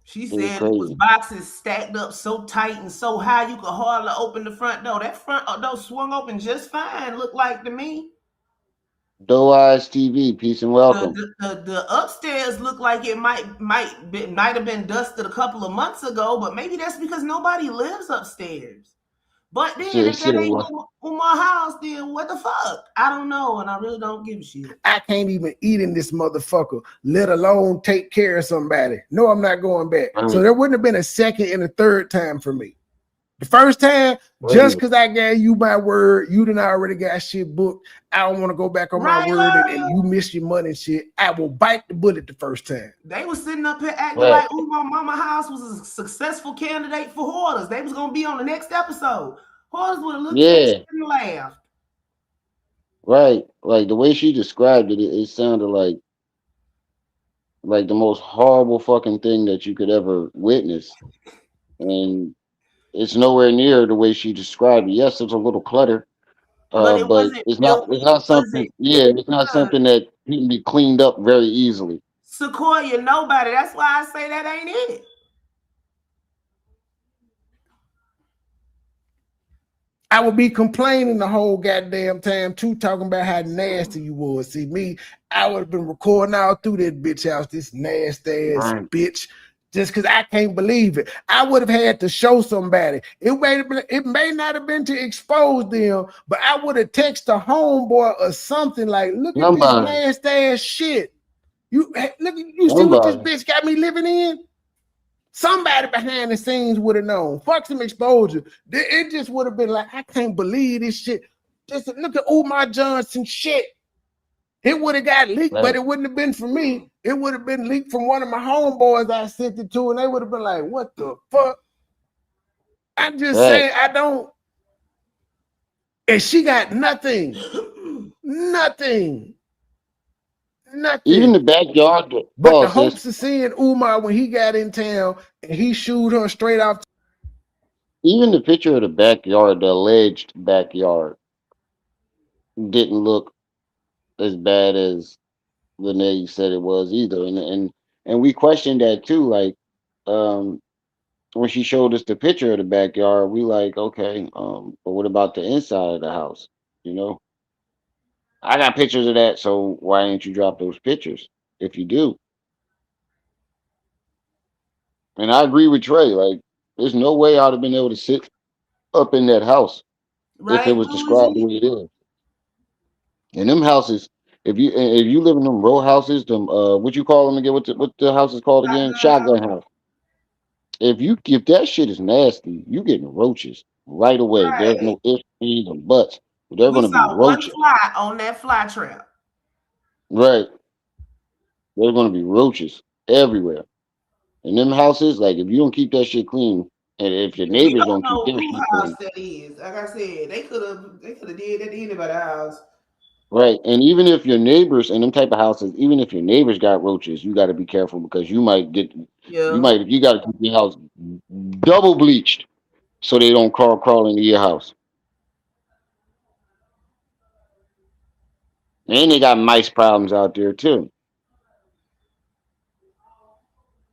She said it was boxes stacked up so tight and so high you could hardly open the front door. That front door swung open just fine, looked like to me. Doe Eyes TV, peace and welcome. The upstairs looked like it might have been dusted a couple of months ago, but maybe that's because nobody lives upstairs. But then if that ain't Umar house, then what the fuck? I don't know, and I really don't give a shit. I can't even eat in this motherfucker, let alone take care of somebody. No, I'm not going back. So there wouldn't have been a second and a third time for me. The first time, just because I gave you my word, you done already got shit booked. I don't want to go back on my word and you miss your money and shit. I will bite the bullet the first time. They was sitting up here acting like Umar Mama House was a successful candidate for Hoarders. They was going to be on the next episode. Hoarders would have looked at you and laughed. Right. Like the way she described it, it sounded like the most horrible fucking thing that you could ever witness. And it's nowhere near the way she described it. Yes, it's a little clutter, But it but wasn't it's not filthy, it's not was it? something yeah, it's not something that can be cleaned up very easily. Sequoia, nobody. That's why I say that ain't it. I would be complaining the whole goddamn time too, talking about how nasty you was. See me, I would have been recording all through that bitch house, this nasty ass bitch, just because I can't believe it. I would have had to show somebody. It may not have been to expose them, but I would have texted a homeboy or something like, "Look at this nasty ass shit. You see what this bitch got me living in." Somebody behind the scenes would have known. Fuck some exposure. It just would have been like, I can't believe this shit. Just look at Umar Johnson shit. It would have got leaked, but it wouldn't have been for me. It would have been leaked from one of my homeboys I sent it to, and they would have been like, what the fuck? I'm just saying, I don't. And she got nothing. Nothing. Even the backyard. But the hopes of seeing Umar when he got in town and he shooed her straight off. Even the picture of the backyard, the alleged backyard, didn't look as bad as Lanae said it was either. And we questioned that too. Like, when she showed us the picture of the backyard, we like, okay, but what about the inside of the house? You know, I got pictures of that, so why didn't you drop those pictures if you do? And I agree with Trey. Like, there's no way I'd have been able to sit up in that house if it Right, was described the way it is. And them houses, if you live in them row houses, them what you call them again? What the house is called again? Shotgun house. If that shit is nasty, you getting roaches right away. There's no ifs, ands, or buts. They're We gonna be saw one roaches. fly on that fly trap. Right. There's gonna be roaches everywhere. In them houses, like if you don't keep that shit clean, and if your We neighbors don't don't keep know their who shit house clean, that is. Like I said, they could have did that to anybody's house. right? And even if your neighbors in them type of houses, even if your neighbors got roaches, you got to be careful because you got to keep your house double bleached so they don't crawl into your house. And they got mice problems out there too.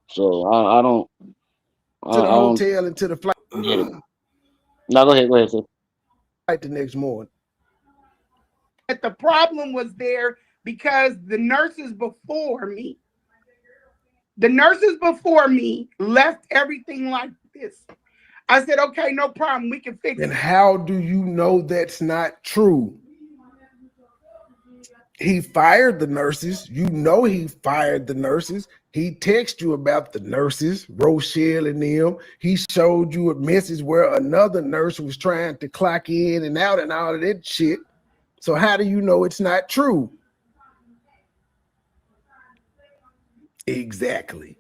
So I don't To the I don't hotel and to the flight. get it. No, go ahead, sir. The next morning. But the problem was there because the nurses before me left everything like this. I said, okay, no problem. We can fix it. And how do you know that's not true? He fired the nurses. You know he fired the nurses. He texted you about the nurses, Rochelle and them. He showed you a message where another nurse was trying to clock in and out and all of that shit. So how do you know it's not true? Exactly.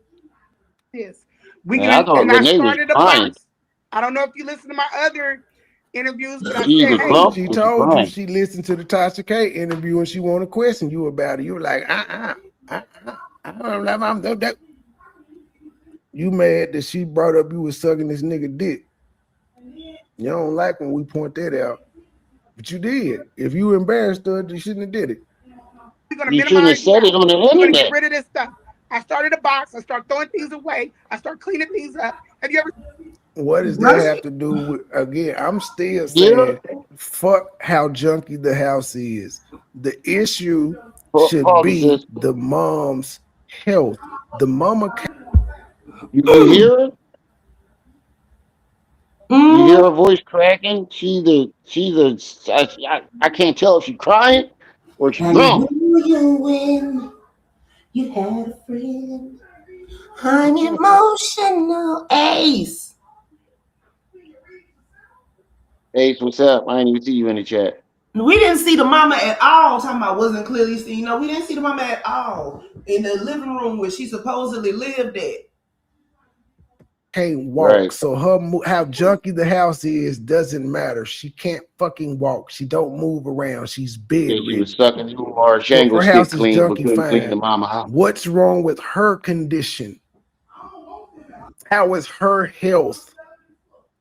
Yes. I thought I Lanae was started a crying. box. I don't know if you listen to my other interviews, but I She said, was hey. crump. She Was told you crying. she listened to the Tasha K interview and she want to question you about it. You were like, I don't know. You mad that she brought up you was sucking this nigga dick. You don't like when we point that out. But you did. If you were embarrassed of it, you shouldn't have did it. We're going to You shouldn't have minimize you said it out. on the We're going to get internet. rid of this stuff. I started a box. I start throwing things away. I start cleaning things up. Have you ever? What does that have to do with, again, I'm still saying, fuck how junky the house is. The issue should be the mom's health. The mama. You hear her? You hear her voice cracking? I can't tell if she's crying or she's And drunk. who you win? You had a friend. I'm emotional. Ace. Ace, what's up? I didn't even see you in the chat. We didn't see the mama at all. Talking about wasn't clearly seen. No, we didn't see the mama at all in the living room where she supposedly lived at. can't walk. Right. So how junky the house is doesn't matter. She can't fucking walk. She don't move around. She's Yeah, she bedridden. was sucking Umar So if her Shangle stick house is clean, but junky, couldn't clean the fine. mama house. What's wrong with her condition? How is her health?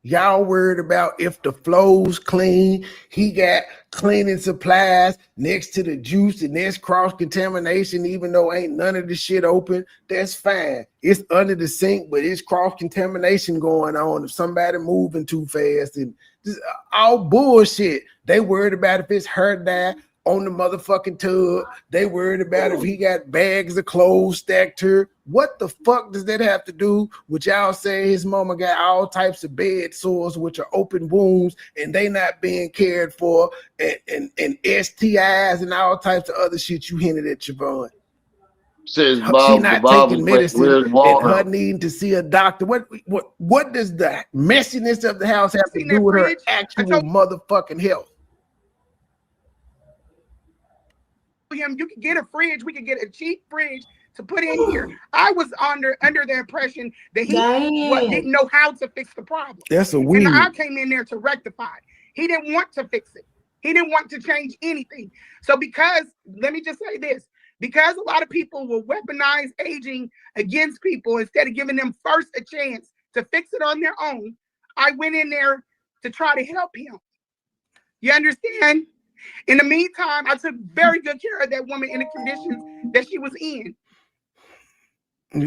Y'all worried about if the flow's clean. He got cleaning supplies next to the juice and there's cross-contamination, even though ain't none of the shit open. That's fine. It's under the sink, but it's cross-contamination going on. If somebody moving too fast and just all bullshit. They worried about if it's her dye on the motherfucking tub. They worried about if he got bags of clothes stacked here. What the fuck does that have to do with y'all saying his mama got all types of bed sores, which are open wounds, and they not being cared for, and STIs and all types of other shit you hinted at, Siobhan? Says She Bob. The not Bob was taking playing medicine Where's and Waldo. her needing to see a doctor. What does the messiness of the house have to do with her actual motherfucking health? Him, you can get a fridge. We can get a cheap fridge to put in here. I was under the impression that he didn't know how to fix the problem. That's a And weird. I came in there to rectify it. He didn't want to fix it. He didn't want to change anything. So let me just say this, because a lot of people will weaponize aging against people instead of giving them first a chance to fix it on their own, I went in there to try to help him. You understand? In the meantime, I took very good care of that woman in the conditions that she was in.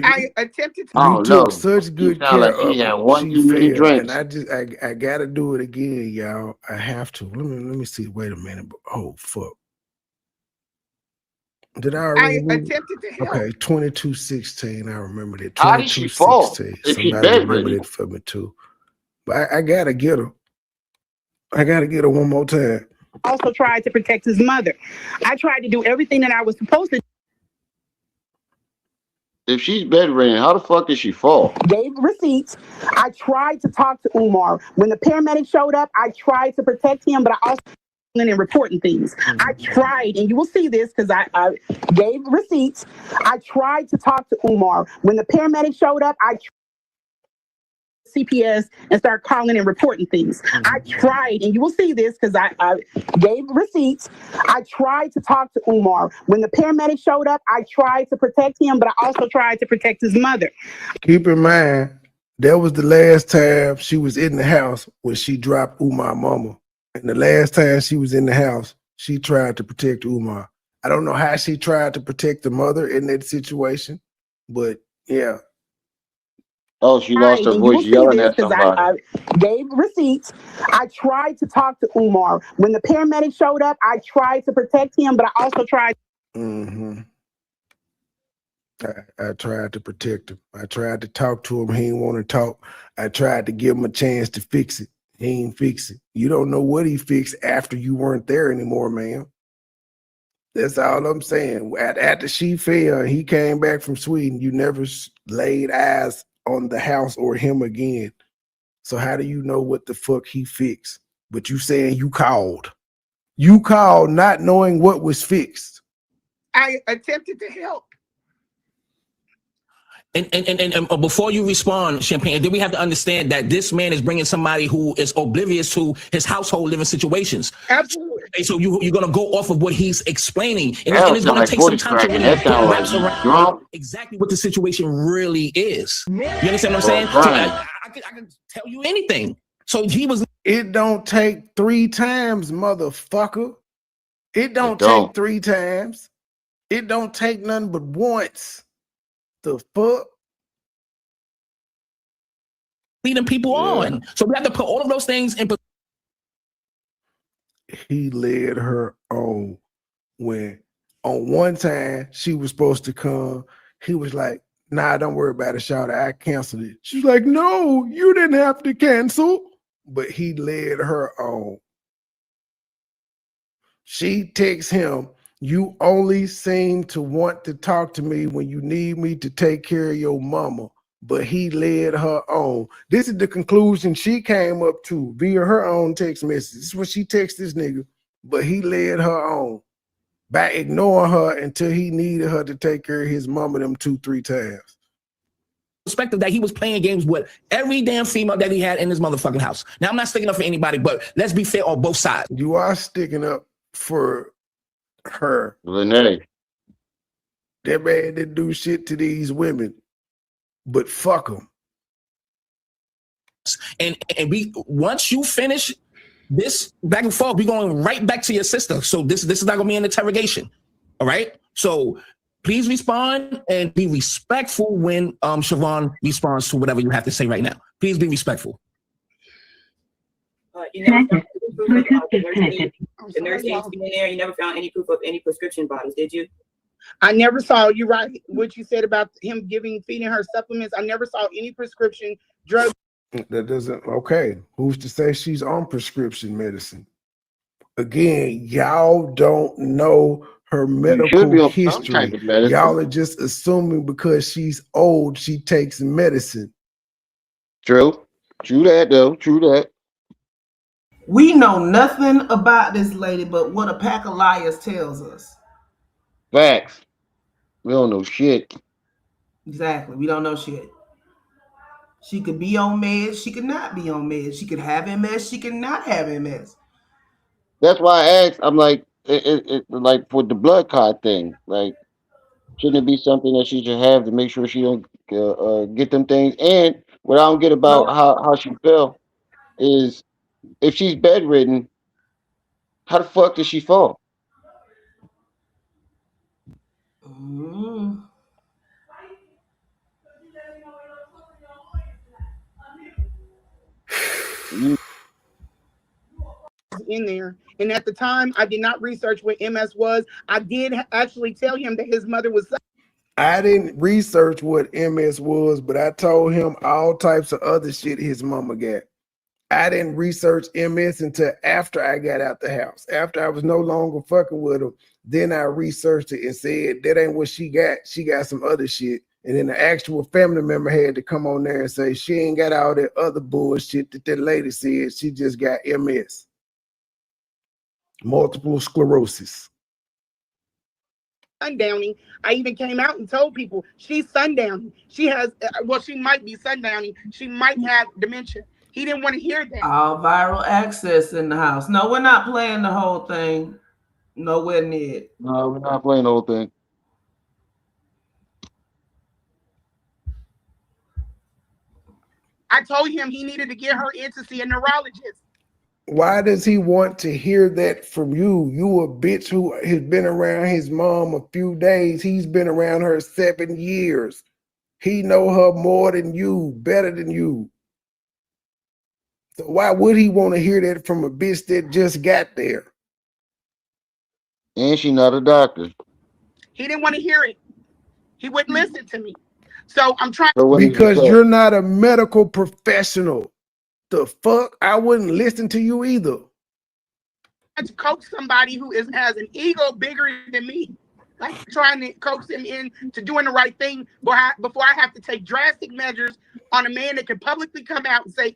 I attempted to. You took such good care of her. She failed, and I gotta do it again, y'all. I have to. Let me see. Wait a minute. Oh fuck! Did I already? Attempted to help. Okay, 2216. I remember that. How did she fall? 2216. Somebody remember that for me too. But I gotta get her. I gotta get her one more time. Also tried to protect his mother. I tried to do everything that I was supposed to. If she's bedridden, how the fuck did she fall? Gave receipts. I tried to talk to Umar. When the paramedics showed up, I tried to protect him, but I also and reporting things. I tried, and you will see this because I gave receipts. I tried to talk to Umar. When the paramedics showed up, I CPS and start calling and reporting things. I tried, and you will see this because I gave receipts. I tried to talk to Umar. When the paramedics showed up, I tried to protect him, but I also tried to protect his mother. Keep in mind, that was the last time she was in the house when she dropped Umar mama. And the last time she was in the house, she tried to protect Umar. I don't know how she tried to protect the mother in that situation, but yeah. Oh, she lost her voice yelling at somebody. I gave receipts. I tried to talk to Umar. When the paramedics showed up, I tried to protect him, but I also tried. I tried to protect him. I tried to talk to him. He didn't want to talk. I tried to give him a chance to fix it. He ain't fix it. You don't know what he fixed after you weren't there anymore, man. That's all I'm saying. After she fell, he came back from Sweden. You never laid eyes on the house or him again. So how do you know what the fuck he fixed? But you saying you called. You called not knowing what was fixed. I attempted to help. And before you respond, Champagne, then we have to understand that this man is bringing somebody who is oblivious to his household living situations. Absolutely. So you're going to go off of what he's explaining. And it's going to take some time to really put wraps around exactly what the situation really is. You understand what I'm saying? So I can tell you anything. So he was. It don't take 3 times, motherfucker. It don't take 3 times. It don't take none but once. The fuck? Leading people on. So we have to put all of those things in. He led her on when on one time she was supposed to come. He was like, nah, don't worry about it, shout. I canceled it. She's like, no, you didn't have to cancel. But he led her on. She texts him, you only seem to want to talk to me when you need me to take care of your mama. But he led her on. This is the conclusion she came up to via her own text message. This is what she texted this nigga. But he led her on by ignoring her until he needed her to take care of his mama them 2-3 times. perspective that he was playing games with every damn female that he had in his motherfucking house. Now, I'm not sticking up for anybody, but let's be fair on both sides. You are sticking up for her. Lanae. That man didn't do shit to these women, but fuck them. And we once you finish this back and forth, we're going right back to your sister. So this is not gonna be an interrogation. All right. So please respond and be respectful when Siobhan responds to whatever you have to say right now. Please be respectful. You never found any proof of the nurse aides being there. You never found any proof of any prescription bottles, did you? I never saw, you're right, what you said about him feeding her supplements. I never saw any prescription drug. That doesn't, okay. Who's to say she's on prescription medicine? Again, y'all don't know her medical history. Y'all are just assuming because she's old, she takes medicine. True. True that, though. True that. We know nothing about this lady but what a pack of liars tells us. Facts. We don't know shit. Exactly. We don't know shit. She could be on meds. She could not be on meds. She could have MS. She could not have MS. That's why I asked. I'm like, like for the blood clot thing. Like, shouldn't it be something that she should have to make sure she don't get them things? And what I don't get about how she fell is if she's bedridden, how the fuck did she fall? In there. And at the time, I did not research what MS was. I did actually tell him that his mother was. I didn't research what MS was, but I told him all types of other shit his mama got. I didn't research MS until after I got out the house. After I was no longer fucking with him, then I researched it and said, that ain't what she got. She got some other shit. And then the actual family member had to come on there and say, she ain't got all that other bullshit that lady said. She just got MS. Multiple sclerosis. Sundowning. I even came out and told people she's sundowning. She has, well, she might be sundowning. She might have dementia. He didn't want to hear that. All viral access in the house. No, we're not playing the whole thing. Nowhere near it. No, we're not playing the whole thing. I told him he needed to get her in to see a neurologist. Why does he want to hear that from you? You a bitch who has been around his mom a few days. He's been around her 7 years. He know her more than you, better than you. So why would he want to hear that from a bitch that just got there? And she not a doctor. He didn't want to hear it. He wouldn't listen to me. So I'm trying. Because you're not a medical professional. The fuck? I wouldn't listen to you either. To coax somebody who has an ego bigger than me, like trying to coax him into doing the right thing before I have to take drastic measures on a man that can publicly come out and say,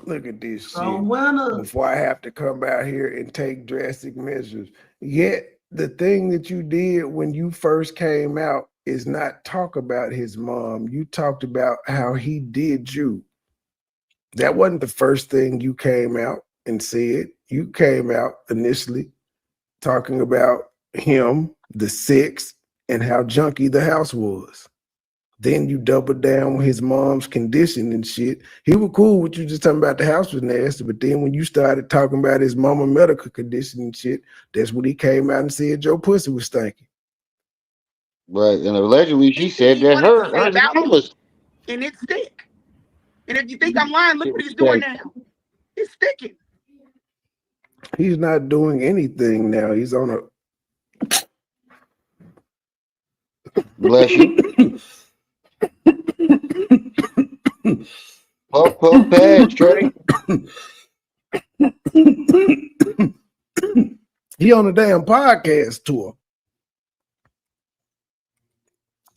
look at this shit. Before I have to come out here and take drastic measures. Yet the thing that you did when you first came out is not talk about his mom. You talked about how he did you. That wasn't the first thing you came out and said. You came out initially talking about him, the sex, and how junky the house was. Then you doubled down with his mom's condition and shit. He was cool with you just talking about the house was nasty, but then when you started talking about his mama medical condition and shit, that's when he came out and said your pussy was stinky. Right, and allegedly she said that her was. And it's thick. And if you think I'm lying, look what he's doing now. It's sticking. He's not doing anything now. He's on a. Bless you. Puff pad straight. He on a damn podcast tour.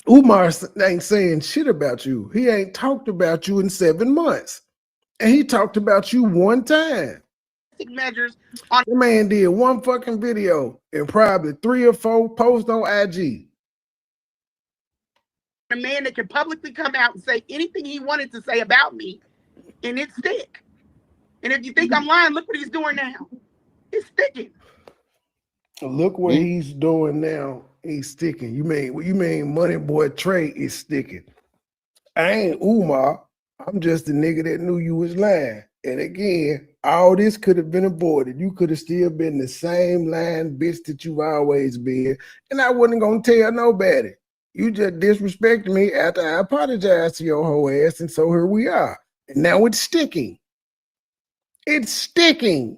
Umar ain't saying shit about you. He ain't talked about you in 7 months. And he talked about you one time. Measures on the man did one fucking video and probably 3 or 4 posts on IG. a man that can publicly come out and say anything he wanted to say about me, and it stick. And if you think I'm lying, look what he's doing now. It's sticking. Look what he's doing now. He's sticking. You mean Money Boy Trey is sticking. I ain't Umar. I'm just a nigga that knew you was lying. And again, all this could have been avoided. You could have still been the same lying bitch that you've always been. And I wasn't gonna tell nobody. You just disrespected me after I apologized to your whole ass, and so here we are. And now it's sticking. It's sticking.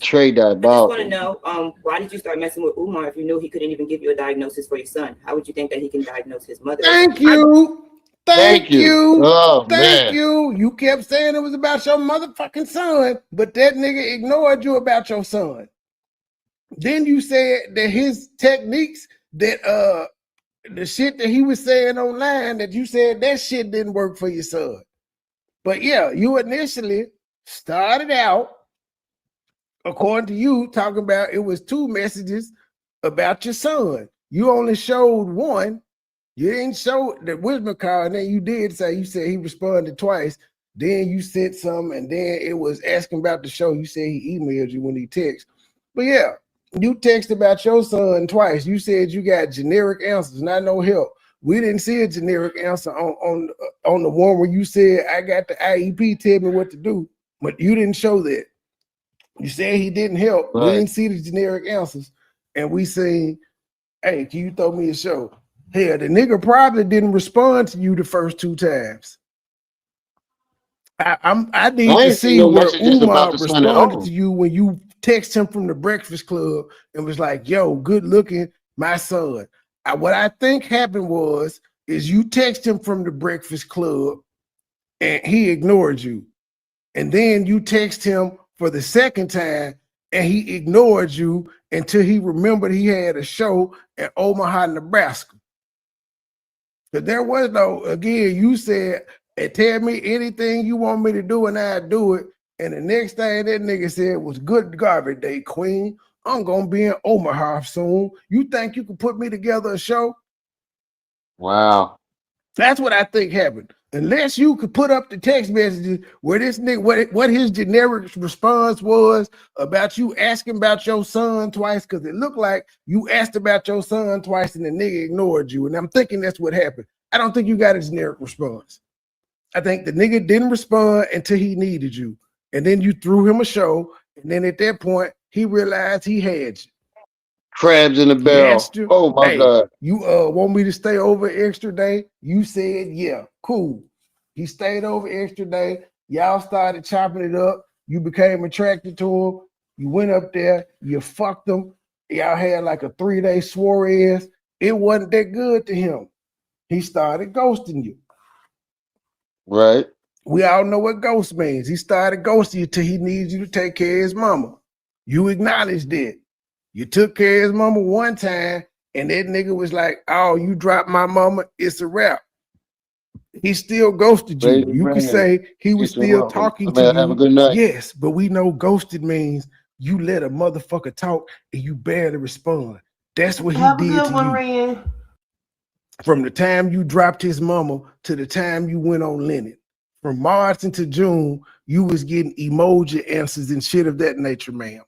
Trey I just diabolical. want to know, why did you start messing with Umar if you knew he couldn't even give you a diagnosis for your son? How would you think that he can diagnose his mother? Thank you. Thank you. Oh, Thank man. you. You kept saying it was about your motherfucking son, but that nigga ignored you about your son. Then you said that his techniques, that the shit that he was saying online, that you said that shit didn't work for your son. But yeah, you initially started out, according to you, talking about it was 2 messages about your son. You only showed one. You didn't show the wisdom card, and then you did say, you said he responded twice. Then you sent some, and then it was asking about the show. You said he emailed you when he texted. But yeah, you texted about your son twice. You said you got generic answers, not no help. We didn't see a generic answer on the one where you said, I got the IEP, tell me what to do. But you didn't show that. You said he didn't help. Right. We didn't see the generic answers. And we say, hey, can you throw me a show? Hell, the nigga probably didn't respond to you the first 2 times. I need to ain't seen see no where messages about Umar the son at responded all. to you when you text him from the Breakfast Club and was like, yo, good looking, my son. What I think happened is you text him from the Breakfast Club and he ignored you. And then you text him for the second time and he ignored you until he remembered he had a show in Omaha, Nebraska. But there was no, again, you said, hey, tell me anything you want me to do and I do it. And the next thing that nigga said was, good garbage day, queen. I'm going to be in Omaha soon. You think you can put me together a show? Wow. That's what I think happened. Unless you could put up the text messages where this nigga, what his generic response was about you asking about your son twice, because it looked like you asked about your son twice and the nigga ignored you. And I'm thinking that's what happened. I don't think you got a generic response. I think the nigga didn't respond until he needed you. And then you threw him a show. And then at that point, he realized he had you. Crabs in the He barrel. asked you, Oh, my hey, God. you want me to stay over extra day? You said, yeah, cool. He stayed over extra day. Y'all started chopping it up. You became attracted to him. You went up there. You fucked him. Y'all had like a 3-day soiree. It wasn't that good to him. He started ghosting you. Right. We all know what ghost means. He started ghosting you till he needs you to take care of his mama. You acknowledged it. You took care of his mama one time, and that nigga was like, oh, you dropped my mama, it's a wrap. He still ghosted you. Ladies and You could gentlemen, say he was peace and still welcome. talking I to mean, have a you. good night. Yes, but we know ghosted means you let a motherfucker talk and you barely respond. That's what he Have a did good to one, you. Ren. From the time you dropped his mama to the time you went on Lene. From March into June, you was getting emoji answers and shit of that nature, ma'am.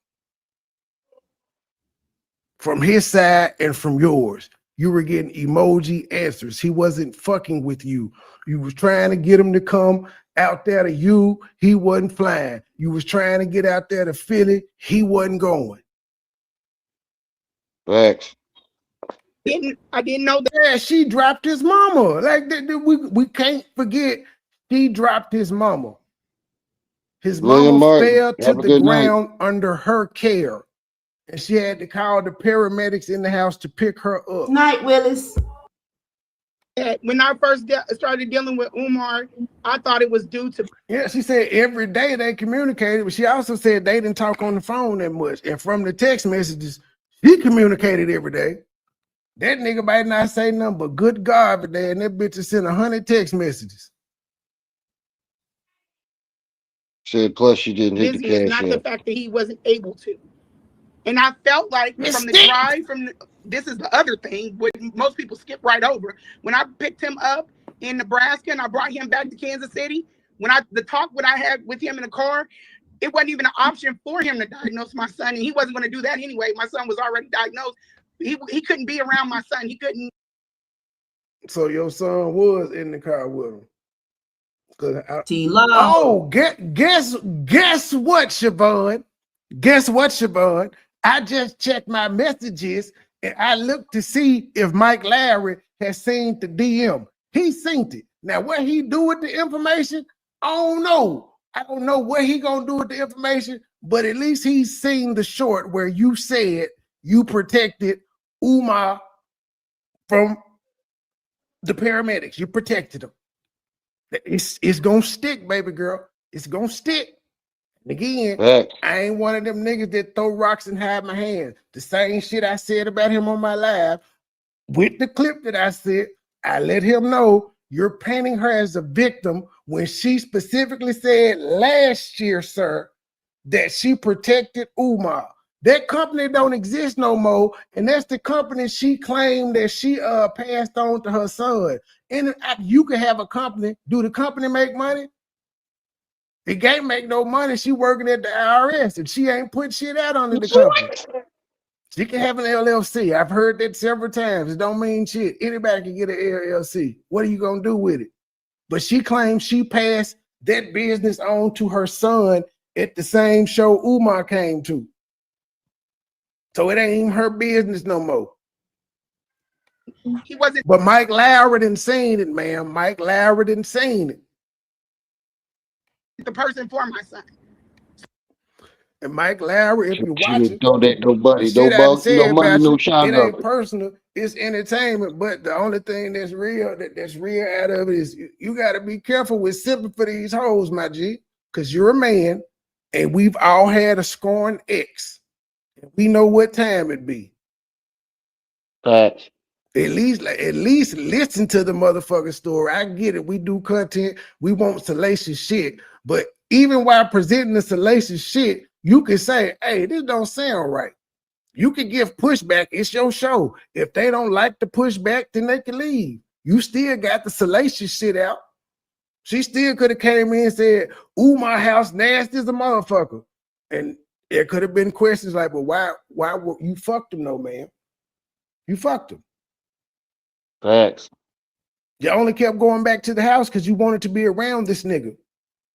From his side and from yours, you were getting emoji answers. He wasn't fucking with you. You was trying to get him to come out there to you. He wasn't flying. You was trying to get out there to Philly. He wasn't going. Facts. I didn't know that. Yeah, she dropped his mama. Like we can't forget she dropped his mama. His William mama Martin. fell to Have a the good night. ground under her care. And she had to call the paramedics in the house to pick her up. Night, Willis. When I first started dealing with Umar, I thought it was due to. Yeah, she said every day they communicated, but she also said they didn't talk on the phone that much. And from the text messages, he communicated every day. That nigga might not say nothing but good God every day, and that bitch has sent 100 text messages. Said plus you didn't hit the Business, cash not the app. fact that he wasn't able to. And I felt like from the drive this is the other thing, what most people skip right over. When I picked him up in Nebraska and I brought him back to Kansas City, the talk what I had with him in the car, it wasn't even an option for him to diagnose my son, and he wasn't going to do that anyway. My son was already diagnosed. He couldn't be around my son. He couldn't. So your son was in the car with him. Oh, guess what, Siobhan? Guess what, Siobhan? I just checked my messages and I looked to see if Mike Larry has seen the DM. He seen it. Now, what he do with the information, I don't know. I don't know what he gonna do with the information, but at least he's seen the short where you said you protected Umar from the paramedics. You protected him. It's gonna stick, baby girl. It's gonna stick. And again, I ain't one of them niggas that throw rocks and hide my hands. The same shit I said about him on my live, with the clip that I said, I let him know you're painting her as a victim when she specifically said last year, sir, that she protected Umar. That company don't exist no more, and that's the company she claimed that she passed on to her son. And you can have a company. Do the company make money? It can't make no money. She working at the IRS, and she ain't put shit out under the company. She can have an LLC. I've heard that several times. It don't mean shit. Anybody can get an LLC. What are you gonna do with it? But she claims she passed that business on to her son at the same show Umar came to. So it ain't even her business no more. He wasn't. But Mike Lowry didn't seen it, ma'am. Mike Lowry didn't seen it. The person for my son. And Mike Lowry, if you watch it, don't that nobody, no bug, no money, no it shotgun. ain't personal, it's entertainment. But the only thing that's real out of it is you got to be careful with simping for these hoes, my G, because you're a man, and we've all had a scorned ex. We know what time it be. Facts. At least listen to the motherfucking story. I get it. We do content. We want salacious shit. But even while presenting the salacious shit, you can say, hey, this don't sound right. You can give pushback. It's your show. If they don't like the pushback, then they can leave. You still got the salacious shit out. She still could have came in and said, ooh, my house nasty as a motherfucker. And there could have been questions like, well, why you fucked him though, man? You fucked him. Facts. You only kept going back to the house because you wanted to be around this nigga.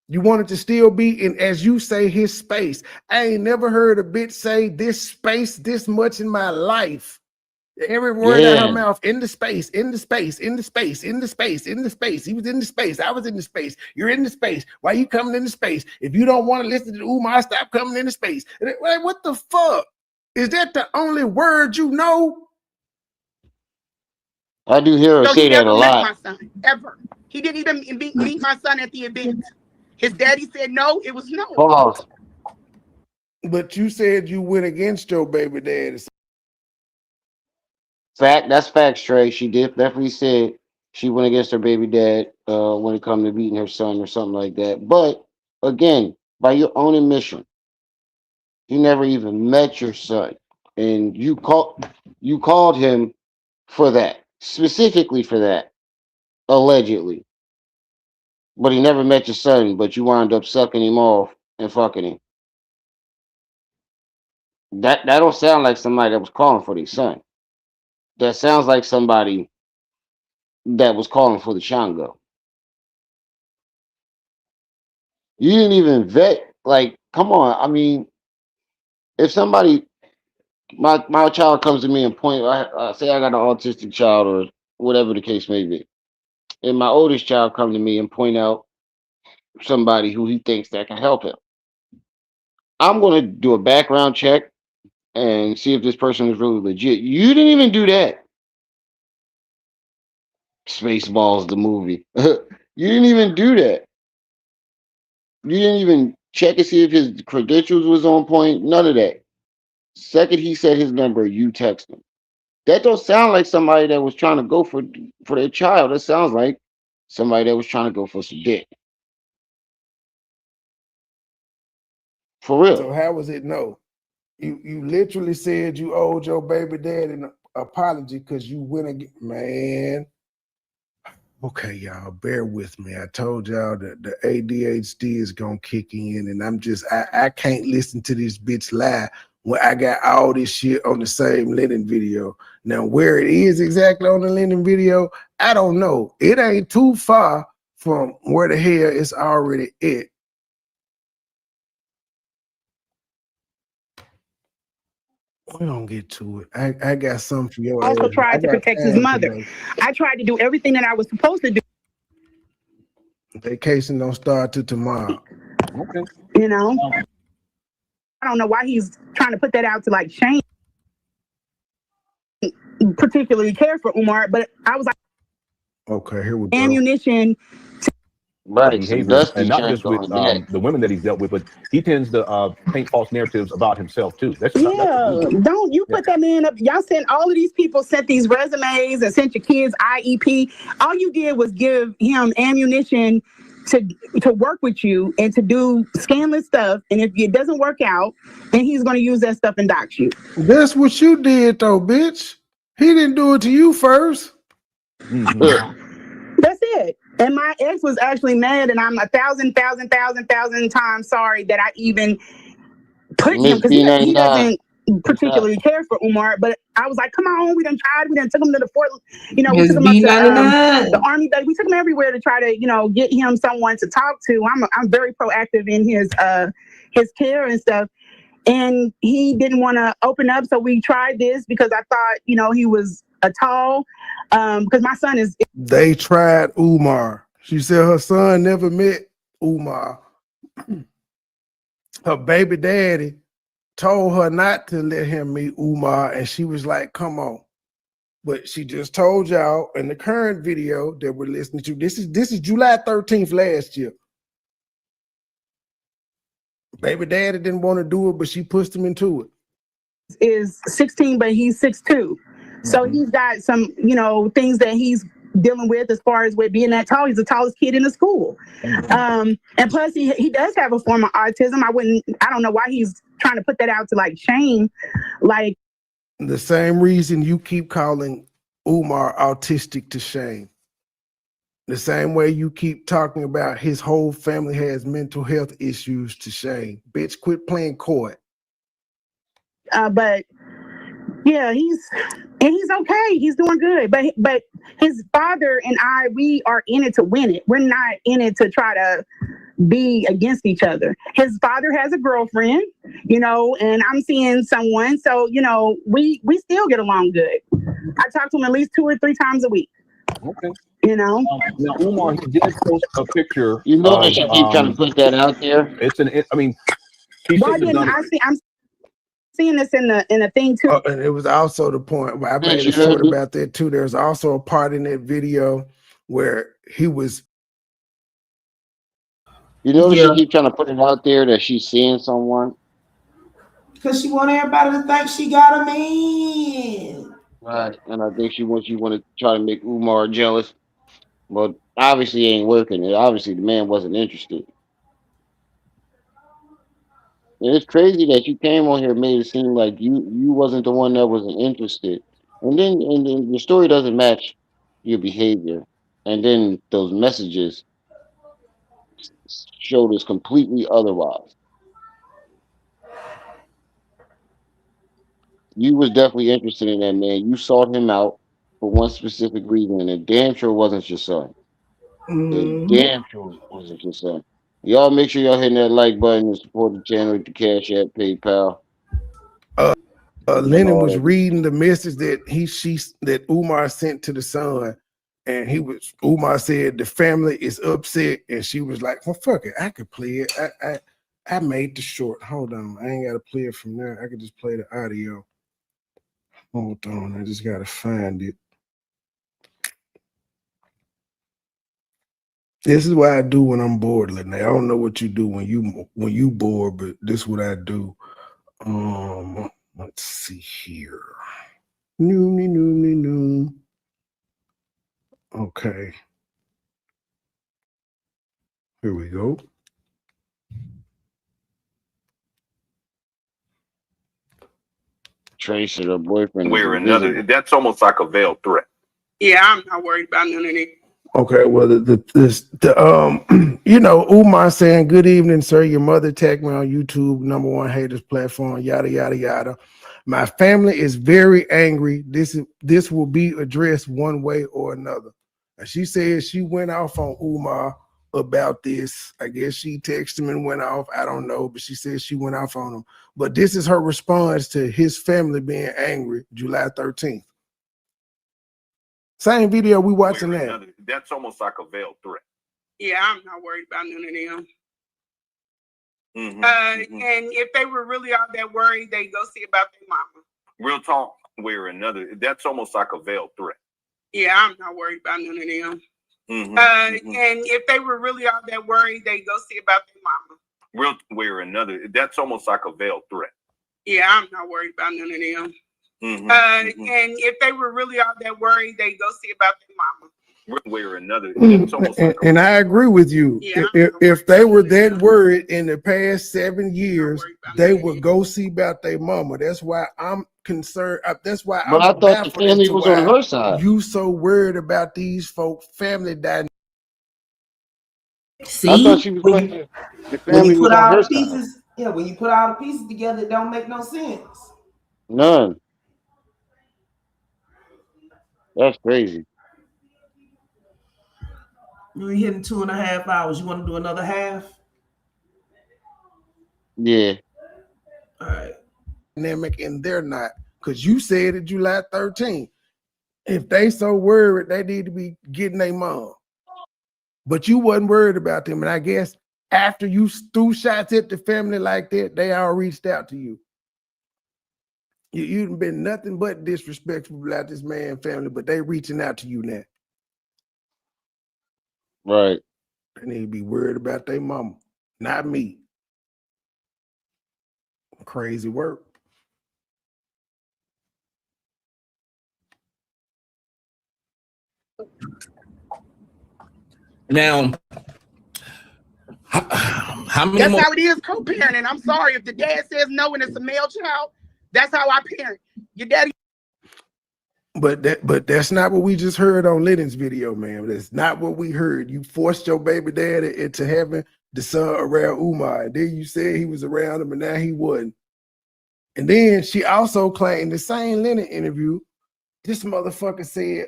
You wanted to still be in, as you say, his space. I ain't never heard a bitch say this space this much in my life. Every word out of her mouth, in the space, in the space, in the space, in the space, in the space. He was in the space. I was in the space. You're in the space. Why you coming in the space? If you don't want to listen to Umar, stop coming into space. Like, what the fuck? Is that the only word you know? I do hear her say that a lot. My son, ever. He didn't even meet my son at the event. His daddy said no, it was no. Hold on. But you said you went against your baby daddy. That's facts, Trey. She definitely said she went against her baby dad when it comes to beating her son or something like that. But again, by your own admission, he never even met your son, and you called him for that, specifically for that, allegedly. But he never met your son, but you wound up sucking him off and fucking him. That don't sound like somebody that was calling for their son. That sounds like somebody that was calling for the Shango. You didn't even vet. Like, come on. I mean, if somebody, my child comes to me and I say I got an autistic child or whatever the case may be, and my oldest child come to me and point out somebody who he thinks that can help him, I'm going to do a background check and see if this person is really legit. You didn't even do that. Spaceballs, the movie. You didn't even do that. You didn't even check to see if his credentials was on point. None of that. Second, he said his number, you text him. That don't sound like somebody that was trying to go for their child. That sounds like somebody that was trying to go for some dick. For real. So how was it no? You literally said you owed your baby dad an apology because you went again, man. Okay, y'all, bear with me. I told y'all that the ADHD is gonna kick in, and I can't listen to this bitch lie when I got all this shit on the same Lennon video. Now, where it is exactly on the Lennon video, I don't know. It ain't too far from where the hell it's already at. We're gonna get to it. I got something for your Also ass. I tried to got protect his time mother. today. I tried to do everything that I was supposed to do. Vacation don't start till tomorrow. Okay. You know, I don't know why he's trying to put that out to like shame, particularly care for Umar, but I was like, Okay, here we go. ammunition. Right, some Behavior, dusty and not change just with on that. the women that he's dealt with, but he tends to paint false narratives about himself too. That's Yeah, abuse. don't you Yeah. put that man up. Y'all sent all of these people sent these resumes and sent your kids IEP. All you did was give him ammunition to work with you and to do scandalous stuff. And if it doesn't work out, then he's going to use that stuff and dox you. That's what you did though, bitch. He didn't do it to you first. That's it. And my ex was actually mad, and I'm 1,000 times sorry that I even put him, Miss because he B99. doesn't particularly care for Umar. But I was like, come on, we done tried. We done took him to the fort. You know, we Miss took him up to B99. the army base. We took him everywhere to try to, get him someone to talk to. I'm very proactive in his care and stuff. And he didn't want to open up, so we tried this because I thought, he was a tall. Because my son is. They tried Umar. She said her son never met Umar. Her baby daddy told her not to let him meet Umar, and she was like, come on. But she just told y'all in the current video that we're listening to, this is July 13th last year. Baby daddy didn't want to do it, but she pushed him into it. Is 16, but he's 6'2". So he's got some, things that he's dealing with as far as with being that tall. He's the tallest kid in the school. And plus he does have a form of autism. I don't know why he's trying to put that out to like shame. Like the same reason you keep calling Umar autistic to shame. The same way you keep talking about his whole family has mental health issues to shame. Bitch, quit playing coy. But yeah, he's okay. He's doing good. But his father and I, we are in it to win it. We're not in it to try to be against each other. His father has a girlfriend, and I'm seeing someone. So, we still get along good. I talk to him at least 2 or 3 times a week. Okay. Now Umar, he did post a picture. You know that she keep trying to put that out there. He shouldn't have done it. I'm seeing this in the thing too. And it was also the point where I made a short about that too. There's also a part in that video where he was. You know that she keep trying to put it out there that she's seeing someone. Because she want everybody to think she got a man. Right. And I think she wants to try to make Umar jealous. But obviously it ain't working. Obviously the man wasn't interested. And it's crazy that you came on here and made it seem like you wasn't the one that wasn't interested. And then your story doesn't match your behavior. And then those messages showed us completely otherwise. You was definitely interested in that man. You sought him out for one specific reason, and it damn sure wasn't your son. It damn sure wasn't your son. Y'all make sure y'all hitting that like button and support the channel with the Cash App, PayPal. Lennon was reading the message that Umar sent to the son, and Umar said the family is upset, and she was like, well, fuck it, I could play it. I made the short. Hold on, I ain't gotta play it from there. I could just play the audio. Hold on, I just gotta find it. This is what I do when I'm bored, Lanae. I don't know what you do when you bored, but this is what I do. Let's see here. No. Okay. Here we go. Trace or the boyfriend is Where another, invisible. that's almost like a veiled threat. Yeah, I'm not worried about none of that. Okay, well, you know, Umar saying, "Good evening, sir. Your mother tagged me on YouTube, #1 haters platform, yada yada yada. My family is very angry. This will be addressed one way or another." And she said she went off on Umar about this. I guess she texted him and went off. I don't know, but she said she went off on him. But this is her response to his family being angry, July 13th. Same video we watching Where that. another, that's almost like a veiled threat. Yeah, I'm not worried about none of them. Mm-hmm. And if they were really all that worried, they go see about their mama. Real talk. Where another, that's almost like a veiled threat. Yeah, I'm not worried about none of them. Mm-hmm. And if they were really all that worried, they go see about their mama. Real, where another, that's almost like a veiled threat. Yeah, I'm not worried about none of them. Mm-hmm. And if they were really all that worried, they go see about their mama. Where another, that's almost like And I agree with you. Yeah, If they were that worried in the past 7 years, they would go see about their mama. That's why I'm concerned. That's why But I I'm thought the baffled as family to was on why her side. you so worried about these folk family dynamics. See, I thought she was when playing. The when family you was put on all her the side. pieces, yeah, when you put all the pieces together, it don't make no sense. None. That's crazy. We're hitting 2.5 hours. You want to do another half? Yeah. All right. Dynamic, and they're not, because you said it July 13th. If they so worried, they need to be getting their mom. But you wasn't worried about them, and I guess after you threw shots at the family like that, they all reached out to you. You've been nothing but disrespectful about this man family, but they reaching out to you now. Right. They need to be worried about their mama, not me. Crazy work. Now, how many That's more? how it is co-parenting. I'm sorry if the dad says no and it's a male child. That's how I parent. Your daddy. But that's not what we just heard on Lene's video, man. That's not what we heard. You forced your baby daddy into having the son around Umar. And then you said he was around him, and now he wasn't. And then she also claimed the same Lene interview. This motherfucker said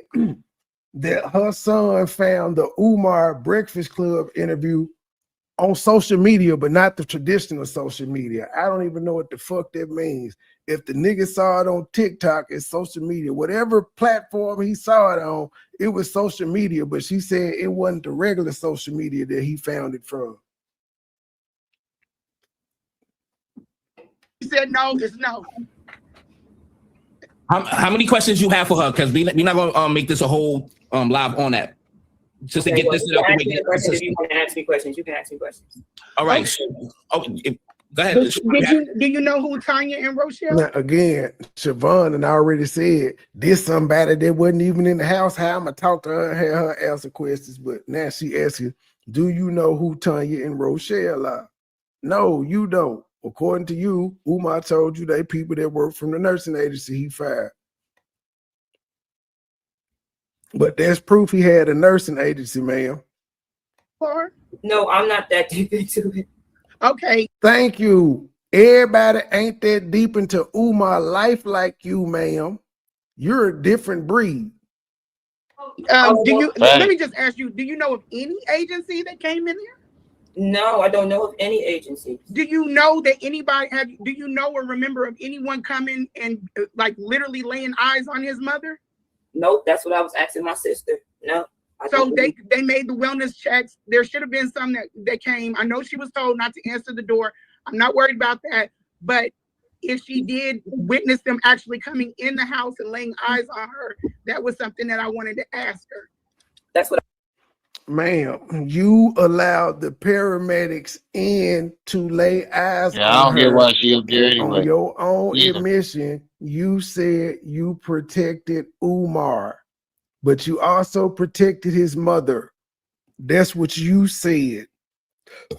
that her son found the Umar Breakfast Club interview on social media, but not the traditional social media. I don't even know what the fuck that means. If the nigga saw it on TikTok, it's social media. Whatever platform he saw it on, it was social media, but she said it wasn't the regular social media that he found it from. He said no, it's no. How many questions you have for her? Because we're not gonna make this a whole live on that. Just to get this out the way. If you want to ask me questions, you can ask me questions. All right. Go ahead. Do you know who Tanya and Rochelle? Now, again, Siobhan and I already said this somebody that wasn't even in the house. How I'm gonna talk to her and have her answer questions, but now she asking, do you know who Tanya and Rochelle are? No, you don't. According to you, Umar told you they people that work from the nursing agency he fired. But there's proof he had a nursing agency, ma'am. No, I'm not that deep into it. Okay. Thank you. Everybody ain't that deep into Umar life like you, ma'am. You're a different breed. Let me just ask you, do you know of any agency that came in there? No, I don't know of any agency. Do you know that do you know or remember of anyone coming and like literally laying eyes on his mother? Nope, that's what I was asking my sister. No. So they made the wellness checks. There should have been some that came. I know she was told not to answer the door. I'm not worried about that. But if she did witness them actually coming in the house and laying eyes on her, that was something that I wanted to ask her. That's what. Ma'am, you allowed the paramedics in to lay eyes Yeah, I on don't get her. why she up there And anyway. on your own Either. admission, you said you protected Umar, but you also protected his mother. That's what you said.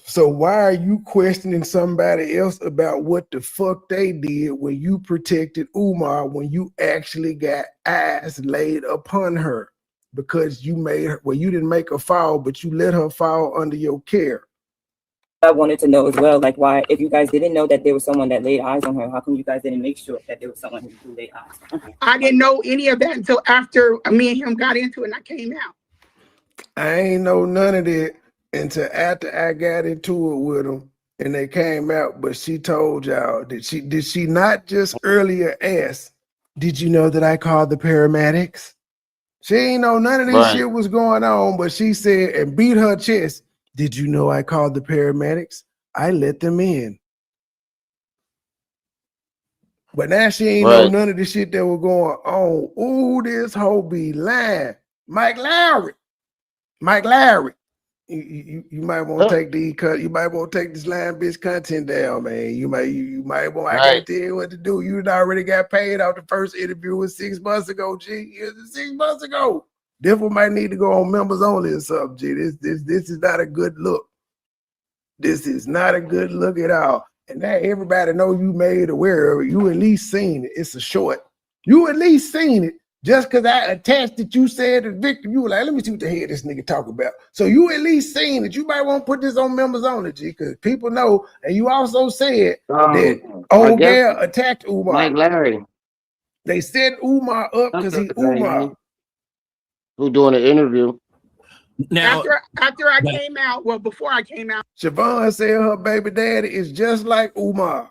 So why are you questioning somebody else about what the fuck they did when you protected Umar when you actually got eyes laid upon her? Because you made her, well, you didn't make her fall, but you let her fall under your care. I wanted to know as well, like why, if you guys didn't know that there was someone that laid eyes on her, how come you guys didn't make sure that there was someone who laid eyes on her? I didn't know any of that until after me and him got into it and I came out. I ain't know none of that until after I got into it with them and they came out. But she told y'all, did she not just earlier ask, did you know that I called the paramedics? She ain't know none of this shit was going on, but she said and beat her chest, did you know I called the paramedics? I let them in. But now she ain't know none of the shit that was going on. Ooh, this hoe be lying. Mike Lowry. You might want to take you might want to take this lying bitch content down, man. You might want. I can't tell you what to do. You already got paid out the first interview was 6 months ago, G. 6 months ago. Therefore, might need to go on members only or something, G. This is not a good look. This is not a good look at all. And now everybody know you made aware of it. You at least seen it. It's a short. You at least seen it. Just because I attached it, you said the victim, you were like, let me see what the hell this nigga talk about. So you at least seen it. You might want to put this on members only, G, because people know. And you also said that old girl attacked Umar. Mike Larry. They set Umar up because he Umar. Who doing an interview? Now, after I came out, well, before I came out, Siobhan said her baby daddy is just like Umar.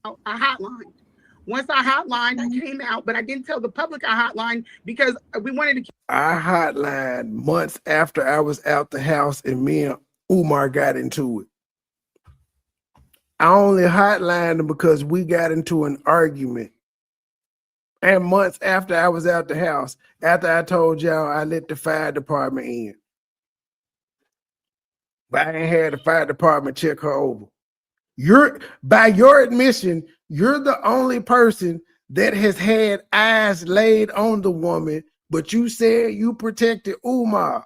I hotlined. Once I hotlined, I came out, but I didn't tell the public I hotlined because we wanted to. I hotlined months after I was out the house and me and Umar got into it. I only hotlined him because we got into an argument. And months after I was out the house, after I told y'all I let the fire department in. But I ain't had the fire department check her over. By your admission, you're the only person that has had eyes laid on the woman, but you said you protected Umar.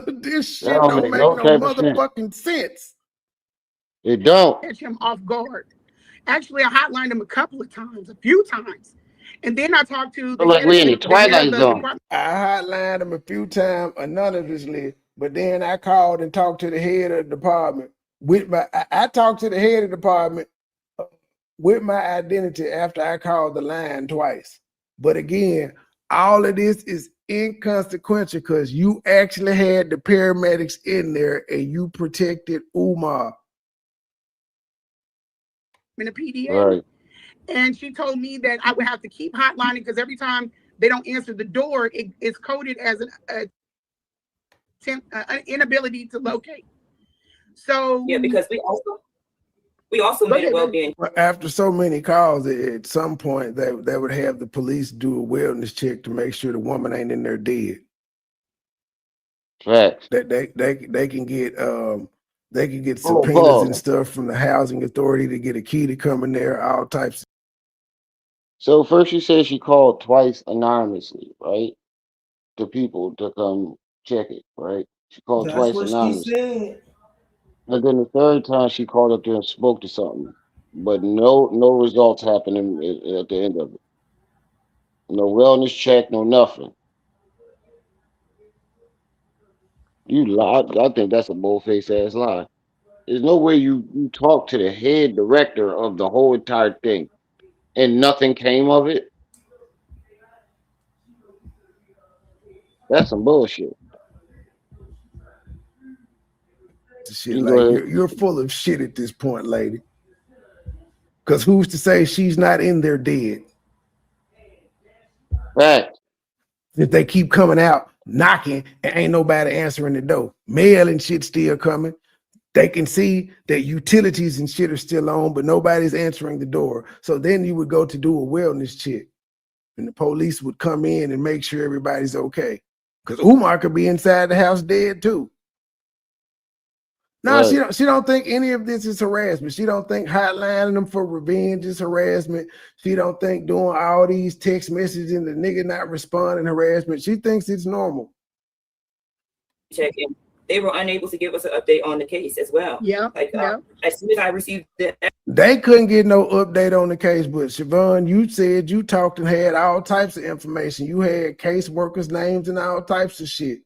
This shit don't make no motherfucking sense. It don't. Catch him off guard. Actually, I hotlined him a few times. And then I talked to the like we in the Twilight Zone. I hotlined him a few times anonymously, but then I called and talked to the head of the department. I talked to the head of the department with my identity after I called the line twice. But again, all of this is inconsequential because you actually had the paramedics in there and you protected Umar. In a PDA. And she told me that I would have to keep hotlining because every time they don't answer the door, it's coded as an inability to locate. So yeah, because we also made it well-being. After so many calls, at some point they would have the police do a wellness check to make sure the woman ain't in there dead. Facts. That they can get subpoenas and stuff from the housing authority to get a key to come in there, all types. So first you said she called twice anonymously, right? To people to come check it, right? She called twice anonymously. She said. And then the third time she called up there and spoke to something, but no results happening at the end of it. No wellness check, no nothing. You lie. I think that's a bold-faced ass lie. There's no way you talk to the head director of the whole entire thing and nothing came of it. That's some bullshit. Shit, like you're full of shit at this point, lady. Because who's to say she's not in there dead? Right. If they keep coming out knocking and ain't nobody answering the door, mail and shit still coming. They can see that utilities and shit are still on, but nobody's answering the door. So then you would go to do a wellness check, and the police would come in and make sure everybody's okay. Because Umar could be inside the house dead too. No, she don't think any of this is harassment. She don't think hotlining them for revenge is harassment. She don't think doing all these text messages and the nigga not responding harassment. She thinks it's normal. check in. They were unable to give us an update on the case as well. Yeah. Like as soon as I received the They couldn't get no update on the case, but Siobhan, you said you talked and had all types of information. You had caseworkers' names and all types of shit.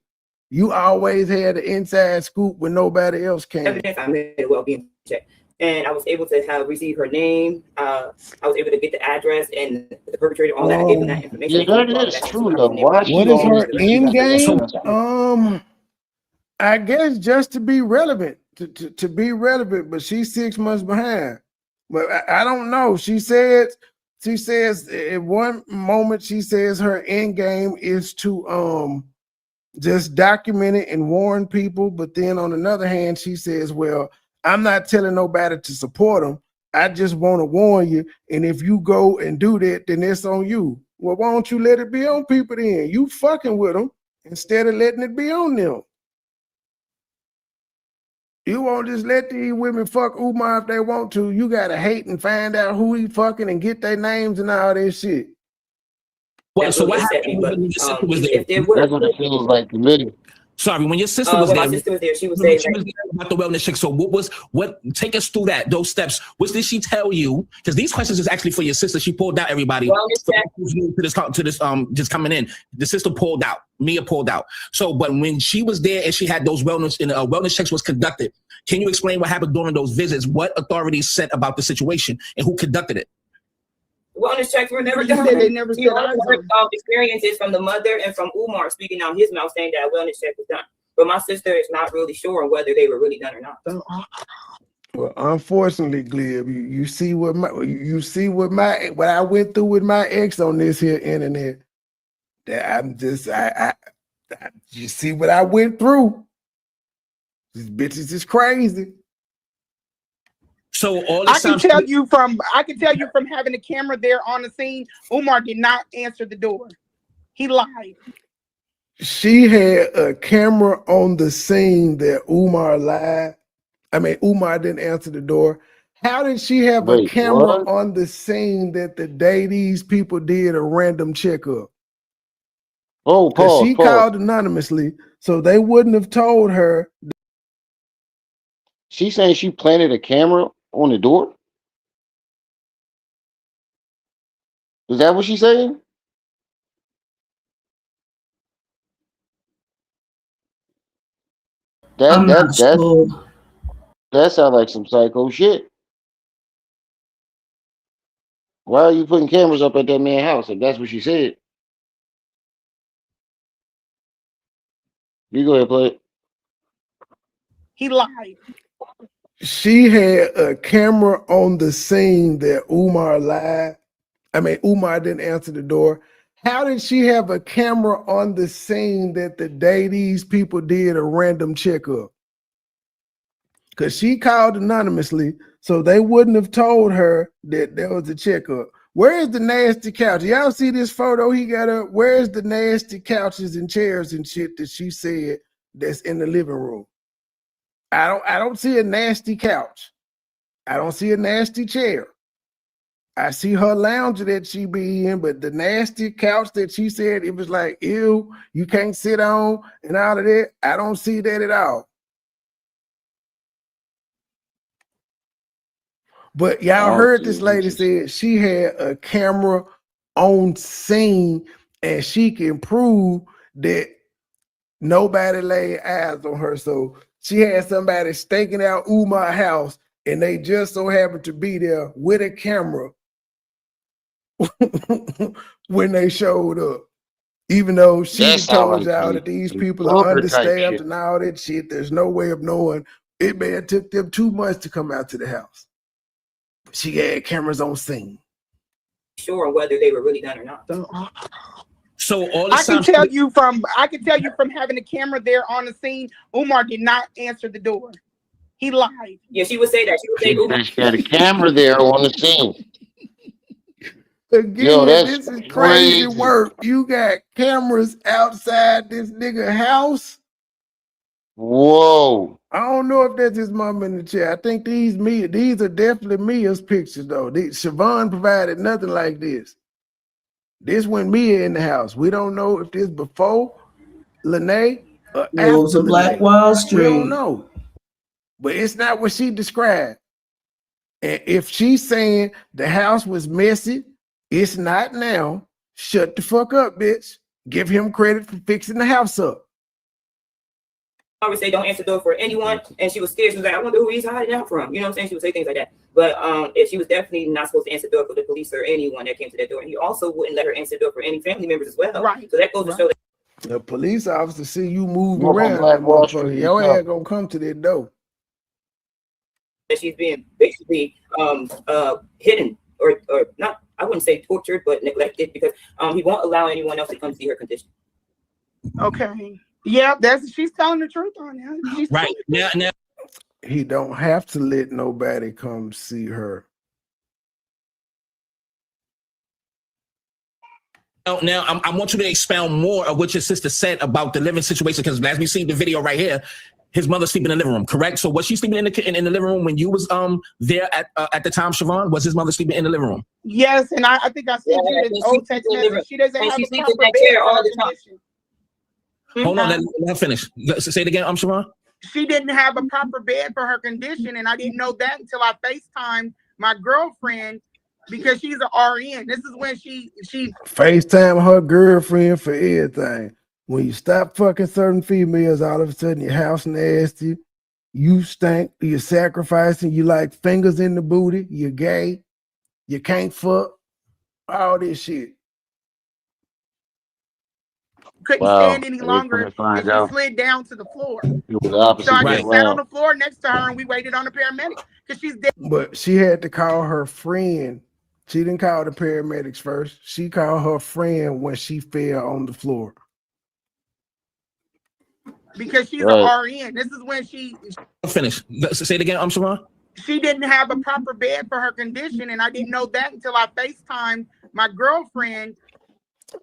You always had the inside scoop when nobody else can. evidence, I made a well-being check, and I was able to receive her name. I was able to get the address and the perpetrator, all that. I gave them that information. Yeah, that is true though. Why What is her end game? I guess just to be relevant, to be relevant, but she's 6 months behind. But I don't know. She says at one moment she says her end game is to just document it and warn people, but then on another hand she says, well, I'm not telling nobody to support them. I just want to warn you, and if you go and do that, then it's on you. Well, why don't you let it be on people then? You fucking with them instead of letting it be on them. You won't just let these women fuck Umar if they want to. You gotta hate and find out who he fucking and get their names and all that shit. Well, so what happened when your sister was there? That's what it feels like to me. Sorry, when your sister was there, my sister was there. She was saying about the wellness check. So what? Take us through those steps. What did she tell you? Because these questions is actually for your sister. She pulled out everybody to this just coming in. The sister pulled out. Mia pulled out. So, but when she was there and she had those wellness checks was conducted, can you explain what happened during those visits? What authorities said about the situation and who conducted it? Wellness checks were never done. They never said experiences from the mother and from Umar speaking out his mouth saying that a wellness check was done. But my sister is not really sure whether they were really done or not. Well, unfortunately, Glib, you see what I went through with my ex on this here internet. That I'm just you see what I went through. These bitches is crazy. So all I can tell you from having the camera there on the scene, Umar did not answer the door. He lied. She had a camera on the scene that Umar lied. I mean, Umar didn't answer the door. How did she have a camera on the scene that the day these people did a random checkup? Oh, pause. She called anonymously, so they wouldn't have told her. She's saying she planted a camera on the door? Is that what she's saying? That sounds like some psycho shit. Why are you putting cameras up at that man's house if that's what she said? You go ahead, play it. He lied. She had a camera on the scene that Umar lied. I mean, Umar didn't answer the door. How did she have a camera on the scene that the day these people did a random checkup? Because she called anonymously, so they wouldn't have told her that there was a checkup. Where is the nasty couch? Y'all see this photo he got up? Where's the nasty couches and chairs and shit that she said that's in the living room? I don't see a nasty couch. I don't see a nasty chair. I see her lounger that she be in, but the nasty couch that she said it was like, ew, you can't sit on and all of that. I don't see that at all. But y'all heard this lady said she had a camera on scene and she can prove that nobody laid eyes on her. So she had somebody staking out Umar's house and they just so happened to be there with a camera when they showed up. Even though she told y'all that these people are understaffed and all that shit, there's no way of knowing. It may have took them 2 months to come out to the house. But she had cameras on scene. Sure whether they were really done or not. So all I can tell you from having the camera there on the scene, Umar did not answer the door. He lied. Yeah, she would say that. She would say Umar. She got a camera there on the scene. Again, yo, that's this is crazy work. You got cameras outside this nigga house. Whoa. I don't know if that's his mom in the chair. I think these are definitely Mia's pictures though. Siobhan provided nothing like this. This when Mia in the house. We don't know if this before Lanae Wolves of Black Wall We Street. don't know. But it's not what she described. And if she's saying the house was messy, it's not now. Shut the fuck up, bitch. Give him credit for fixing the house up. I always say don't answer the door for anyone, and she was scared. She was like, I wonder who he's hiding out from. You know what I'm saying? She would say things like that. But if she was definitely not supposed to answer the door for the police or anyone that came to that door, and he also wouldn't let her answer the door for any family members as well. Right. So that goes to show that The police officer see you move Wolf on around, Black that Wall motherfucker, Street, your yeah. ass gonna come to that door. that she's being basically hidden or not. I wouldn't say tortured, but neglected because he won't allow anyone else to come see her condition. Okay. Yeah, she's telling the truth on that. She's Right now, He don't have to let nobody come see her. Now, I want you to expound more of what your sister said about the living situation, because as we see the video right here, his mother sleeping in the living room, correct? So was she sleeping in the living room when you was there at the time, Siobhan? Was his mother sleeping in the living room? Yes, and I think I sent you this old text message. She doesn't have a proper bed for her condition. Hold on, let her finish. Say it again, Siobhan. She didn't have a proper bed for her condition, and I didn't know that until I FaceTimed my girlfriend because she's an RN. This is when she FaceTime her girlfriend for everything. When you stop fucking certain females, all of a sudden your house nasty, you stink, you're sacrificing, you like fingers in the booty, you're gay, you can't fuck, all this shit. couldn't stand any longer, and she slid down to the floor. So I just sat on the floor next to her, and we waited on the paramedic because she's dead. But she had to call her friend. She didn't call the paramedics first. She called her friend when she fell on the floor. Because she's an RN. This is when she finish. Say it again, Siobhan. She didn't have a proper bed for her condition, and I didn't know that until I FaceTimed my girlfriend.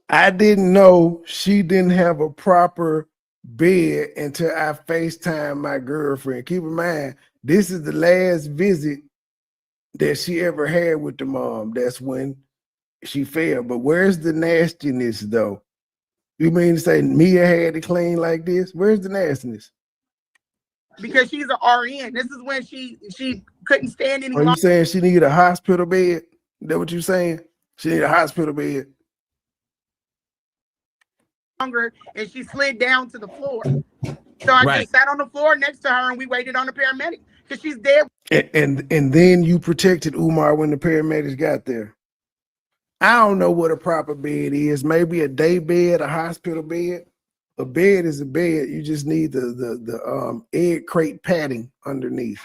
I didn't know she didn't have a proper bed until I FaceTimed my girlfriend. Keep in mind, this is the last visit that she ever had with the mom. That's when she fell. But where's the nastiness, though? You mean to say Mia had it clean like this? Where's the nastiness? Because she's an RN. This is when she couldn't stand any Are you longer. saying she need a hospital bed? Is that what you saying? She need a hospital bed. And she slid down to the floor. So I just sat on the floor next to her, and we waited on the paramedic because she's dead. And then you protected Umar when the paramedics got there. I don't know what a proper bed is. Maybe a day bed, a hospital bed. A bed is a bed. You just need the egg crate padding underneath.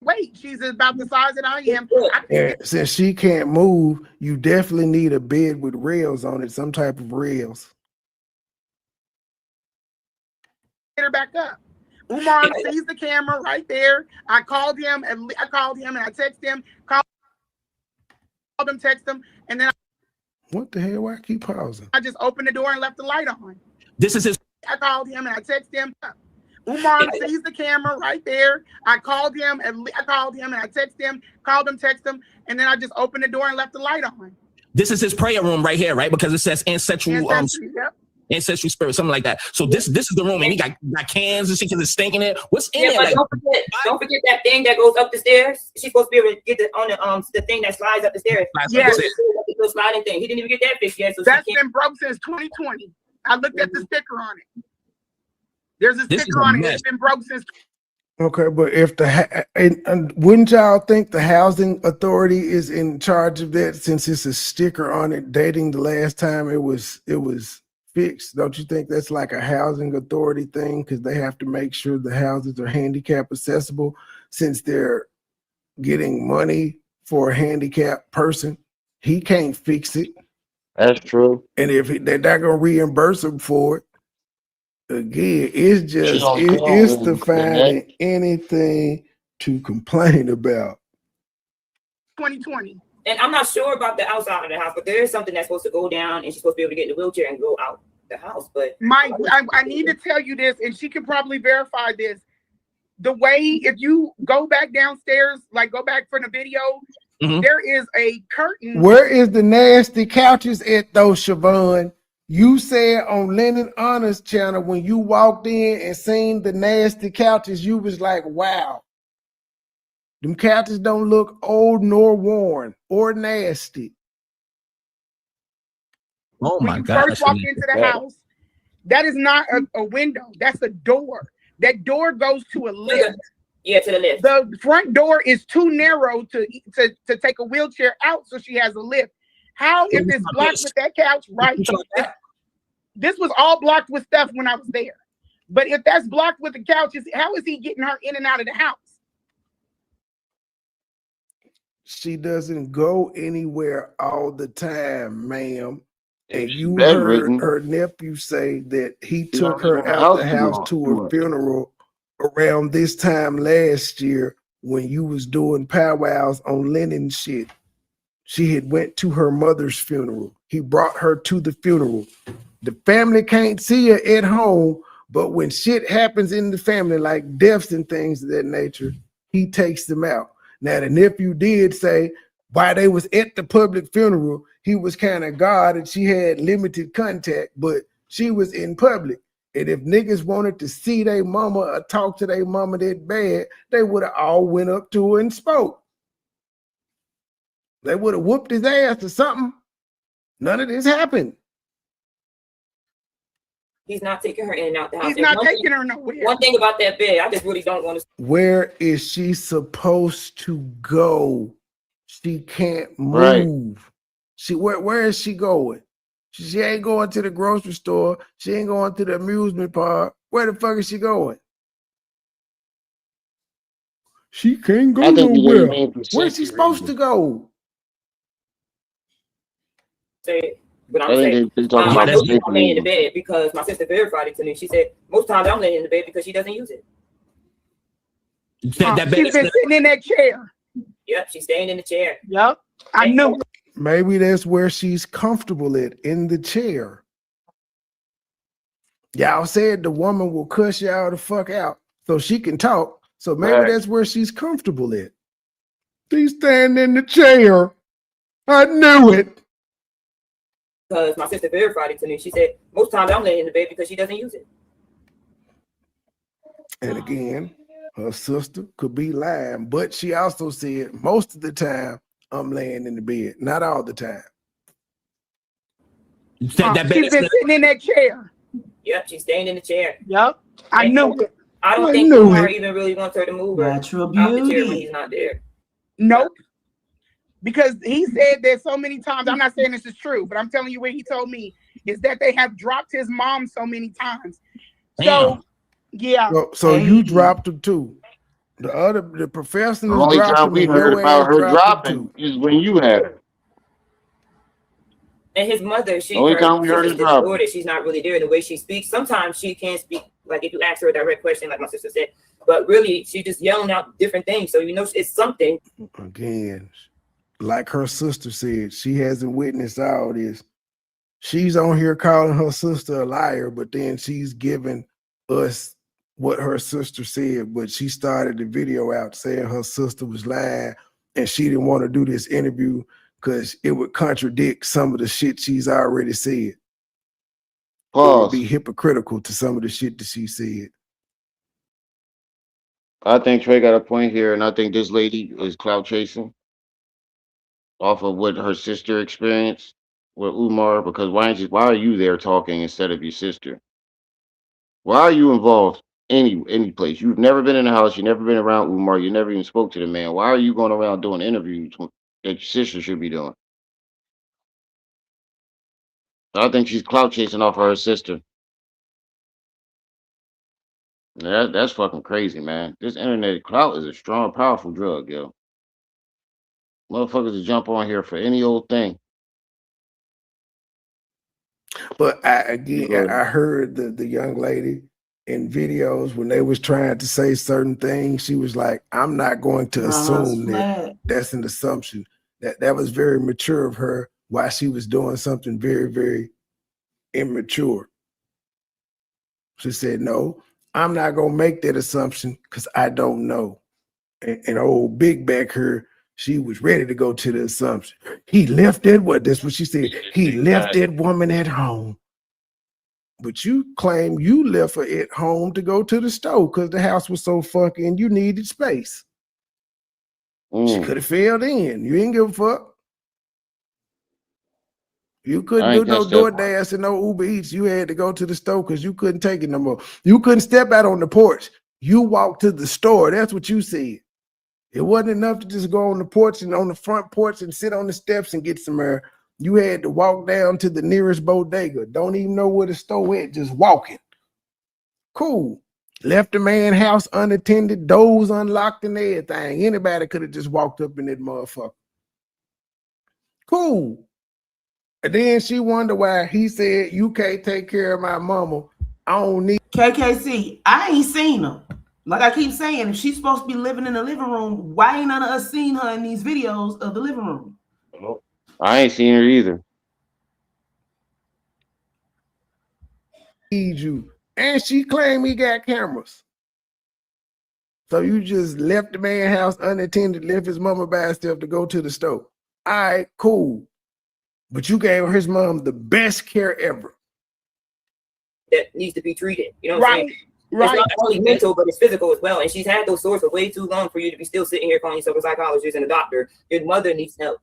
Wait, she's about the size that I am. And since she can't move, you definitely need a bed with rails on it, some type of rails. Get her back up. Umar sees the camera right there. I called him and I texted him, called him, text him, and then What the hell? Why I keep pausing? I just opened the door and left the light on. This is his. I called him and I texted him. Umar sees the camera right there. I called him and I texted him, called him, text him, and then I just opened the door and left the light on. This is his prayer room right here, right? Because it says ancestral ancestral spirit, something like that. So this is the room, and he got cans and shit because it's stinking it. What's in there? But don't forget that thing that goes up the stairs. She's supposed to be able to get on the thing that slides up the stairs. Yes. The sliding thing. He didn't even get that fixed yet. So that's been broke since 2020. I looked at the sticker on it. There's a sticker on it. It's been broke since. Okay, but if wouldn't y'all think the housing authority is in charge of that since it's a sticker on it dating the last time it was fixed? Don't you think that's like a housing authority thing because they have to make sure the houses are handicap accessible since they're getting money for a handicapped person? He can't fix it. That's true. And if they're not gonna reimburse him for it, again, it's just it's the finding anything to complain about. 2020. And I'm not sure about the outside of the house, but there is something that's supposed to go down, and she's supposed to be able to get in the wheelchair and go out the house. But Mike, I need to tell you this, and she can probably verify this. The way, if you go back downstairs, like go back from the video, there is a curtain. Where is the nasty couches at though, Siobhan? You said on Lennon Honors channel when you walked in and seen the nasty couches, you was like, wow. Them couches don't look old nor worn or nasty. Oh When my you God. first walk into the house, that is not a window. That's a door. That door goes to a lift. Yeah, to the left. The front door is too narrow to take a wheelchair out, so she has a lift. How if it's blocked with that couch right here? This was all blocked with stuff when I was there. But if that's blocked with the couches, how is he getting her in and out of the house? She doesn't go anywhere all the time, ma'am. And you bedridden. heard her nephew say that he She took don't leave her out the house too to her funeral around this time last year when you was doing powwows on Lennon shit. She had went to her mother's funeral. He brought her to the funeral. The family can't see her at home, but when shit happens in the family, like deaths and things of that nature, he takes them out. Now, the nephew did say while they was at the public funeral, he was kind of guarded. She had limited contact, but she was in public. And if niggas wanted to see their mama or talk to their mama that bad, they would have all went up to her and spoke. They would have whooped his ass or something. None of this happened. He's not taking her in and out the house. He's not taking her nowhere. One thing about that bed, I just really don't want to. Where is she supposed to go? She can't move. Right. Where is she going? She ain't going to the grocery store. She ain't going to the amusement park. Where the fuck is she going? She can't go nowhere. Where's she supposed to go? But I'm saying, I know she's not laying in the bed because my sister verified it to me. She said, most times I'm laying in the bed because she doesn't use it. She's been sitting in that chair. Yep, she's staying in the chair. Yep, I knew it. Maybe that's where she's comfortable at, in the chair. Y'all said the woman will cuss y'all the fuck out so she can talk. So maybe that's where she's comfortable at. She's standing in the chair. I knew it. Because my sister verified it to me. She said, most times I'm laying in the bed because she doesn't use it. And again, her sister could be lying, but she also said most of the time I'm laying in the bed, not all the time. She's been sitting in that chair. Yep, she's staying in the chair. Yep, I knew it. I don't think Umar even really wants her to move her Natural out the chair beauty. when he's not there. Nope. Because he said that so many times. I'm not saying this is true, but I'm telling you what he told me is that they have dropped his mom so many times. So, yeah. So you dropped him too. The professor The only time we heard about her dropping is when you had her. And his mother, The only time we heard her dropping. she's not really there in the way she speaks. Sometimes she can speak, like if you ask her a direct question, like my sister said, but really she's just yelling out different things. So you know it's something. Again, like her sister said, she hasn't witnessed all this. She's on here calling her sister a liar, but then she's giving us what her sister said. But she started the video out saying her sister was lying and she didn't want to do this interview because it would contradict some of the shit she's already said. It would be hypocritical to some of the shit that she said. I think Trey got a point here, and I think this lady is clout chasing off of what her sister experienced with Umar. Because why are you there talking instead of your sister? Why are you involved any place? You've never been in the house. You've never been around Umar. You never even spoke to the man. Why are you going around doing interviews that your sister should be doing? I think she's clout chasing off of her sister. That's fucking crazy, man. This internet clout is a strong, powerful drug, yo. Motherfuckers will jump on here for any old thing. But I heard the young lady in videos when they was trying to say certain things, she was like, I'm not going to assume that that's an assumption. That was very mature of her while she was doing something very, very immature. She said, no, I'm not going to make that assumption because I don't know. And old Big Back her, she was ready to go to the assumption. He left that, that's what she said. He left that woman at home. But you claim you left her at home to go to the store because the house was so funky and you needed space. She could have failed in. You didn't give a fuck. You couldn't do no DoorDash and no Uber Eats. You had to go to the store because you couldn't take it no more. You couldn't step out on the porch. You walked to the store. That's what you said. It wasn't enough to just go on the porch and on the front porch and sit on the steps and get some air. You had to walk down to the nearest bodega. Don't even know where the store at, just walking. Cool. Left the man house unattended, doors unlocked and everything. Anybody could have just walked up in that motherfucker. Cool. And then she wondered why he said, you can't take care of my mama. I don't need KKC. I ain't seen her. Like I keep saying, if she's supposed to be living in the living room, why ain't none of us seen her in these videos of the living room? I ain't seen her either. Need you. And she claimed he got cameras. So you just left the man house unattended, left his mama by herself to go to the store. All right, cool. But you gave his mom the best care ever. That needs to be treated. You know what I'm saying? Right. It's not only mental, but it's physical as well. And she's had those sores for way too long for you to be still sitting here calling yourself a psychologist and a doctor. Your mother needs help.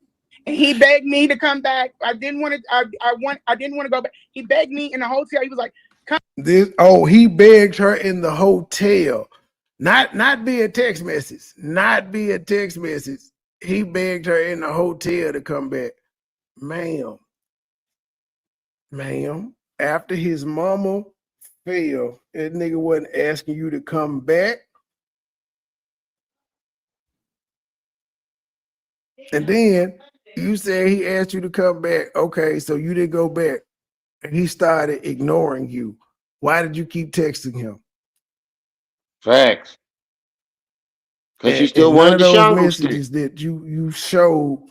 He begged me to come back. I didn't want to. I didn't want to go back. He begged me in the hotel. He was like, "Come." He begged her in the hotel, not via text message, not via text message. He begged her in the hotel to come back, ma'am. After his mama fell, that nigga wasn't asking you to come back. And then you said he asked you to come back. Okay, so you didn't go back. And he started ignoring you. Why did you keep texting him? Facts. Because she still none wanted of the those shangle stick. messages that you showed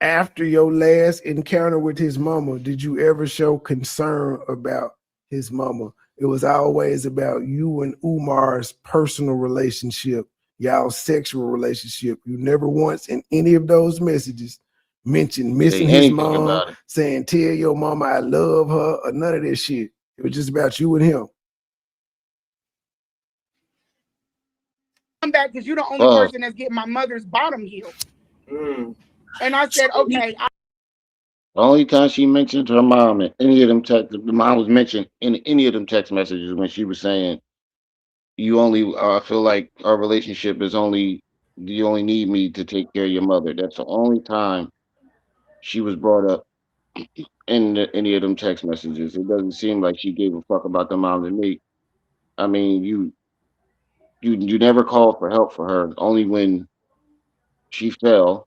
after your last encounter with his mama, did you ever show concern about his mama? It was always about you and Umar's personal relationship, y'all's sexual relationship. You never once in any of those messages mentioned missing his mom, saying, tell your mama I love her, or none of that shit. It was just about you and him. Come back because you're the only person that's getting my mother's bottom healed. And I said, okay. The only time she mentioned her mom in any of them text, the mom was mentioned in any of them text messages when she was saying, "You only, I feel like our relationship is only, you only need me to take care of your mother." That's the only time she was brought up in any of them text messages. It doesn't seem like she gave a fuck about the mom to me. I mean, you never called for help for her. Only when she fell.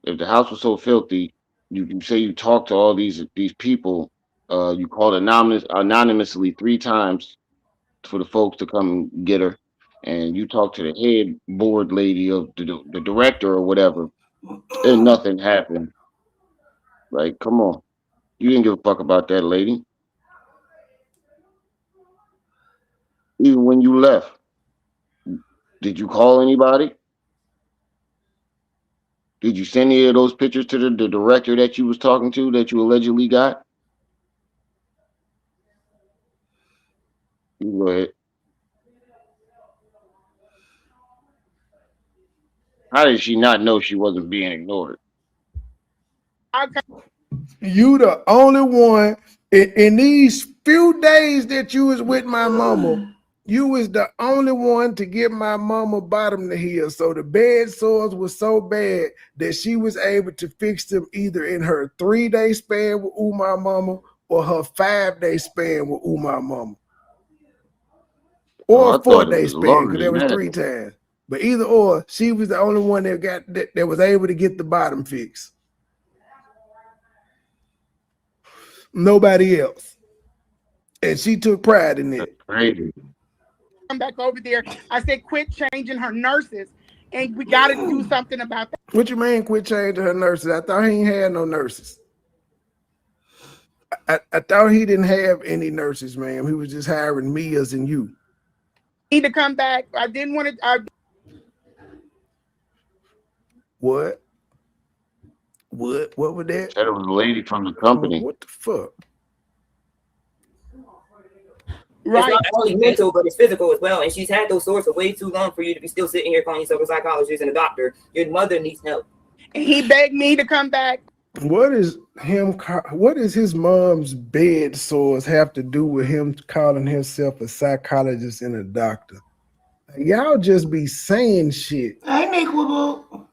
If the house was so filthy, you say you talked to all these people. You called anonymously 3 times for the folks to come get her, and you talked to the head board lady of the director or whatever, and nothing happened. Like, come on, you didn't give a fuck about that lady. Even when you left, did you call anybody? Did you send any of those pictures to the director that you was talking to that you allegedly got? You go ahead. How did she not know she wasn't being ignored? You the only one in these few days that you was with my mama. You was the only one to get my mama bottom to heel. So the bed sores were so bad that she was able to fix them either in her 3-day span with Umar mama or her 5-day span with Umar mama. Or a 4-day span, because there was 3 times. But either or, she was the only one that was able to get the bottom fixed. Nobody else. And she took pride in it. Crazy. Come back over there. I said, quit changing her nurses. And we got to do something about that. What you mean quit changing her nurses? I thought he ain't had no nurses. I thought he didn't have any nurses, ma'am. He was just hiring Mia's and you. Need to come back. I didn't want to. What? What was that? Said it was a lady from the company. What the fuck? Right. It's not only mental, but it's physical as well. And she's had those sores for way too long for you to be still sitting here calling yourself a psychologist and a doctor. Your mother needs help. And he begged me to come back. What is his mom's bed sores have to do with him calling himself a psychologist and a doctor? Y'all just be saying shit. Ain't equal.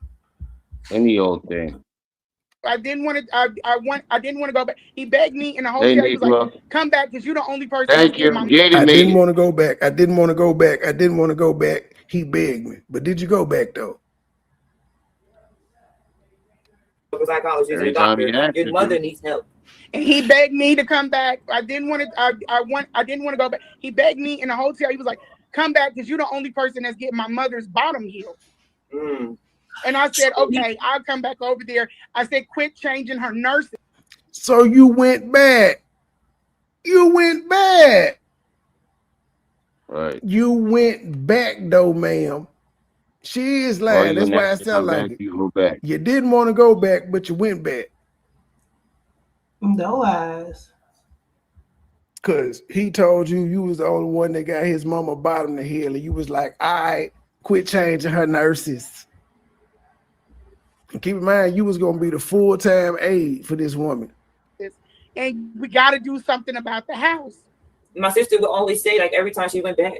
Any old thing. I didn't want to. I didn't want to go back. He begged me in the hotel. He was like, "Come back, because you're the only person." Thank you. I didn't want to go back. I didn't want to go back. I didn't want to go back. He begged me, but did you go back though? Psychologist and a doctor. Your mother needs help. And he begged me to come back. I didn't want to. I didn't want to go back. He begged me in the hotel. He was like, "Come back, because you're the only person that's getting my mother's bottom healed." And I said, "Okay, I'll come back over there." I said, "Quit changing her nursing." So you went back. You went back. Right. You went back though, ma'am. She is lying. That's why I sound like it. You go back. You didn't want to go back, but you went back. No lies. Cause he told you was the only one that got his mama bottom to heal, and you was like, "All right, quit changing her nurses." And keep in mind, you was gonna be the full-time aide for this woman. And we got to do something about the house. My sister would always say, like, every time she went back,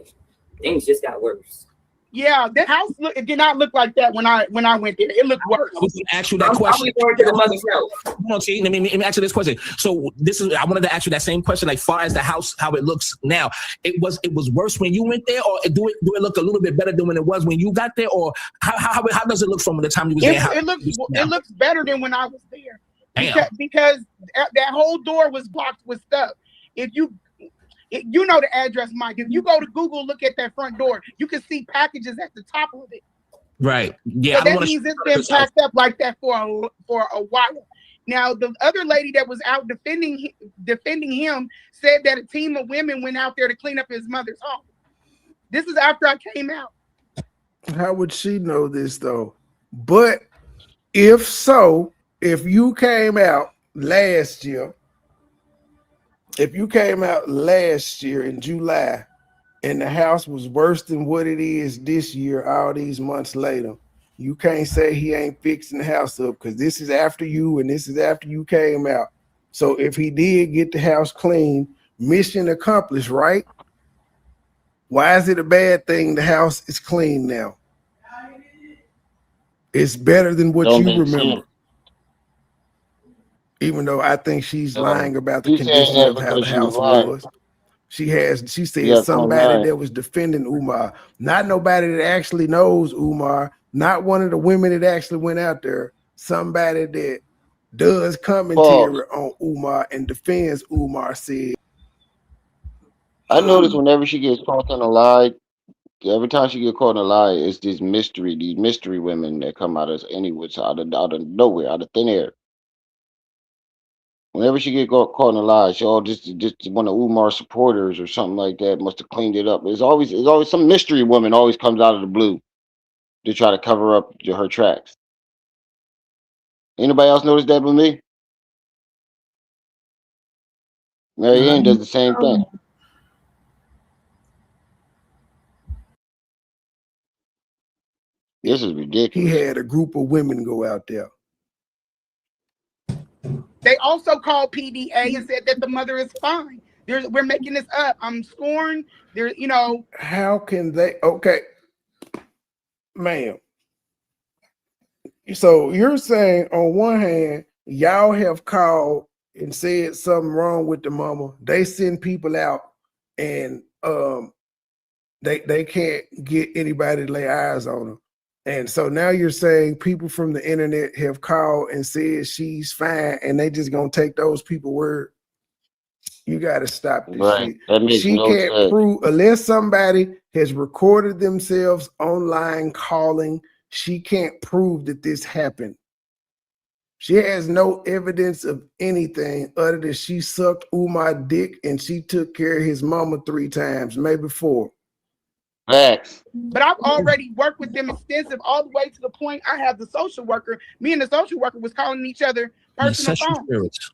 things just got worse. Yeah, the house it did not look like that when I went there. It looked worse. I was going to ask you that question. Let me ask you this question. So I wanted to ask you that same question, like far as the house, how it looks now. It was worse when you went there, or do it look a little bit better than when it was when you got there, or how does it look from the time you was there? It looks better than when I was there. Because that whole door was blocked with stuff. If you know the address, Mike. If you go to Google, look at that front door, you can see packages at the top of it. Right. Yeah. So that means it's been packed up like that for a while. Now, the other lady that was out defending him said that a team of women went out there to clean up his mother's home. This is after I came out. How would she know this though? But if so, if you came out last year in July and the house was worse than what it is this year, all these months later, you can't say he ain't fixing the house up, because this is after you and this is after you came out. So if he did get the house clean, mission accomplished, right? Why is it a bad thing the house is clean now? It's better than what you remember. Even though I think she's lying about the condition of how the house was. She said somebody that was defending Umar, not nobody that actually knows Umar, not one of the women that actually went out there, somebody that does commentary on Umar and defends Umar said. I notice whenever she gets caught on a lie, every time she gets caught in a lie, it's these mystery women that come out of out of nowhere, out of thin air. Whenever she get caught in a lie, she just one of Umar's supporters or something like that must have cleaned it up. It's always some mystery woman always comes out of the blue to try to cover up her tracks. Anybody else notice that but me? Mary Ann does the same thing. This is ridiculous. He had a group of women go out there. They also called PDA and said that the mother is fine. We're making this up. I'm scorned. How can they? Okay, ma'am. So you're saying on one hand, y'all have called and said something wrong with the mama. They send people out and they can't get anybody to lay eyes on her. And so now you're saying people from the internet have called and said she's fine, and they just gonna take those people's word. You gotta stop this shit. That makes She no can't sense. prove, unless somebody has recorded themselves online calling, she can't prove that this happened. She has no evidence of anything other than she sucked Umar dick and she took care of his mama 3 times, maybe 4. Facts. But I've already worked with them extensive, all the way to the point I have the social worker. Me and the social worker was calling each other personal phones.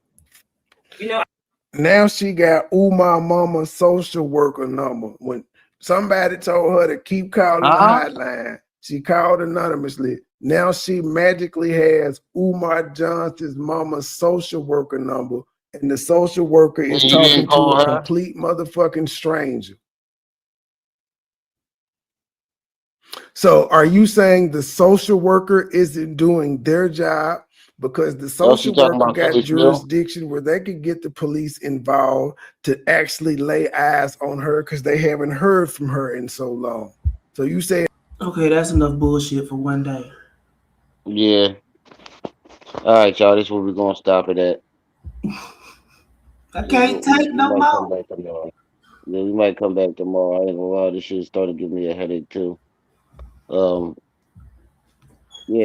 Now she got Umar Mama's social worker number. When somebody told her to keep calling the hotline, she called anonymously. Now she magically has Umar Johnson's mama's social worker number, and the social worker is You talking didn't to call a her? complete motherfucking stranger. So are you saying the social worker isn't doing their job because the social worker got jurisdiction where they could get the police involved to actually lay eyes on her because they haven't heard from her in so long? So you say, okay, that's enough bullshit for one day. Yeah. All right, y'all. This is where we're gonna stop it at. I can't take no might come more. back tomorrow. Yeah, we might come back tomorrow. I ain't gonna lie, this shit started to give me a headache too. Yeah,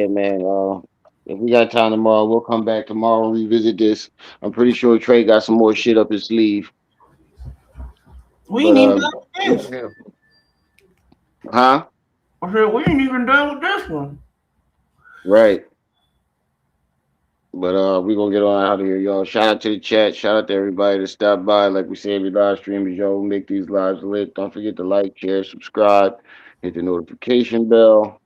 man. If we got time tomorrow, we'll come back tomorrow and revisit this. I'm pretty sure Trey got some more shit up his sleeve. We ain't even done with this. Huh? I said we ain't even done with this one. Right. But we're gonna get on out of here, y'all. Shout out to the chat. Shout out to everybody that stopped by. Like we said, every live stream is y'all. Make these lives lit. Don't forget to like, share, subscribe, hit the notification bell.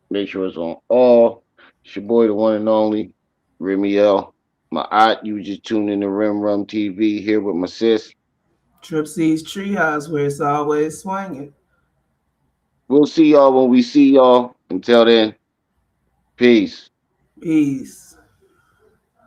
Make sure it's on all. It's your boy, the one and only, Remiel. My aunt, you just tuned in to Rim Rum TV here with my sis. Trip C's Treehouse where it's always swinging. We'll see y'all when we see y'all. Until then, peace. Peace.